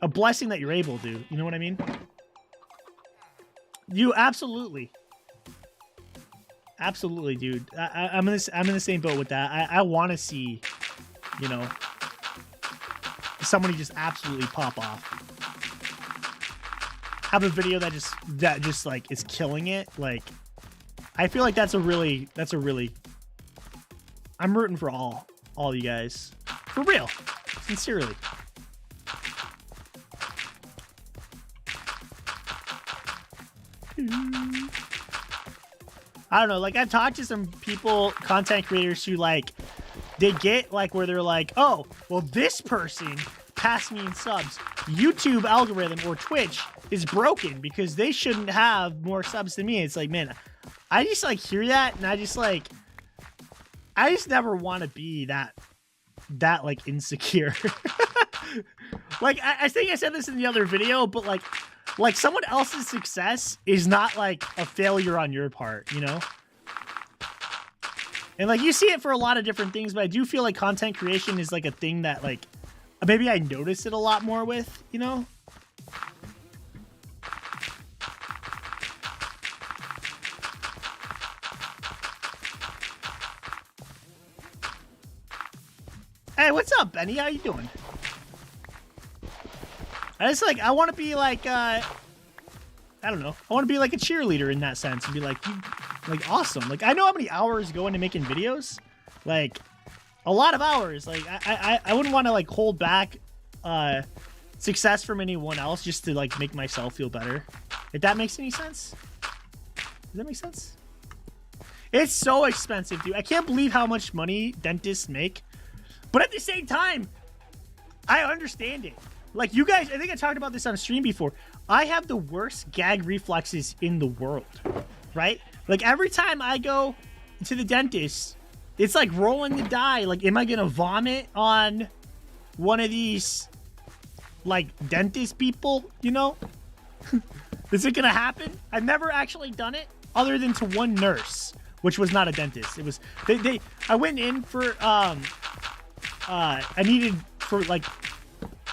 blessing that you're able to, you know what I mean? You absolutely, dude. I'm in the same boat with that. I want to see, you know, somebody just absolutely pop off. Have a video that just like is killing it. Like, I feel like that's a really. I'm rooting for all you guys, for real, sincerely. I don't know, like, I've talked to some people, content creators, who like, they get like where they're like, oh, well, this person passed me in subs. YouTube algorithm or Twitch is broken because they shouldn't have more subs than me. It's like, man, I just like hear that, and I just never want to be that like insecure. Like, I think I said this in the other video, but like someone else's success is not like a failure on your part, you know? And like, you see it for a lot of different things, but I do feel like content creation is like a thing that like maybe I notice it a lot more with, you know? Hey, what's up, Benny? How you doing? I want to be like, I don't know. I want to be like a cheerleader in that sense and be like, like, awesome. Like, I know how many hours go into making videos. Like, a lot of hours. Like, I wouldn't want to like hold back success from anyone else just to like make myself feel better. If that makes any sense. Does that make sense? It's so expensive, dude. I can't believe how much money dentists make. But at the same time, I understand it. Like, you guys, I think I talked about this on stream before. I have the worst gag reflexes in the world, right? Like, every time I go to the dentist, it's like rolling the die. Like, am I going to vomit on one of these, like, dentist people, you know? Is it going to happen? I've never actually done it other than to one nurse, which was not a dentist. It was, I went in for, I needed for, like,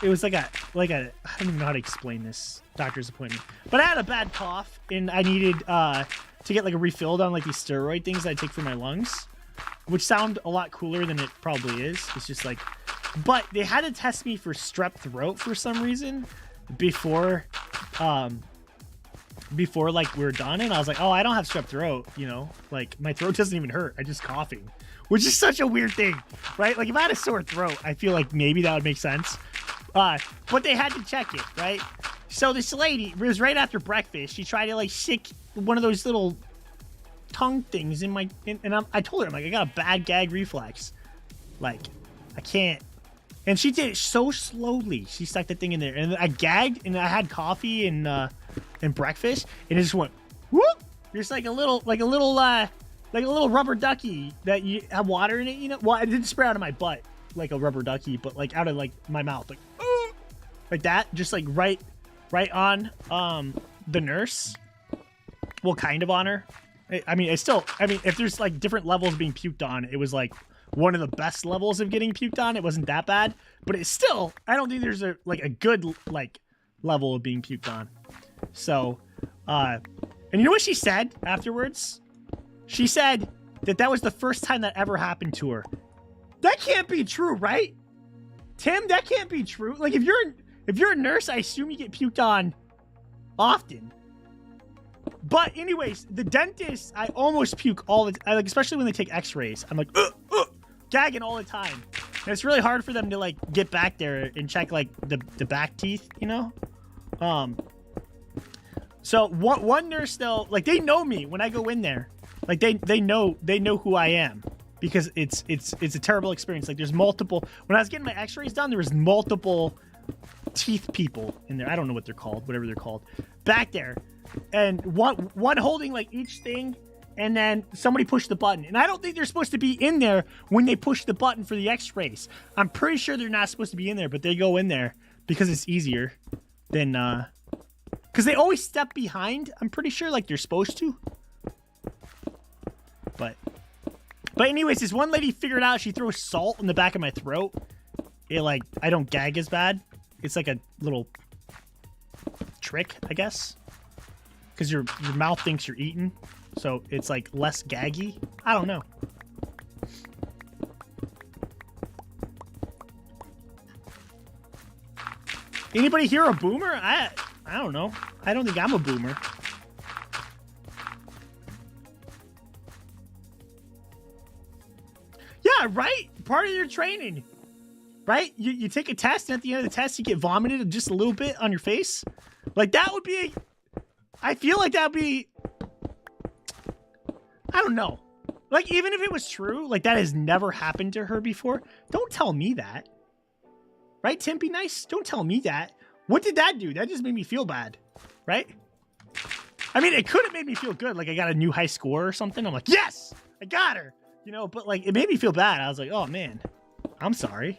it was like a, I don't even know how to explain this doctor's appointment, but I had a bad cough and I needed, to get like a refilled on like these steroid things that I take for my lungs, which sound a lot cooler than it probably is. It's just like, but they had to test me for strep throat for some reason before like we were done, and I was like, oh, I don't have strep throat, you know, like my throat doesn't even hurt, I just coughing, which is such a weird thing, right? Like if I had a sore throat, I feel like maybe that would make sense, but they had to check it, right? So this lady, it was right after breakfast, she tried to like stick one of those little tongue things in my, I told her, I'm like, I got a bad gag reflex, like I can't. And she did it so slowly. She stuck the thing in there, and I gagged, and I had coffee and breakfast, and it just went whoop. Just like a little rubber ducky that you have water in it, you know. Well, it didn't spray out of my butt like a rubber ducky, but like out of like my mouth, like that, just like right on the nurse. Well, kind of on her. I mean, if there's like different levels being puked on, it was like one of the best levels of getting puked on. It wasn't that bad, but it's still, I don't think there's a good like level of being puked on. So, and you know what she said afterwards? She said that was the first time that ever happened to her. That can't be true, right? Tim, that can't be true. Like if you're a nurse, I assume you get puked on often. But anyways, the dentist, I almost puke all the time, like especially when they take x-rays. I'm like, gagging all the time. And it's really hard for them to like get back there and check like the back teeth, you know? So one nurse though, like they know me when I go in there. Like they know who I am, because it's a terrible experience. Like there's multiple, when I was getting my x-rays done, there was multiple teeth people in there. I don't know what they're called, whatever they're called, back there. And one holding like each thing, and then somebody pushed the button. And I don't think they're supposed to be in there when they push the button for the x-rays. I'm pretty sure they're not supposed to be in there, but they go in there because it's easier than, because they always step behind. I'm pretty sure like they're supposed to. But anyways, this one lady figured out, she throws salt in the back of my throat. It like, I don't gag as bad. It's like a little trick, I guess. Because your mouth thinks you're eating. So it's like less gaggy. I don't know. Anybody here a boomer? I don't know. I don't think I'm a boomer. Yeah, right? Part of your training. Right? You take a test, and at the end of the test, you get vomited just a little bit on your face. Like, that would be... I feel like that would be... I don't know. Like, even if it was true, like, that has never happened to her before, don't tell me that. Right, Tim? Be nice? Don't tell me that. What did that do? That just made me feel bad. Right? I mean, it could have made me feel good. Like, I got a new high score or something. I'm like, yes! I got her! You know, but, like, it made me feel bad. I was like, oh, man. I'm sorry.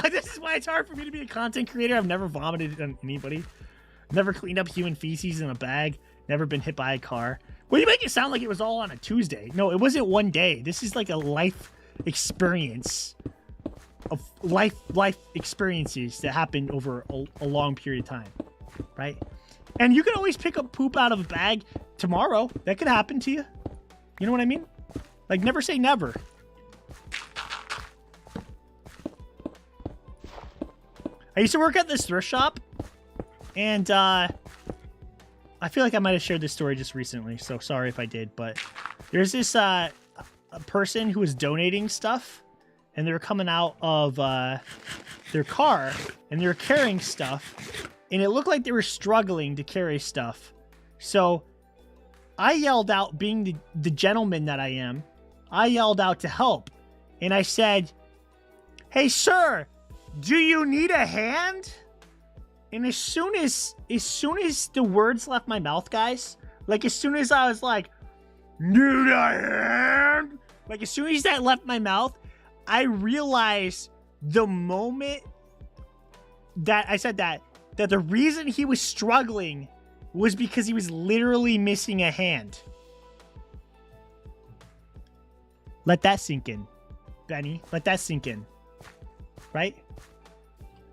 This is why it's hard for me to be a content creator. I've never vomited on anybody. Never cleaned up human feces in a bag. Never been hit by a car. Well, you make it sound like it was all on a Tuesday. No, it wasn't one day. This is like a life experience of life experiences that happen over a long period of time, right? And you can always pick up poop out of a bag tomorrow. That could happen to you. You know what I mean? Like, never say never. I used to work at this thrift shop, and I feel like I might have shared this story just recently, so sorry if I did, but there's this a person who was donating stuff, and they were coming out of their car, and they were carrying stuff, and it looked like they were struggling to carry stuff. So I yelled out, being the gentleman that I am, I yelled out to help. And I said, "Hey, sir, do you need a hand?" And as soon as the words left my mouth, guys, like as soon as I was like, "Need a hand?" Like as soon as that left my mouth, I realized the moment that I said that the reason he was struggling was because he was literally missing a hand. Let that sink in, Benny. Let that sink in. Right?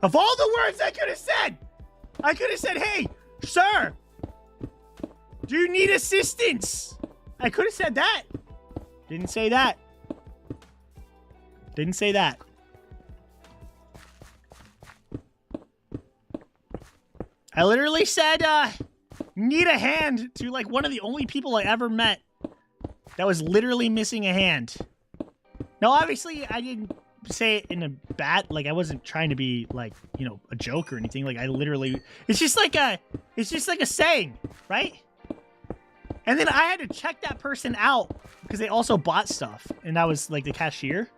Of all the words I could have said, "Hey, sir, do you need assistance?" I could have said that. Didn't say that. Didn't say that. I literally said, "Need a hand," to like one of the only people I ever met that was literally missing a hand. Now, obviously, I didn't say it in a bad, like I wasn't trying to be like, you know, a joke or anything. Like I literally, it's just like a saying, right? And then I had to check that person out because they also bought stuff, and that was like the cashier.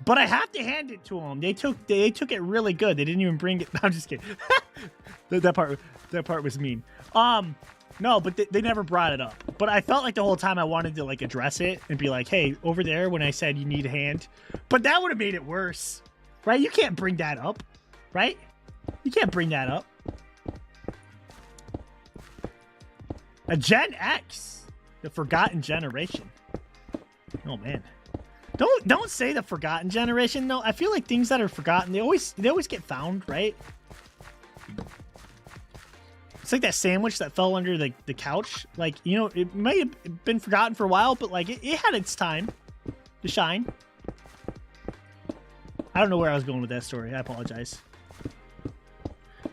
But I have to hand it to them. They took it really good. They didn't even bring it. I'm just kidding. that part was mean. No, but they never brought it up. But I felt like the whole time I wanted to like address it and be like, "Hey, over there," when I said you need a hand. But that would have made it worse, right? You can't bring that up, right? You can't bring that up. A Gen X, the forgotten generation. Oh man. Don't say the forgotten generation. No, I feel like things that are forgotten, they always get found, right? It's like that sandwich that fell under the couch. Like, you know, it might have been forgotten for a while, but like it had its time to shine. I don't know where I was going with that story. I apologize.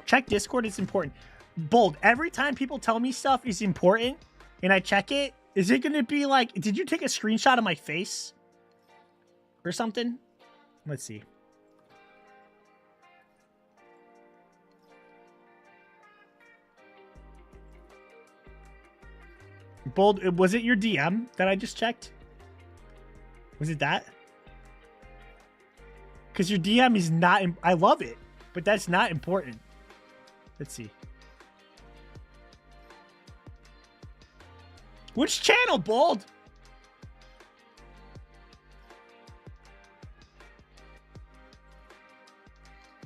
Check Discord, it's important. Bold, every time people tell me stuff is important and I check it, is it going to be like, did you take a screenshot of my face or something? Let's see. Bold, was it your DM that I just checked? Was it that? Because your DM is not, I love it, but that's not important. Let's see. Which channel, Bold?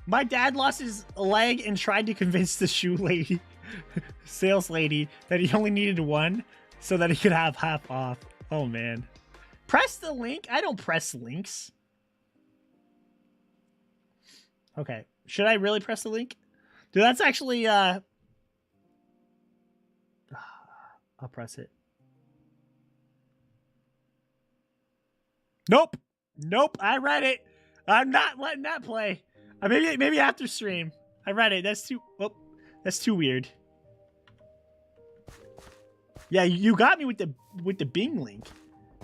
My dad lost his leg and tried to convince the shoe lady, sales lady, that he only needed one so that he could have half off. Oh, man. Press the link? I don't press links. Okay. Should I really press the link? Dude, that's actually, I'll press it. Nope. Nope. I read it. I'm not letting that play. Maybe after stream. I read it. That's too weird. Yeah, you got me with the Bing link.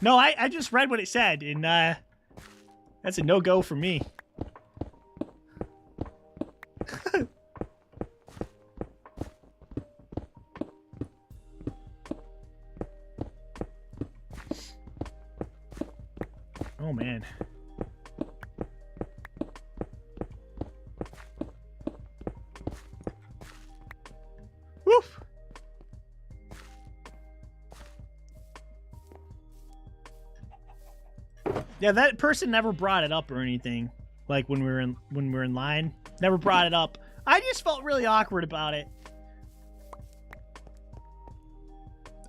No, I just read what it said, and that's a no-go for me. Oh man. Woof. Yeah, that person never brought it up or anything. Like when we were in line, never brought it up. I just felt really awkward about it.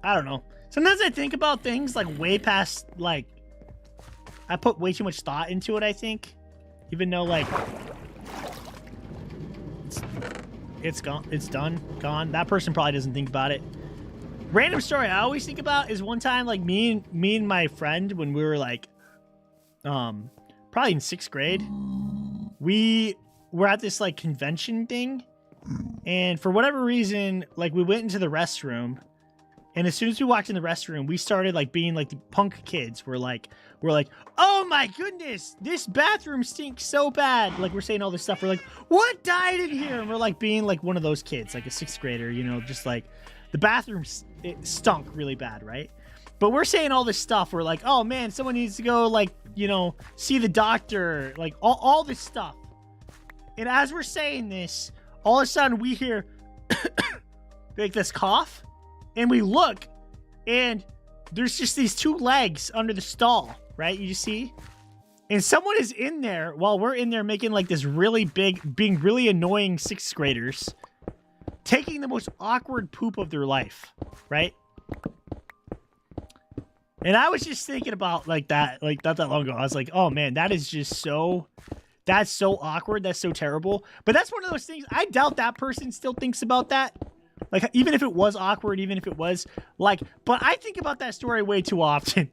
I don't know. Sometimes I think about things like way past, like, I put way too much thought into it, I think. Even though, like, it's gone. It's done. Gone. That person probably doesn't think about it. Random story I always think about is one time, like, me and my friend, when we were, like, probably in 6th grade, we were at this, like, convention thing. And for whatever reason, like, we went into the restroom. And as soon as we walked in the restroom, we started like being like the punk kids. We're like, "Oh my goodness, this bathroom stinks so bad." Like we're saying all this stuff. We're like, "What died in here?" And we're like being like one of those kids, like a 6th grader, you know, just like the bathroom it stunk really bad, right? But we're saying all this stuff. We're like, oh man, someone needs to go, like, you know, see the doctor, like all this stuff. And as we're saying this, all of a sudden we hear like this cough, and we look, and there's just these 2 legs under the stall, right? You see? And someone is in there while we're in there making like this really big, being really annoying 6th graders, taking the most awkward poop of their life, right? And I was just thinking about like that, like not that long ago. I was like, oh man, that is just so, that's so awkward. That's so terrible. But that's one of those things. I doubt that person still thinks about that. Like, even if it was awkward, even if it was like, but I think about that story way too often.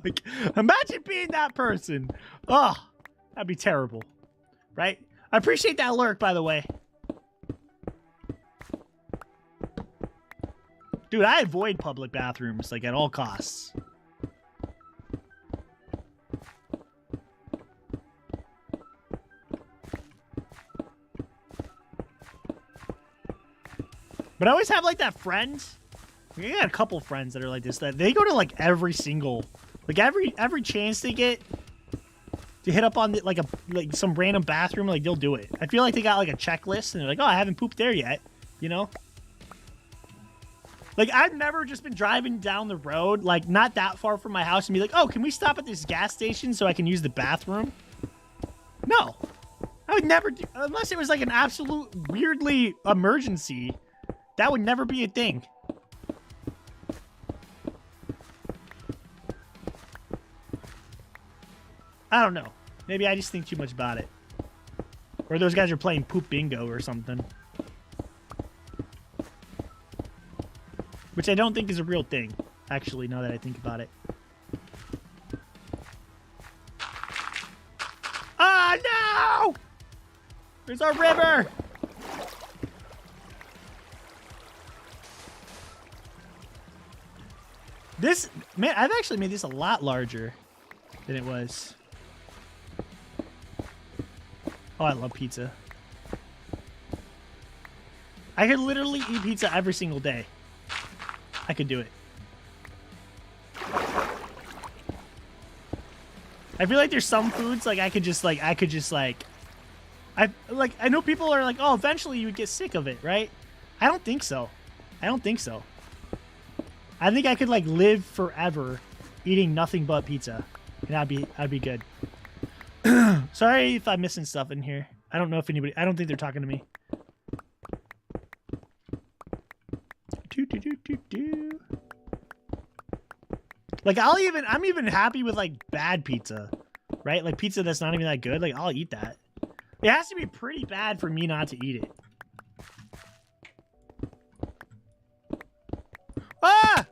Like, imagine being that person. Oh, that'd be terrible. Right? I appreciate that lurk, by the way. Dude, I avoid public bathrooms, like, at all costs. But I always have, like, that friend. I got a couple friends that are like this, that they go to, like, every single, like, every chance they get to hit up on, the, like, some random bathroom, like, they'll do it. I feel like they got, like, a checklist, and they're like, oh, I haven't pooped there yet, you know? Like, I've never just been driving down the road, like, not that far from my house, and be like, oh, can we stop at this gas station so I can use the bathroom? No. I would never do, unless it was, like, an absolute weirdly emergency. That would never be a thing. I don't know. Maybe I just think too much about it. Or those guys are playing poop bingo or something. Which I don't think is a real thing, actually, now that I think about it. Oh, no! There's our river! This, man, I've actually made this a lot larger than it was. Oh, I love pizza. I could literally eat pizza every single day. I could do it. I feel like there's some foods like I know people are like, oh, eventually you would get sick of it, right? I don't think so. I don't think so. I think I could like live forever eating nothing but pizza, and I'd be good. Sorry if I'm missing stuff in here. I don't know if anybody. I don't think they're talking to me. Like I'm even happy with like bad pizza, right? Like pizza that's not even that good. Like I'll eat that. It has to be pretty bad for me not to eat it. Ah!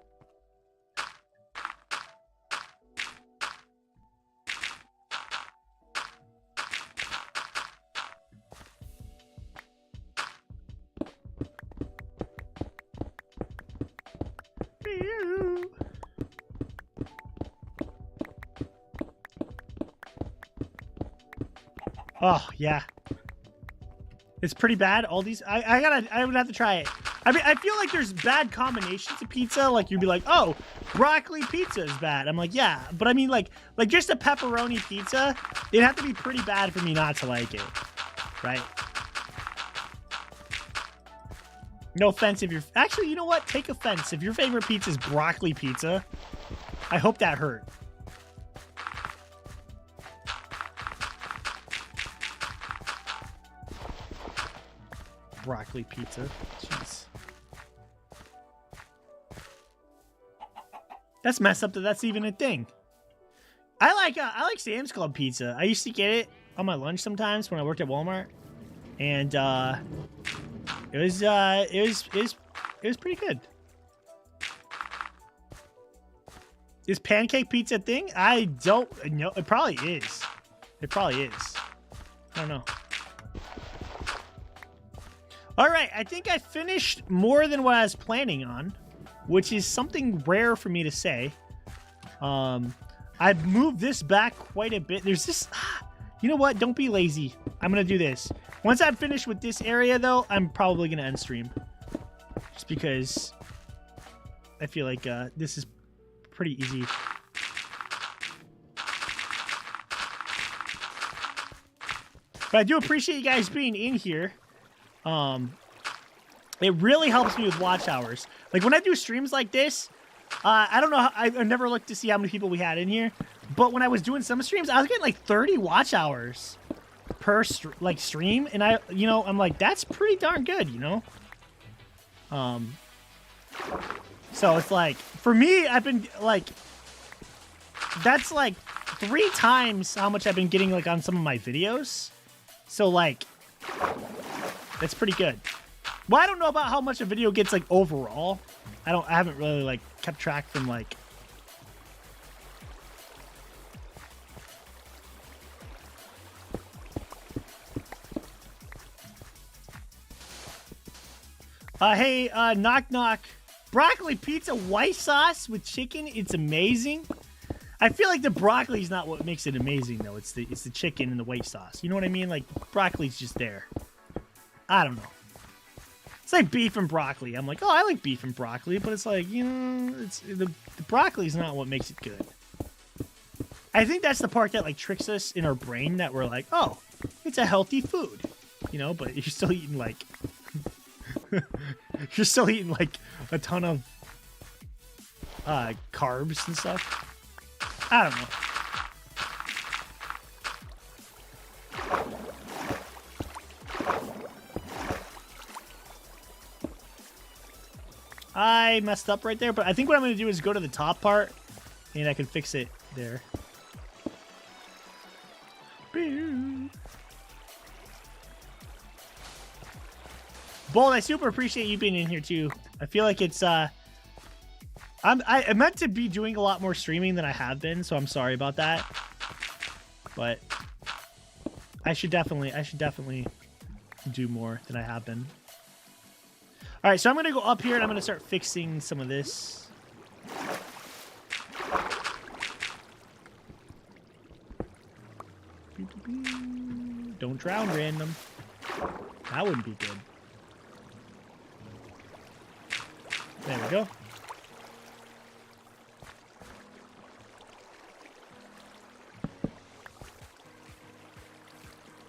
Oh, yeah. It's pretty bad. All these, I would have to try it. I mean, I feel like there's bad combinations of pizza. Like you'd be like, oh, broccoli pizza is bad. I'm like, yeah. But I mean, like just a pepperoni pizza, it'd have to be pretty bad for me not to like it. Right? No offense if you're, actually, you know what? Take offense. If your favorite pizza is broccoli pizza, I hope that hurt. Broccoli pizza. Jeez. That's messed up that that's even a thing. I like Sam's Club pizza. I used to get it on my lunch sometimes when I worked at Walmart. And it was pretty good. Is pancake pizza a thing? I don't know. It probably is. It probably is. I don't know. All right, I think I finished more than what I was planning on, which is something rare for me to say. I've moved this back quite a bit. There's this, you know what? Don't be lazy. I'm going to do this. Once I'm finished with this area, though, I'm probably going to end stream. just because I feel like this is pretty easy. But I do appreciate you guys being in here. It really helps me with watch hours. Like when I do streams like this, I don't know. I never looked to see how many people we had in here. But when I was doing some streams, I was getting like 30 watch hours per stream, and I'm like, that's pretty darn good, you know. So it's like for me, I've been like, that's like 3 times how much I've been getting like on some of my videos. So like, that's pretty good. Well, I don't know about how much a video gets like overall. I haven't really like kept track from like. Hey, knock knock. Broccoli pizza white sauce with chicken. It's amazing. I feel like the broccoli's not what makes it amazing though. It's the chicken and the white sauce. You know what I mean? Like broccoli's just there. I don't know. It's like beef and broccoli. I'm like, oh, I like beef and broccoli, but it's like, you know, it's the broccoli's not what makes it good. I think that's the part that like tricks us in our brain that we're like, oh, it's a healthy food, you know, but you're still eating like you're still eating like a ton of carbs and stuff. I don't know. I messed up right there, but I think what I'm going to do is go to the top part, and I can fix it there. Bold, I super appreciate you being in here too. I feel like it's I meant to be doing a lot more streaming than I have been, so I'm sorry about that. But I should definitely do more than I have been. All right, so I'm going to go up here and I'm going to start fixing some of this. Don't drown, random. That wouldn't be good. There we go.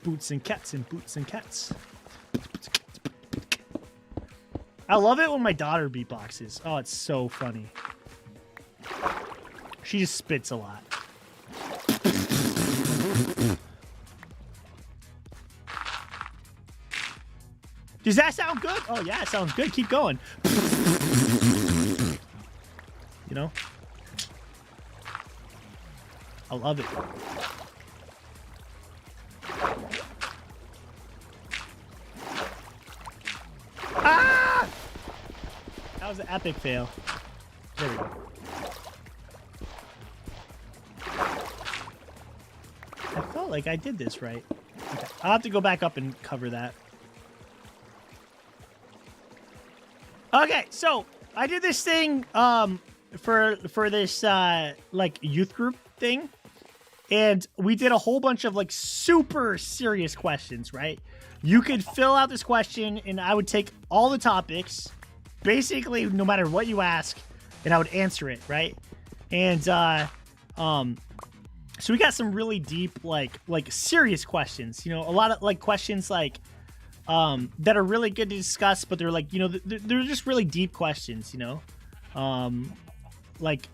Boots and cats and boots and cats. I love it when my daughter beatboxes. Oh, it's so funny. She just spits a lot. Does that sound good? Oh, yeah, it sounds good. Keep going. You know? I love it. Ah! That was an epic fail. There we go. I felt like I did this right. Okay. I'll have to go back up and cover that. Okay, so I did this thing for this like youth group thing, and we did a whole bunch of like super serious questions, right? You could fill out this question, and I would take all the topics, basically no matter what you ask, and I would answer it, right? And so we got some really deep like serious questions, you know, a lot of like questions like that are really good to discuss, but they're like, you know, they're just really deep questions, you know, like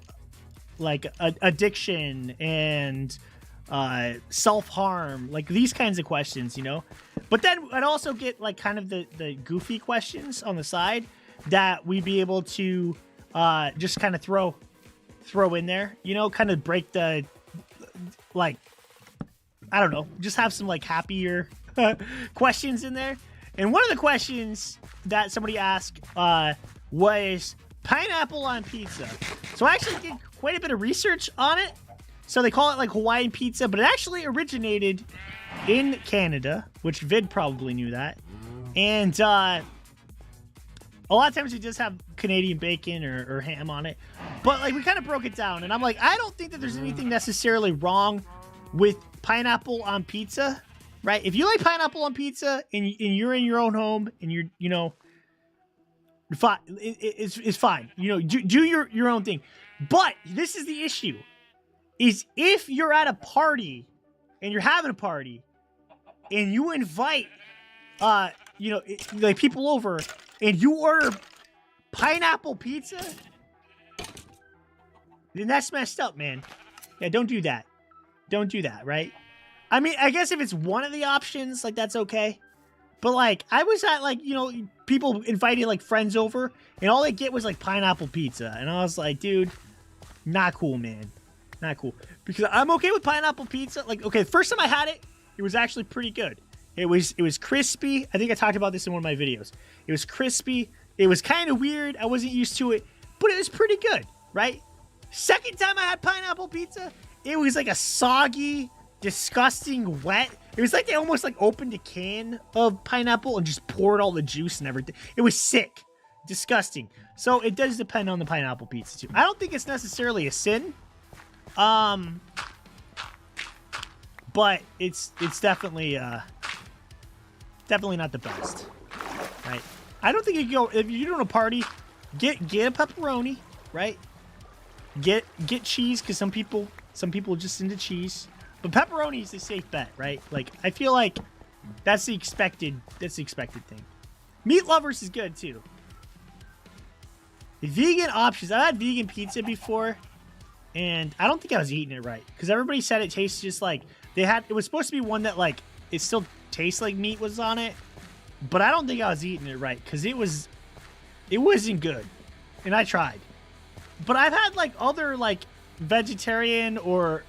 addiction and self-harm, like these kinds of questions, you know. But then I'd also get like kind of the goofy questions on the side that we'd be able to just kind of throw in there, you know, kind of break the like, I don't know, just have some like happier questions in there. And one of the questions that somebody asked was pineapple on pizza. So I actually did quite a bit of research on it. So they call it like Hawaiian pizza, but it actually originated in Canada, which Vid probably knew that. And a lot of times we just have Canadian bacon or ham on it. But like we kind of broke it down, and I'm like, I don't think that there's anything necessarily wrong with pineapple on pizza, right? If you like pineapple on pizza and you're in your own home and you're, you know, fine. It's fine. You know, do your own thing. But this is the issue: is if you're at a party and you're having a party and you invite, you know, like people over and you order pineapple pizza, then that's messed up, man. Yeah, don't do that. Don't do that, right? I mean, I guess if it's one of the options, like, that's okay. But, like, I was at, like, you know, people inviting, like, friends over, and all they get was, like, pineapple pizza. And I was like, dude, not cool, man. Not cool. Because I'm okay with pineapple pizza. Like, okay, the first time I had it, it was actually pretty good. It was crispy. I think I talked about this in one of my videos. It was crispy. It was kind of weird. I wasn't used to it, but it was pretty good, right? Second time I had pineapple pizza, it was like a soggy, disgusting, wet. It was like they almost like opened a can of pineapple and just poured all the juice and everything. It was sick, disgusting. So it does depend on the pineapple pizza too. I don't think it's necessarily a sin, but it's definitely definitely not the best, right? I don't think you go if you're doing a party, get a pepperoni, right? Get cheese, because some people are just into cheese. But pepperoni is the safe bet, right? Like, I feel like that's the expected thing. Meat lovers is good too. The vegan options. I've had vegan pizza before, and I don't think I was eating it right, because everybody said it tastes just like it was supposed to be one that, like, it still tastes like meat was on it, but I don't think I was eating it right, because it wasn't good, and I tried. But I've had, like, other, like, vegetarian or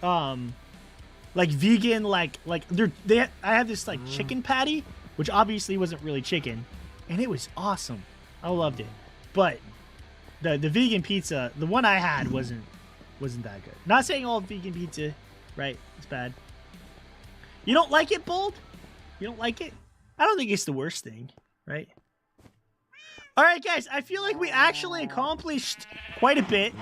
like vegan, like I had this, like, chicken patty, which obviously wasn't really chicken, and it was awesome. I loved it. But the vegan pizza, the one I had wasn't that good. Not saying all vegan pizza, right? It's bad. You don't like it, Bold? You don't like it? I don't think it's the worst thing, right? All right, guys, I feel like we actually accomplished quite a bit.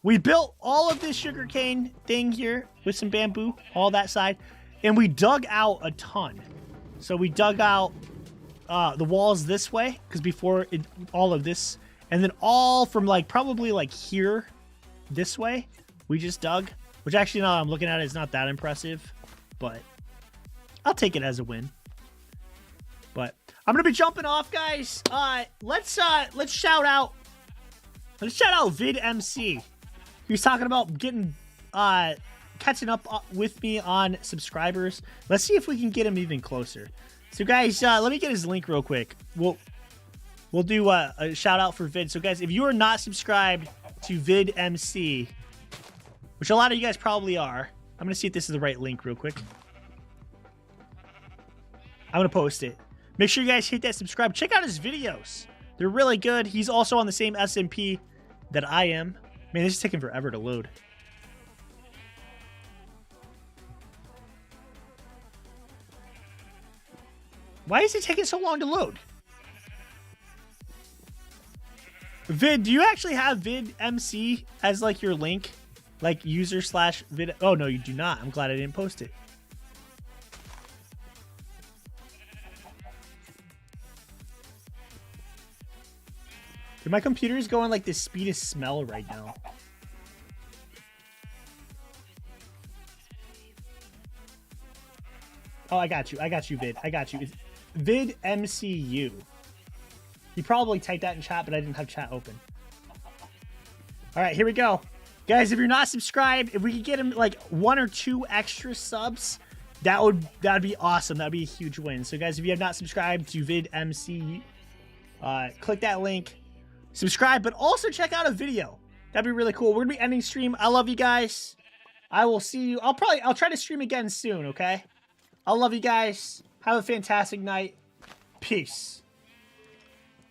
We built all of this sugarcane thing here with some bamboo, all that side, and we dug out a ton. So we dug out the walls this way, because before all of this, and then all from, like, probably, like, here this way, we just dug, which actually, now I'm looking at it, is not that impressive, but I'll take it as a win. But I'm gonna be jumping off, guys. Let's shout out VidMC. He's talking about getting catching up with me on subscribers. Let's see if we can get him even closer. So, guys, let me get his link real quick. We'll do a shout out for Vid. So, guys, if you are not subscribed to VidMC, which a lot of you guys probably are, I'm gonna see if this is the right link real quick. I'm gonna post it. Make sure you guys hit that subscribe. Check out his videos. They're really good. He's also on the same SMP that I am. Man, this is taking forever to load. Why is it taking so long to load? Vid, do you actually have VidMC as, like, your link? Like, user/vid... Oh, no, you do not. I'm glad I didn't post it. Dude, my computer is going like the speed of smell right now. Oh, I got you, Vid. I got you. It's VidMCU. You probably typed that in chat, but I didn't have chat open. All right, here we go. Guys, if you're not subscribed, if we could get him like 1 or 2 extra subs, that'd be awesome. That'd be a huge win. So, guys, if you have not subscribed to VidMC, click that link. Subscribe, but also check out a video. That'd be really cool. We're gonna be ending stream. I love you guys. I will see you. I'll try to stream again soon, okay? I love you guys. Have a fantastic night. Peace.